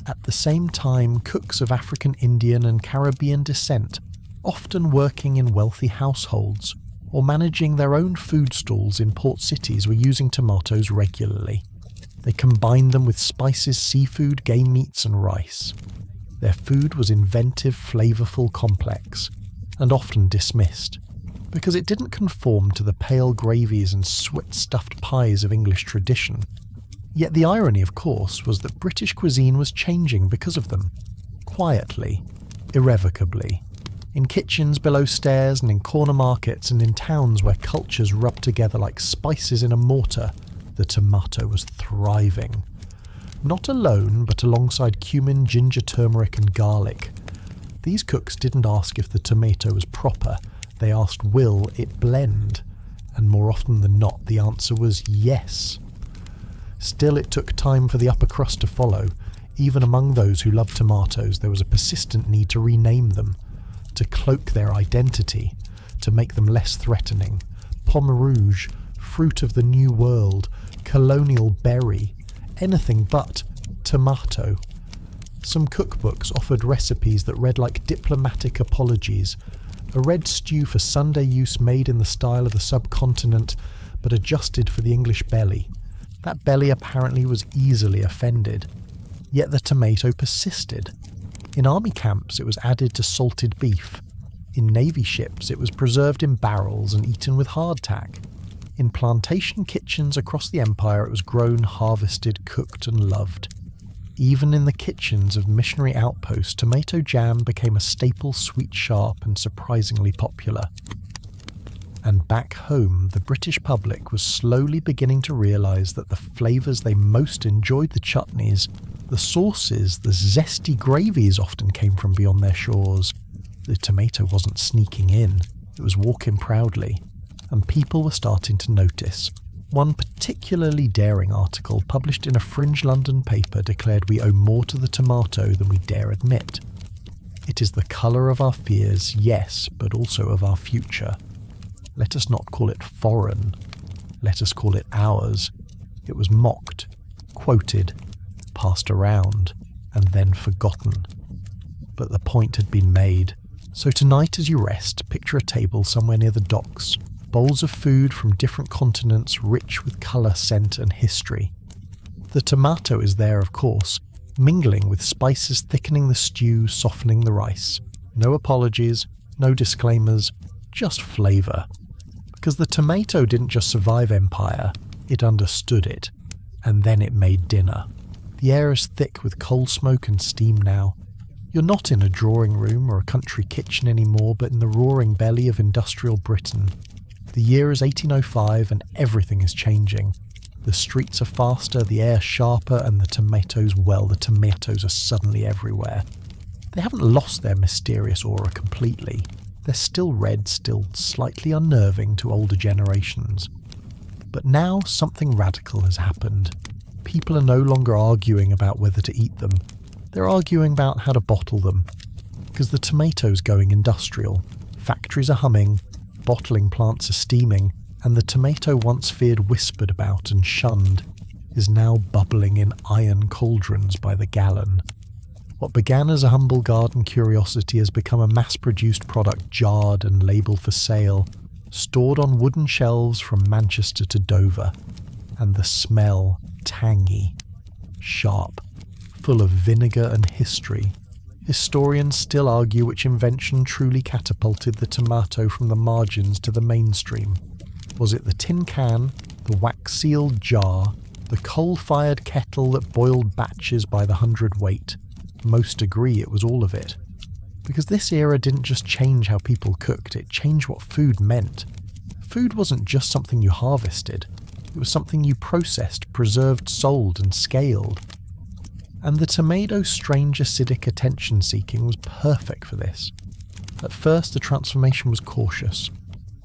At the same time, cooks of African, Indian and Caribbean descent, often working in wealthy households, or managing their own food stalls in port cities, were using tomatoes regularly. They combined them with spices, seafood, game meats and rice. Their food was inventive, flavourful, complex, and often dismissed, because it didn't conform to the pale gravies and sweat-stuffed pies of English tradition. Yet the irony, of course, was that British cuisine was changing because of them. Quietly, irrevocably. In kitchens below stairs and in corner markets and in towns where cultures rubbed together like spices in a mortar, the tomato was thriving. Not alone, but alongside cumin, ginger, turmeric and garlic. These cooks didn't ask if the tomato was proper, they asked will it blend, and more often than not the answer was yes. Still, it took time for the upper crust to follow. Even among those who loved tomatoes, there was a persistent need to rename them, to cloak their identity, to make them less threatening. Pomme rouge, fruit of the New World, colonial berry, anything but tomato. Some cookbooks offered recipes that read like diplomatic apologies. A red stew for Sunday use made in the style of the subcontinent, but adjusted for the English belly. That belly apparently was easily offended. Yet the tomato persisted. In army camps it was added to salted beef. In navy ships it was preserved in barrels and eaten with hardtack. In plantation kitchens across the empire it was grown, harvested, cooked and loved. Even in the kitchens of missionary outposts, tomato jam became a staple, sweet, sharp and surprisingly popular. And back home, the British public was slowly beginning to realise that the flavours they most enjoyed, the chutneys, the sauces, the zesty gravies, often came from beyond their shores. The tomato wasn't sneaking in, it was walking proudly, and people were starting to notice. One particularly daring article published in a fringe London paper declared we owe more to the tomato than we dare admit. It is the colour of our fears, yes, but also of our future. Let us not call it foreign. Let us call it ours. It was mocked, quoted, passed around, and then forgotten. But the point had been made. So tonight as you rest, picture a table somewhere near the docks. Bowls of food from different continents, rich with colour, scent and history. The tomato is there, of course, mingling with spices, thickening the stew, softening the rice. No apologies, no disclaimers, just flavour. Because the tomato didn't just survive empire, it understood it. And then it made dinner. The air is thick with coal smoke and steam now. You're not in a drawing room or a country kitchen anymore, but in the roaring belly of industrial Britain. The year is 1805 and everything is changing. The streets are faster, the air sharper, and the tomatoes are suddenly everywhere. They haven't lost their mysterious aura completely. They're still red, still slightly unnerving to older generations. But now something radical has happened. People are no longer arguing about whether to eat them. They're arguing about how to bottle them. Because the tomato's going industrial. Factories are humming, bottling plants are steaming, and the tomato once feared, whispered about and shunned is now bubbling in iron cauldrons by the gallon. What began as a humble garden curiosity has become a mass-produced product, jarred and labelled for sale, stored on wooden shelves from Manchester to Dover. And the smell, tangy, sharp, full of vinegar and history. Historians still argue which invention truly catapulted the tomato from the margins to the mainstream. Was it the tin can, the wax-sealed jar, the coal-fired kettle that boiled batches by the hundredweight? Most agree it was all of it. Because this era didn't just change how people cooked, it changed what food meant. Food wasn't just something you harvested, it was something you processed, preserved, sold and scaled. And the tomato's strange acidic attention-seeking was perfect for this. At first the transformation was cautious.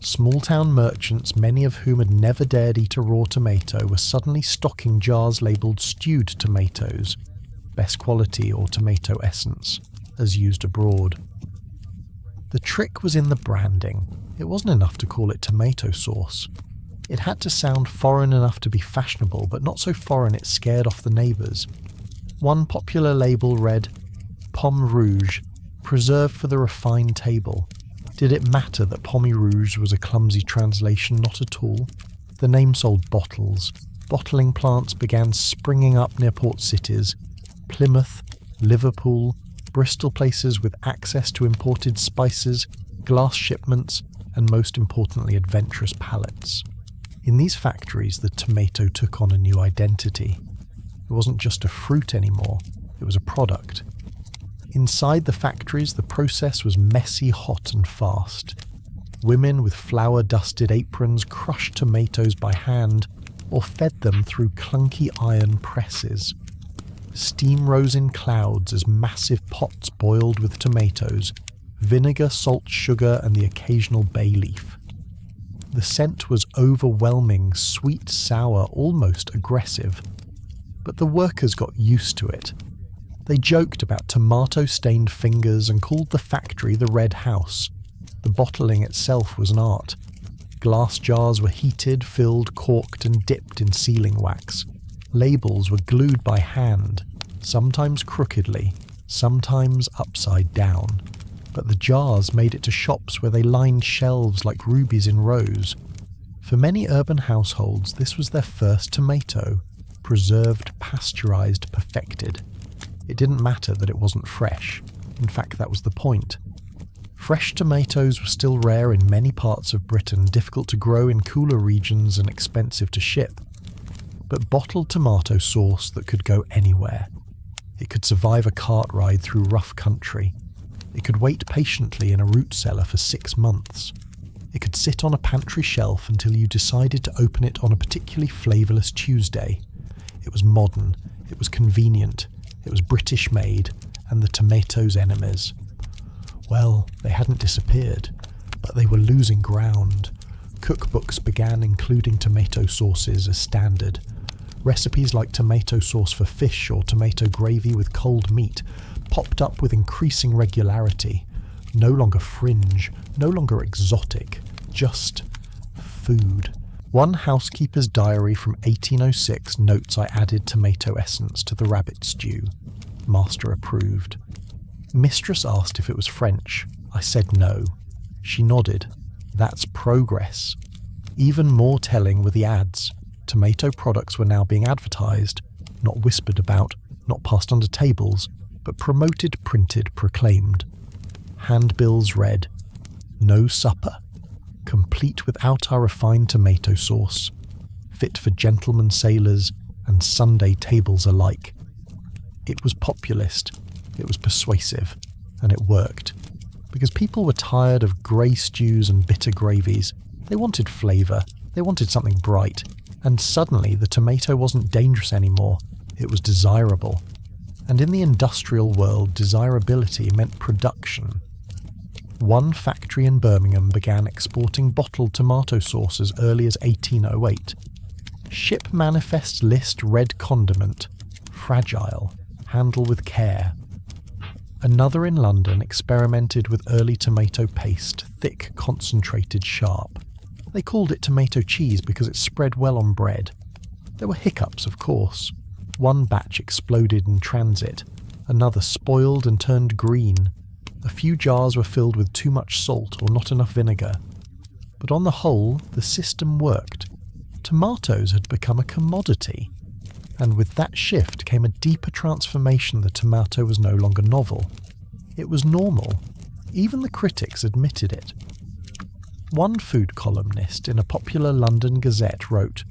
Small-town merchants, many of whom had never dared eat a raw tomato, were suddenly stocking jars labelled stewed tomatoes, best quality or tomato essence, as used abroad. The trick was in the branding. It wasn't enough to call it tomato sauce. It had to sound foreign enough to be fashionable, but not so foreign it scared off the neighbours. One popular label read, Pomme rouge, preserved for the refined table. Did it matter that Pomme rouge was a clumsy translation? Not at all. The name sold bottles. Bottling plants began springing up near port cities. Plymouth, Liverpool, Bristol, places with access to imported spices, glass shipments, and most importantly adventurous palates. In these factories the tomato took on a new identity. It wasn't just a fruit anymore, it was a product. Inside the factories the process was messy, hot and fast. Women with flour-dusted aprons crushed tomatoes by hand or fed them through clunky iron presses. Steam rose in clouds as massive pots boiled with tomatoes, vinegar, salt, sugar, and the occasional bay leaf. The scent was overwhelming, sweet, sour, almost aggressive. But the workers got used to it. They joked about tomato-stained fingers and called the factory the Red House. The bottling itself was an art. Glass jars were heated, filled, corked, and dipped in sealing wax. Labels were glued by hand, sometimes crookedly, sometimes upside down. But the jars made it to shops where they lined shelves like rubies in rows. For many urban households, this was their first tomato, preserved, pasteurized, perfected. It didn't matter that it wasn't fresh. In fact, that was the point. Fresh tomatoes were still rare in many parts of Britain, difficult to grow in cooler regions and expensive to ship. But bottled tomato sauce that could go anywhere. It could survive a cart ride through rough country. It could wait patiently in a root cellar for 6 months. It could sit on a pantry shelf until you decided to open it on a particularly flavourless Tuesday. It was modern, it was convenient, it was British made, and the tomatoes' enemies. Well, they hadn't disappeared, but they were losing ground. Cookbooks began including tomato sauces as standard. Recipes like tomato sauce for fish or tomato gravy with cold meat popped up with increasing regularity. No longer fringe, no longer exotic, just food. One housekeeper's diary from 1806 notes I added tomato essence to the rabbit stew. Master approved. Mistress asked if it was French. I said no. She nodded. That's progress. Even more telling were the ads. Tomato products were now being advertised, not whispered about, not passed under tables, but promoted, printed, proclaimed. Handbills read, "No supper, complete without our refined tomato sauce, fit for gentlemen sailors and Sunday tables alike." It was populist, it was persuasive, and it worked. Because people were tired of grey stews and bitter gravies. They wanted flavour, they wanted something bright, and suddenly the tomato wasn't dangerous anymore, it was desirable. And in the industrial world, desirability meant production. One factory in Birmingham began exporting bottled tomato sauce as early as 1808. Ship manifest list red condiment, fragile, handle with care. Another in London experimented with early tomato paste, thick, concentrated, sharp. They called it tomato cheese because it spread well on bread. There were hiccups, of course. One batch exploded in transit, another spoiled and turned green. A few jars were filled with too much salt or not enough vinegar. But on the whole, the system worked. Tomatoes had become a commodity. And with that shift came a deeper transformation. The tomato was no longer novel. It was normal. Even the critics admitted it. One food columnist in a popular London gazette wrote,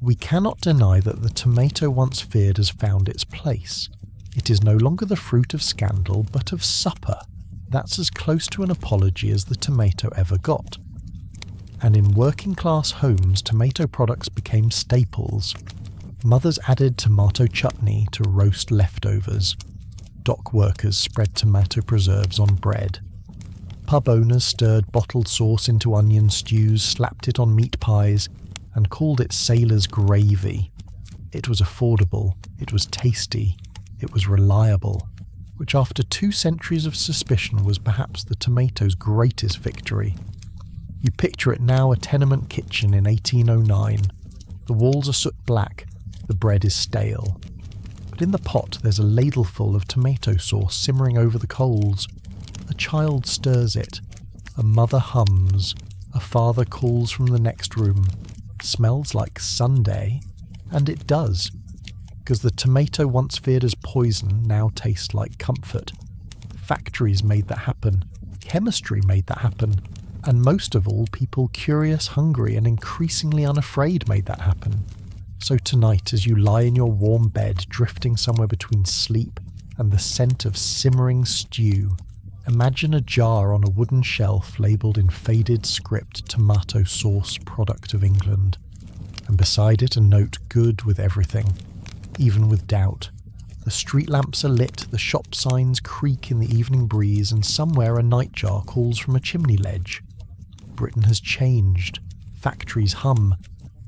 "We cannot deny that the tomato once feared has found its place. It is no longer the fruit of scandal, but of supper. That's as close to an apology as the tomato ever got." And in working-class homes, tomato products became staples. Mothers added tomato chutney to roast leftovers. Dock workers spread tomato preserves on bread. Pub owners stirred bottled sauce into onion stews, slapped it on meat pies, and called it sailor's gravy. It was affordable, it was tasty, it was reliable, which after 2 centuries of suspicion was perhaps the tomato's greatest victory. You picture it now, a tenement kitchen in 1809. The walls are soot black, the bread is stale. But in the pot there's a ladleful of tomato sauce simmering over the coals. A child stirs it. A mother hums. A father calls from the next room. Smells like Sunday. And it does. Because the tomato once feared as poison now tastes like comfort. Factories made that happen. Chemistry made that happen. And most of all, people curious, hungry, and increasingly unafraid made that happen. So tonight, as you lie in your warm bed, drifting somewhere between sleep and the scent of simmering stew, imagine a jar on a wooden shelf labelled in faded script tomato sauce, product of England, and beside it a note good with everything, even with doubt. The street lamps are lit, the shop signs creak in the evening breeze, and somewhere a nightjar calls from a chimney ledge. Britain has changed. Factories hum.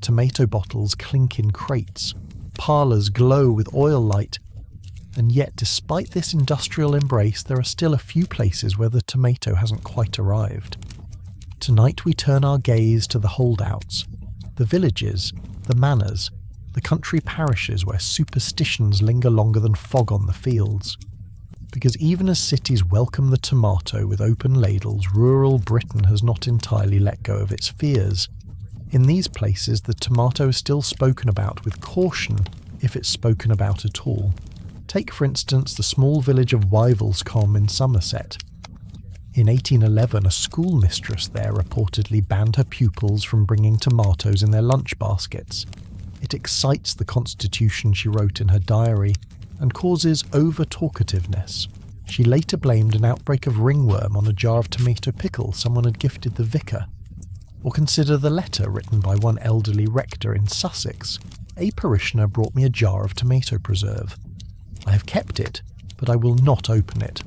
Tomato bottles clink in crates. Parlours glow with oil light. And yet, despite this industrial embrace, there are still a few places where the tomato hasn't quite arrived. Tonight we turn our gaze to the holdouts, the villages, the manors, the country parishes where superstitions linger longer than fog on the fields. Because even as cities welcome the tomato with open ladles, rural Britain has not entirely let go of its fears. In these places, the tomato is still spoken about with caution, if it's spoken about at all. Take, for instance, the small village of Wivelscombe in Somerset. In 1811, a schoolmistress there reportedly banned her pupils from bringing tomatoes in their lunch baskets. It excites the constitution, she wrote in her diary, and causes over-talkativeness. She later blamed an outbreak of ringworm on a jar of tomato pickle someone had gifted the vicar. Or consider the letter written by one elderly rector in Sussex. A parishioner brought me a jar of tomato preserve. I have kept it, but I will not open it.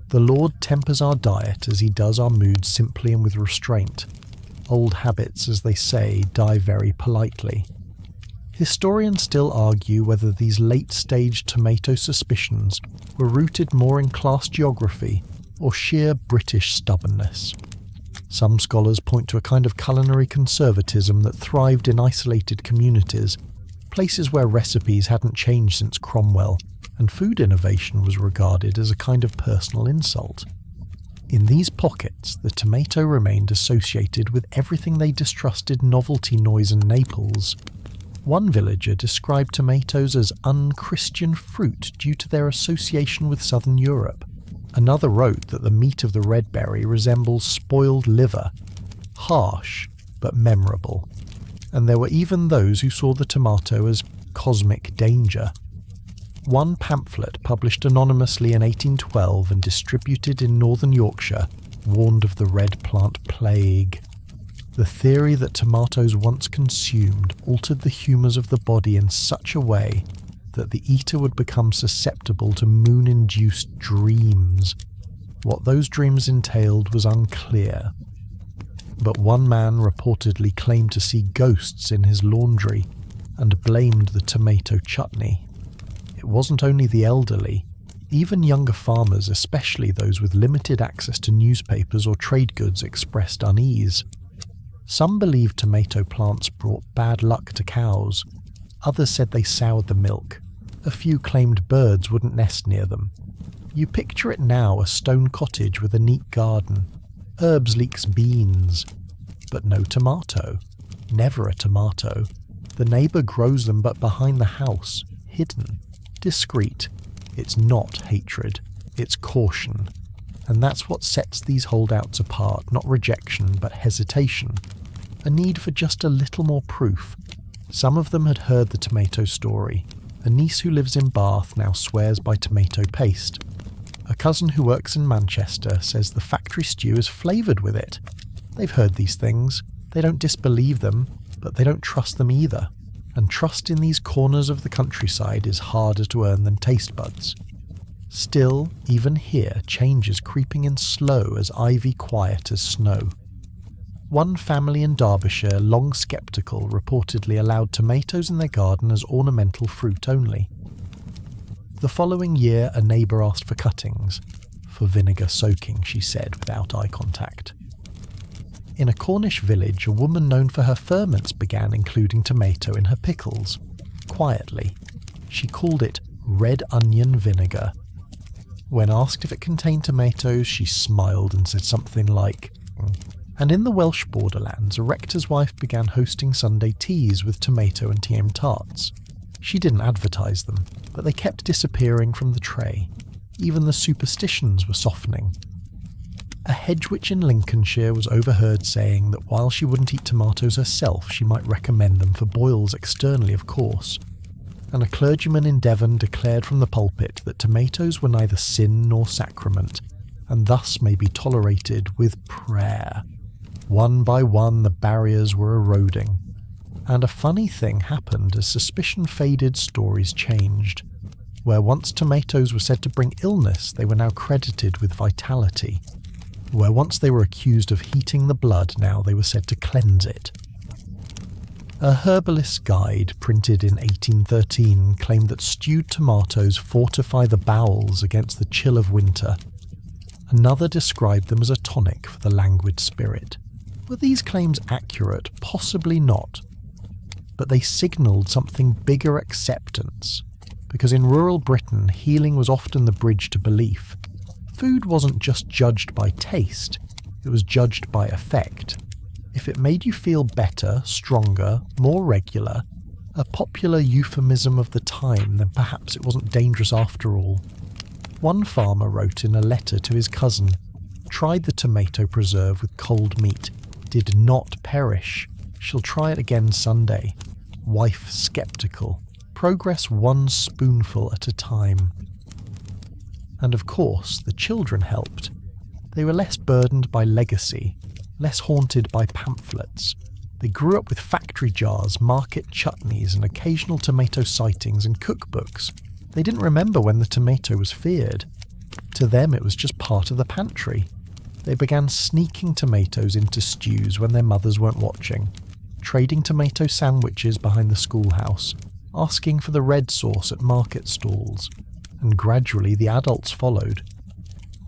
The Lord tempers our diet as he does our moods simply and with restraint. Old habits, as they say, die very politely. Historians still argue whether these late-stage tomato suspicions were rooted more in class geography or sheer British stubbornness. Some scholars point to a kind of culinary conservatism that thrived in isolated communities, places where recipes hadn't changed since Cromwell, and food innovation was regarded as a kind of personal insult. In these pockets, the tomato remained associated with everything they distrusted novelty, noise and Naples. One villager described tomatoes as unchristian fruit due to their association with southern Europe. Another wrote that the meat of the red berry resembles spoiled liver, harsh but memorable. And there were even those who saw the tomato as cosmic danger. One pamphlet published anonymously in 1812 and distributed in northern Yorkshire warned of the red plant plague. The theory that tomatoes once consumed altered the humours of the body in such a way that the eater would become susceptible to moon-induced dreams. What those dreams entailed was unclear. But one man reportedly claimed to see ghosts in his laundry and blamed the tomato chutney. It wasn't only the elderly, even younger farmers, especially those with limited access to newspapers or trade goods, expressed unease. Some believed tomato plants brought bad luck to cows. Others said they soured the milk. A few claimed birds wouldn't nest near them. You picture it now, a stone cottage with a neat garden. Herbs leeks beans. But no tomato. Never a tomato. The neighbour grows them but behind the house, hidden, discreet. It's not hatred, it's caution. And that's what sets these holdouts apart, not rejection, but hesitation. A need for just a little more proof. Some of them had heard the tomato story. A niece who lives in Bath now swears by tomato paste. A cousin who works in Manchester says the factory stew is flavoured with it. They've heard these things. They don't disbelieve them, but they don't trust them either. And trust in these corners of the countryside is harder to earn than taste buds. Still, even here, change is creeping in slow as ivy quiet as snow. One family in Derbyshire, long sceptical, reportedly allowed tomatoes in their garden as ornamental fruit only. The following year, a neighbour asked for cuttings. For vinegar soaking, she said, without eye contact. In a Cornish village, a woman known for her ferments began including tomato in her pickles. Quietly. She called it red onion vinegar. When asked if it contained tomatoes, she smiled and said something like, And in the Welsh borderlands, a rector's wife began hosting Sunday teas with tomato and TM tarts. She didn't advertise them, but they kept disappearing from the tray. Even the superstitions were softening. A hedge witch in Lincolnshire was overheard saying that while she wouldn't eat tomatoes herself, she might recommend them for boils externally, of course. And a clergyman in Devon declared from the pulpit that tomatoes were neither sin nor sacrament, and thus may be tolerated with prayer. One by one the barriers were eroding. And a funny thing happened as suspicion faded, stories changed. Where once tomatoes were said to bring illness, they were now credited with vitality. Where once they were accused of heating the blood, now they were said to cleanse it. A herbalist's guide, printed in 1813, claimed that stewed tomatoes fortify the bowels against the chill of winter. Another described them as a tonic for the languid spirit. Were these claims accurate? Possibly not. But they signalled something bigger acceptance, because in rural Britain, healing was often the bridge to belief. Food wasn't just judged by taste, it was judged by effect. If it made you feel better, stronger, more regular, a popular euphemism of the time, then perhaps it wasn't dangerous after all. One farmer wrote in a letter to his cousin, "Tried the tomato preserve with cold meat, did not perish. Shall try it again Sunday. Wife skeptical. Progress one spoonful at a time." And of course, the children helped. They were less burdened by legacy, less haunted by pamphlets. They grew up with factory jars, market chutneys, and occasional tomato sightings in cookbooks. They didn't remember when the tomato was feared. To them, it was just part of the pantry. They began sneaking tomatoes into stews when their mothers weren't watching, trading tomato sandwiches behind the schoolhouse, asking for the red sauce at market stalls, and gradually the adults followed.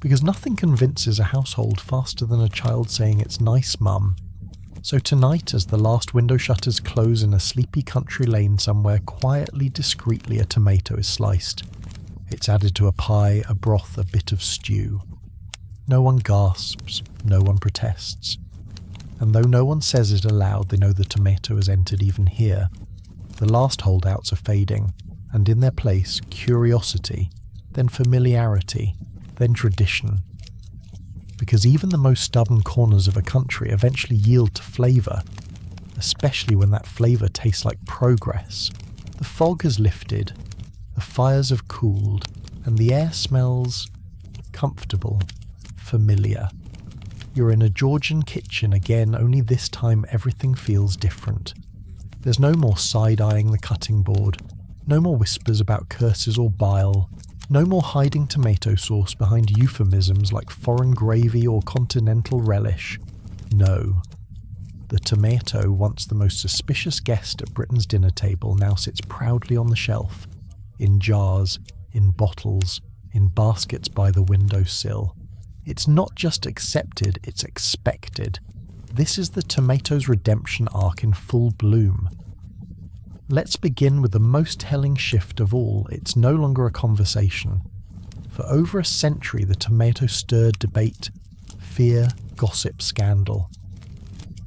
Because nothing convinces a household faster than a child saying "It's nice, Mum." So tonight, as the last window shutters close in a sleepy country lane somewhere, quietly, discreetly a tomato is sliced. It's added to a pie, a broth, a bit of stew. No one gasps, no one protests. And though no one says it aloud, they know the tomato has entered even here. The last holdouts are fading, and in their place, curiosity, then familiarity, then tradition. Because even the most stubborn corners of a country eventually yield to flavour, especially when that flavour tastes like progress. The fog has lifted, the fires have cooled, and the air smells comfortable, familiar. You're in a Georgian kitchen again, only this time everything feels different. There's no more side-eyeing the cutting board, no more whispers about curses or bile, no more hiding tomato sauce behind euphemisms like foreign gravy or continental relish. No. The tomato, once the most suspicious guest at Britain's dinner table, now sits proudly on the shelf, in jars, in bottles, in baskets by the windowsill. It's not just accepted, it's expected. This is the tomato's redemption arc in full bloom. Let's begin with the most telling shift of all. It's no longer a conversation. For over a century, the tomato stirred debate, fear, gossip, scandal.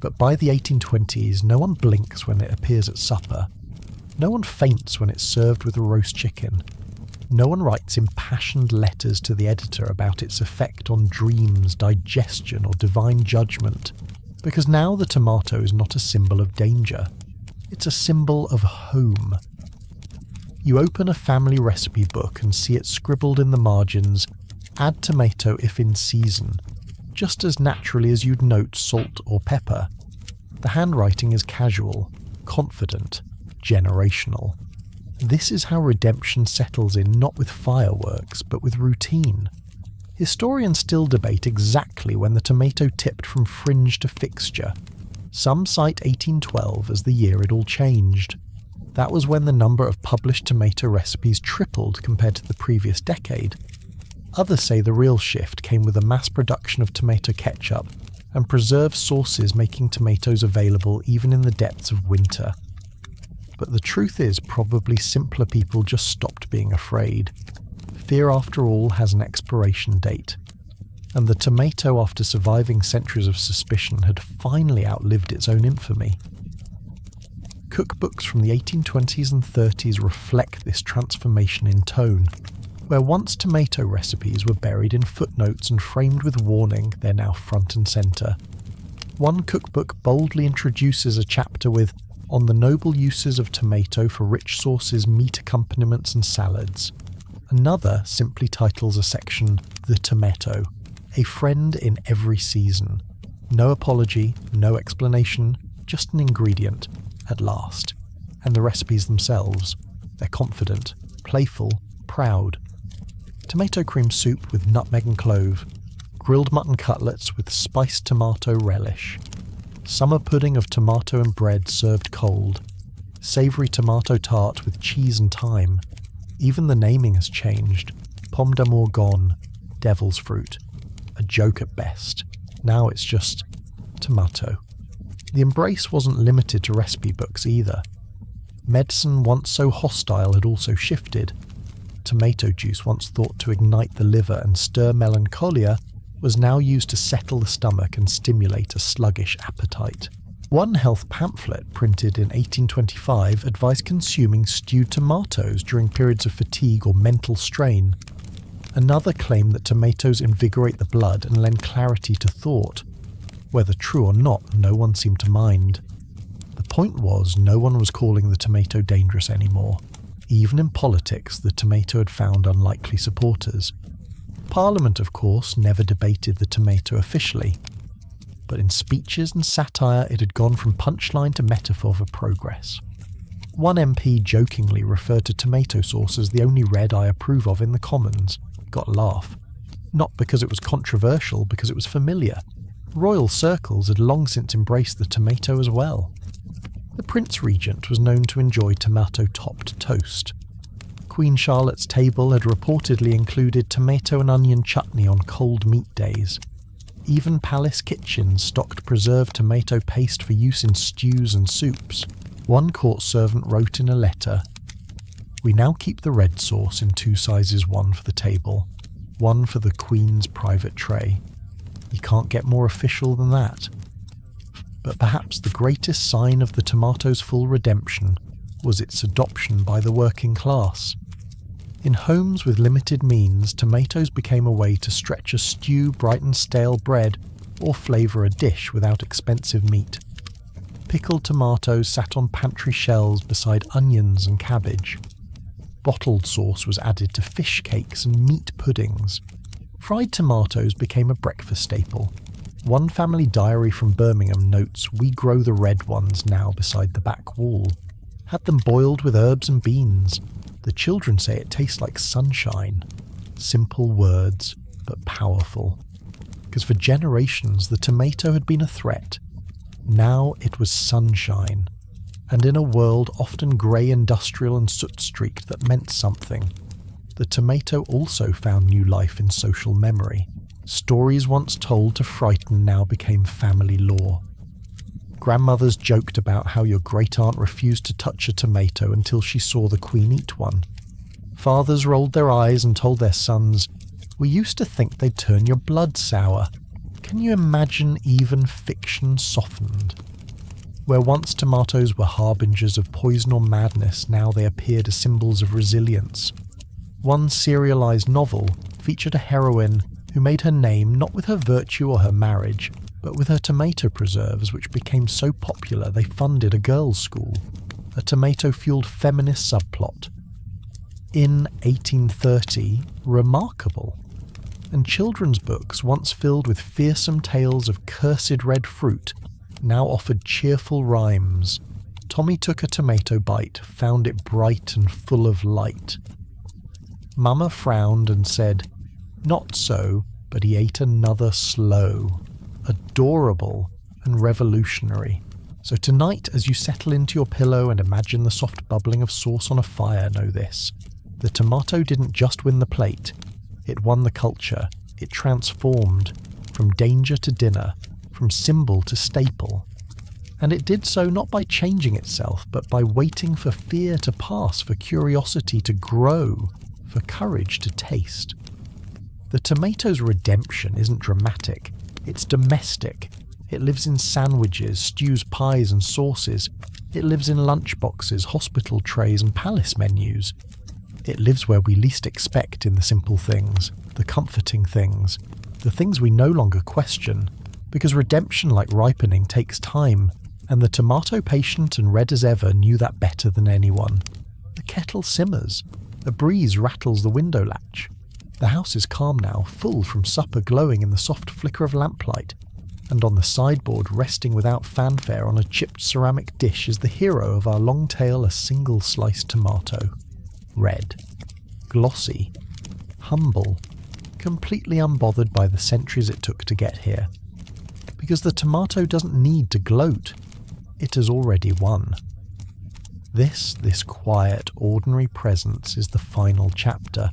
But by the 1820s, no one blinks when it appears at supper. No one faints when it's served with a roast chicken. No one writes impassioned letters to the editor about its effect on dreams, digestion, or divine judgment. Because now the tomato is not a symbol of danger. It's a symbol of home. You open a family recipe book and see it scribbled in the margins, "Add tomato if in season," just as naturally as you'd note salt or pepper. The handwriting is casual, confident, generational. This is how redemption settles in, not with fireworks, but with routine. Historians still debate exactly when the tomato tipped from fringe to fixture. Some cite 1812 as the year it all changed. That was when the number of published tomato recipes tripled compared to the previous decade. Others say the real shift came with the mass production of tomato ketchup and preserved sauces making tomatoes available even in the depths of winter. But the truth is, probably simpler people just stopped being afraid. Fear, after all, has an expiration date. And the tomato, after surviving centuries of suspicion, had finally outlived its own infamy. Cookbooks from the 1820s and 30s reflect this transformation in tone. Where once tomato recipes were buried in footnotes and framed with warning, they're now front and centre. One cookbook boldly introduces a chapter with "On the noble uses of tomato for rich sauces, meat accompaniments and salads." Another simply titles a section "The Tomato," a friend in every season. No apology, no explanation, just an ingredient, at last. And the recipes themselves, they're confident, playful, proud. Tomato cream soup with nutmeg and clove, grilled mutton cutlets with spiced tomato relish, summer pudding of tomato and bread served cold, savoury tomato tart with cheese and thyme. Even the naming has changed. Pomme d'amour gone, devil's fruit. A joke at best. Now it's just tomato. The embrace wasn't limited to recipe books either. Medicine once so hostile had also shifted. Tomato juice, once thought to ignite the liver and stir melancholia, was now used to settle the stomach and stimulate a sluggish appetite. One health pamphlet printed in 1825 advised consuming stewed tomatoes during periods of fatigue or mental strain. Another claimed that tomatoes invigorate the blood and lend clarity to thought. Whether true or not, no one seemed to mind. The point was, no one was calling the tomato dangerous anymore. Even in politics, the tomato had found unlikely supporters. Parliament, of course, never debated the tomato officially. But in speeches and satire, it had gone from punchline to metaphor for progress. One MP jokingly referred to tomato sauce as the only red I approve of in the Commons. Got a laugh. Not because it was controversial, because it was familiar. Royal circles had long since embraced the tomato as well. The Prince Regent was known to enjoy tomato-topped toast. Queen Charlotte's table had reportedly included tomato and onion chutney on cold meat days. Even palace kitchens stocked preserved tomato paste for use in stews and soups. One court servant wrote in a letter, "We now keep the red sauce in 2 sizes, one for the table, one for the Queen's private tray. You can't get more official than that." But perhaps the greatest sign of the tomato's full redemption was its adoption by the working class. In homes with limited means, tomatoes became a way to stretch a stew, brighten stale bread, or flavour a dish without expensive meat. Pickled tomatoes sat on pantry shelves beside onions and cabbage. Bottled sauce was added to fish cakes and meat puddings. Fried tomatoes became a breakfast staple. One family diary from Birmingham notes, "We grow the red ones now beside the back wall. Had them boiled with herbs and beans. The children say it tastes like sunshine." Simple words, but powerful. Because for generations the tomato had been a threat. Now it was sunshine. And in a world often grey, industrial and soot-streaked that meant something, the tomato also found new life in social memory. Stories once told to frighten now became family lore. Grandmothers joked about how your great-aunt refused to touch a tomato until she saw the Queen eat one. Fathers rolled their eyes and told their sons, "We used to think they'd turn your blood sour." Can you imagine even fiction softened? Where once tomatoes were harbingers of poison or madness, now they appeared as symbols of resilience. One serialized novel featured a heroine who made her name not with her virtue or her marriage, but with her tomato preserves, which became so popular they funded a girls' school, a tomato-fueled feminist subplot. In 1830, remarkable. And children's books, once filled with fearsome tales of cursed red fruit, now offered cheerful rhymes. Tommy took a tomato bite, found it bright and full of light. Mama frowned and said, "Not so, but he ate another slow." Adorable and revolutionary. So tonight, as you settle into your pillow and imagine the soft bubbling of sauce on a fire, know this. The tomato didn't just win the plate. It won the culture. It transformed from danger to dinner, from symbol to staple. And it did so not by changing itself, but by waiting for fear to pass, for curiosity to grow, for courage to taste. The tomato's redemption isn't dramatic. It's domestic. It lives in sandwiches, stews, pies and sauces. It lives in lunchboxes, hospital trays and palace menus. It lives where we least expect, in the simple things, the comforting things, the things we no longer question, because redemption, like ripening, takes time, and the tomato patient and red as ever knew that better than anyone. The kettle simmers. A breeze rattles the window latch. The house is calm now, full from supper glowing in the soft flicker of lamplight, and on the sideboard, resting without fanfare on a chipped ceramic dish, is the hero of our long tale, a single sliced tomato. Red. glossy, humble, completely unbothered by the centuries it took to get here. Because the tomato doesn't need to gloat. It has already won. This quiet, ordinary presence is the final chapter.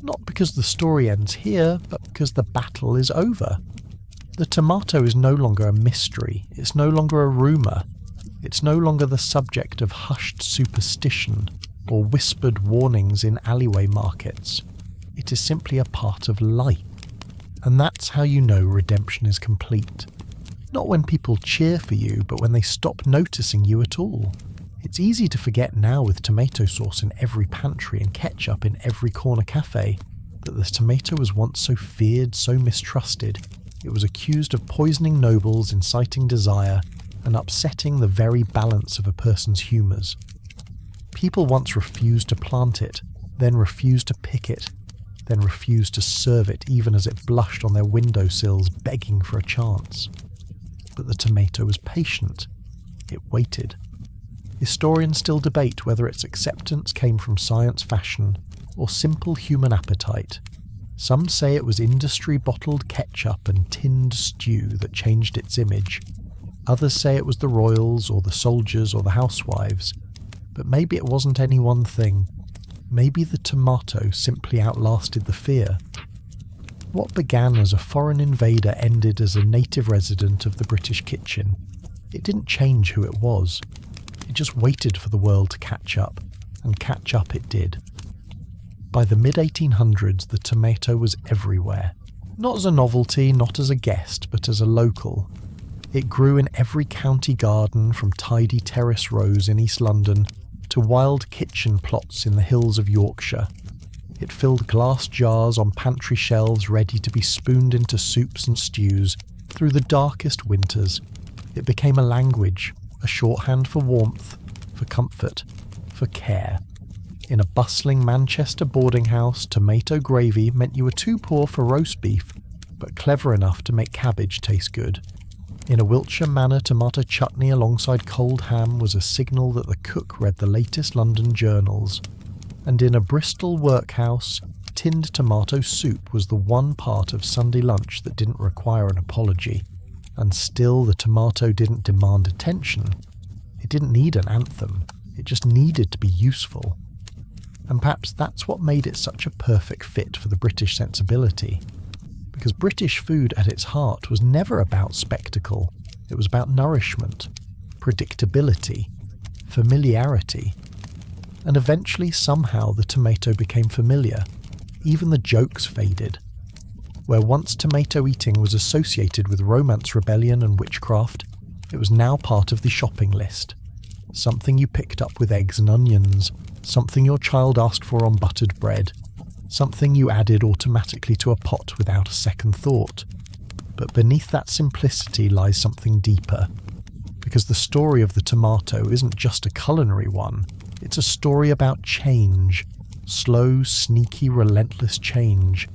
Not because the story ends here, but because the battle is over. The tomato is no longer a mystery. It's no longer a rumour. It's no longer the subject of hushed superstition or whispered warnings in alleyway markets. It is simply a part of life. And that's how you know redemption is complete. Not when people cheer for you, but when they stop noticing you at all. It's easy to forget now with tomato sauce in every pantry and ketchup in every corner cafe that the tomato was once so feared, so mistrusted. It was accused of poisoning nobles, inciting desire, and upsetting the very balance of a person's humours. People once refused to plant it, then refused to pick it, then refused to serve it even as it blushed on their windowsills begging for a chance. But the tomato was patient. It waited. Historians still debate whether its acceptance came from science fashion or simple human appetite. Some say it was industry-bottled ketchup and tinned stew that changed its image. Others say it was the royals or the soldiers or the housewives. But maybe it wasn't any one thing. Maybe the tomato simply outlasted the fear. What began as a foreign invader ended as a native resident of the British kitchen. It didn't change who it was. It just waited for the world to catch up, and catch up it did. By the mid-1800s, the tomato was everywhere. Not as a novelty, not as a guest, but as a local. It grew in every county garden, from tidy terrace rows in East London to wild kitchen plots in the hills of Yorkshire. It filled glass jars on pantry shelves ready to be spooned into soups and stews through the darkest winters. It became a language, a shorthand for warmth, for comfort, for care. In a bustling Manchester boarding house, tomato gravy meant you were too poor for roast beef, but clever enough to make cabbage taste good. In a Wiltshire manor, tomato chutney alongside cold ham was a signal that the cook read the latest London journals. And in a Bristol workhouse, tinned tomato soup was the one part of Sunday lunch that didn't require an apology. And still the tomato didn't demand attention. It didn't need an anthem. It just needed to be useful. And perhaps that's what made it such a perfect fit for the British sensibility. Because British food at its heart was never about spectacle. It was about nourishment, predictability, familiarity. And eventually, somehow, the tomato became familiar. Even the jokes faded. Where once tomato eating was associated with romance, rebellion and witchcraft, it was now part of the shopping list. Something you picked up with eggs and onions, something your child asked for on buttered bread, something you added automatically to a pot without a second thought. But beneath that simplicity lies something deeper. Because the story of the tomato isn't just a culinary one, it's a story about change. Slow, sneaky, relentless change.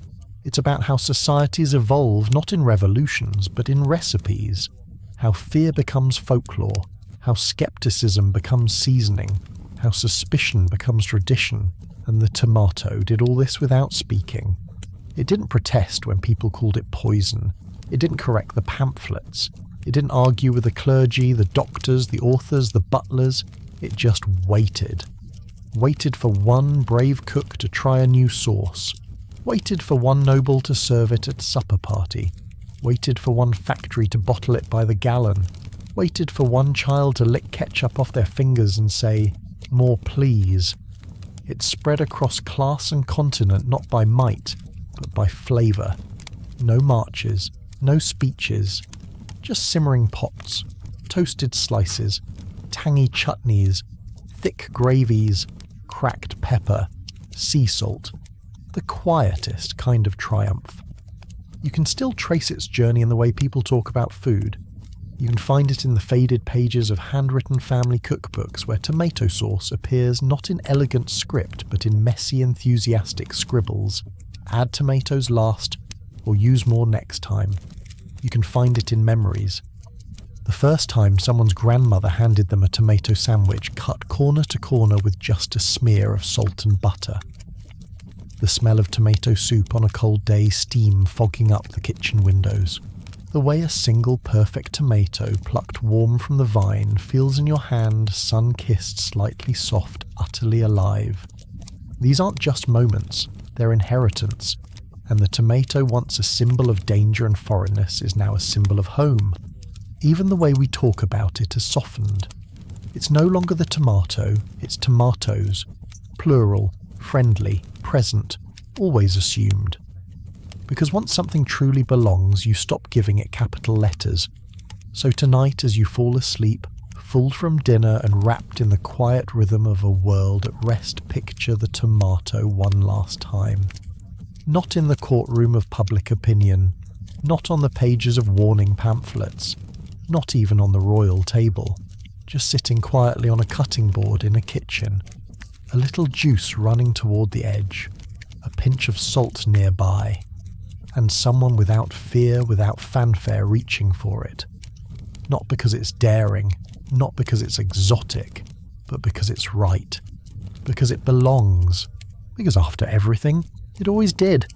It's about how societies evolve not in revolutions, but in recipes. How fear becomes folklore. How skepticism becomes seasoning. How suspicion becomes tradition. And the tomato did all this without speaking. It didn't protest when people called it poison. It didn't correct the pamphlets. It didn't argue with the clergy, the doctors, the authors, the butlers. It just waited. Waited for one brave cook to try a new sauce. Waited for one noble to serve it at a supper party. Waited for one factory to bottle it by the gallon. Waited for one child to lick ketchup off their fingers and say, "More please." It spread across class and continent not by might, but by flavour. No marches, no speeches, just simmering pots, toasted slices, tangy chutneys, thick gravies, cracked pepper, sea salt, the quietest kind of triumph. You can still trace its journey in the way people talk about food. You can find it in the faded pages of handwritten family cookbooks where tomato sauce appears not in elegant script but in messy, enthusiastic scribbles. Add tomatoes last, or use more next time. You can find it in memories. The first time someone's grandmother handed them a tomato sandwich cut corner to corner with just a smear of salt and butter. The smell of tomato soup on a cold day, steam fogging up the kitchen windows. The way a single perfect tomato plucked warm from the vine feels in your hand, sun-kissed, slightly soft, utterly alive. These aren't just moments, they're inheritance, and the tomato once a symbol of danger and foreignness is now a symbol of home. Even the way we talk about it has softened. It's no longer the tomato, it's tomatoes, plural, friendly, present, always assumed. Because once something truly belongs, you stop giving it capital letters. So tonight, as you fall asleep, full from dinner and wrapped in the quiet rhythm of a world at rest, picture the tomato one last time. Not in the courtroom of public opinion, not on the pages of warning pamphlets, not even on the royal table, just sitting quietly on a cutting board in a kitchen, a little juice running toward the edge, a pinch of salt nearby, and someone without fear, without fanfare reaching for it. Not because it's daring, not because it's exotic, but because it's right. Because it belongs. Because after everything, it always did.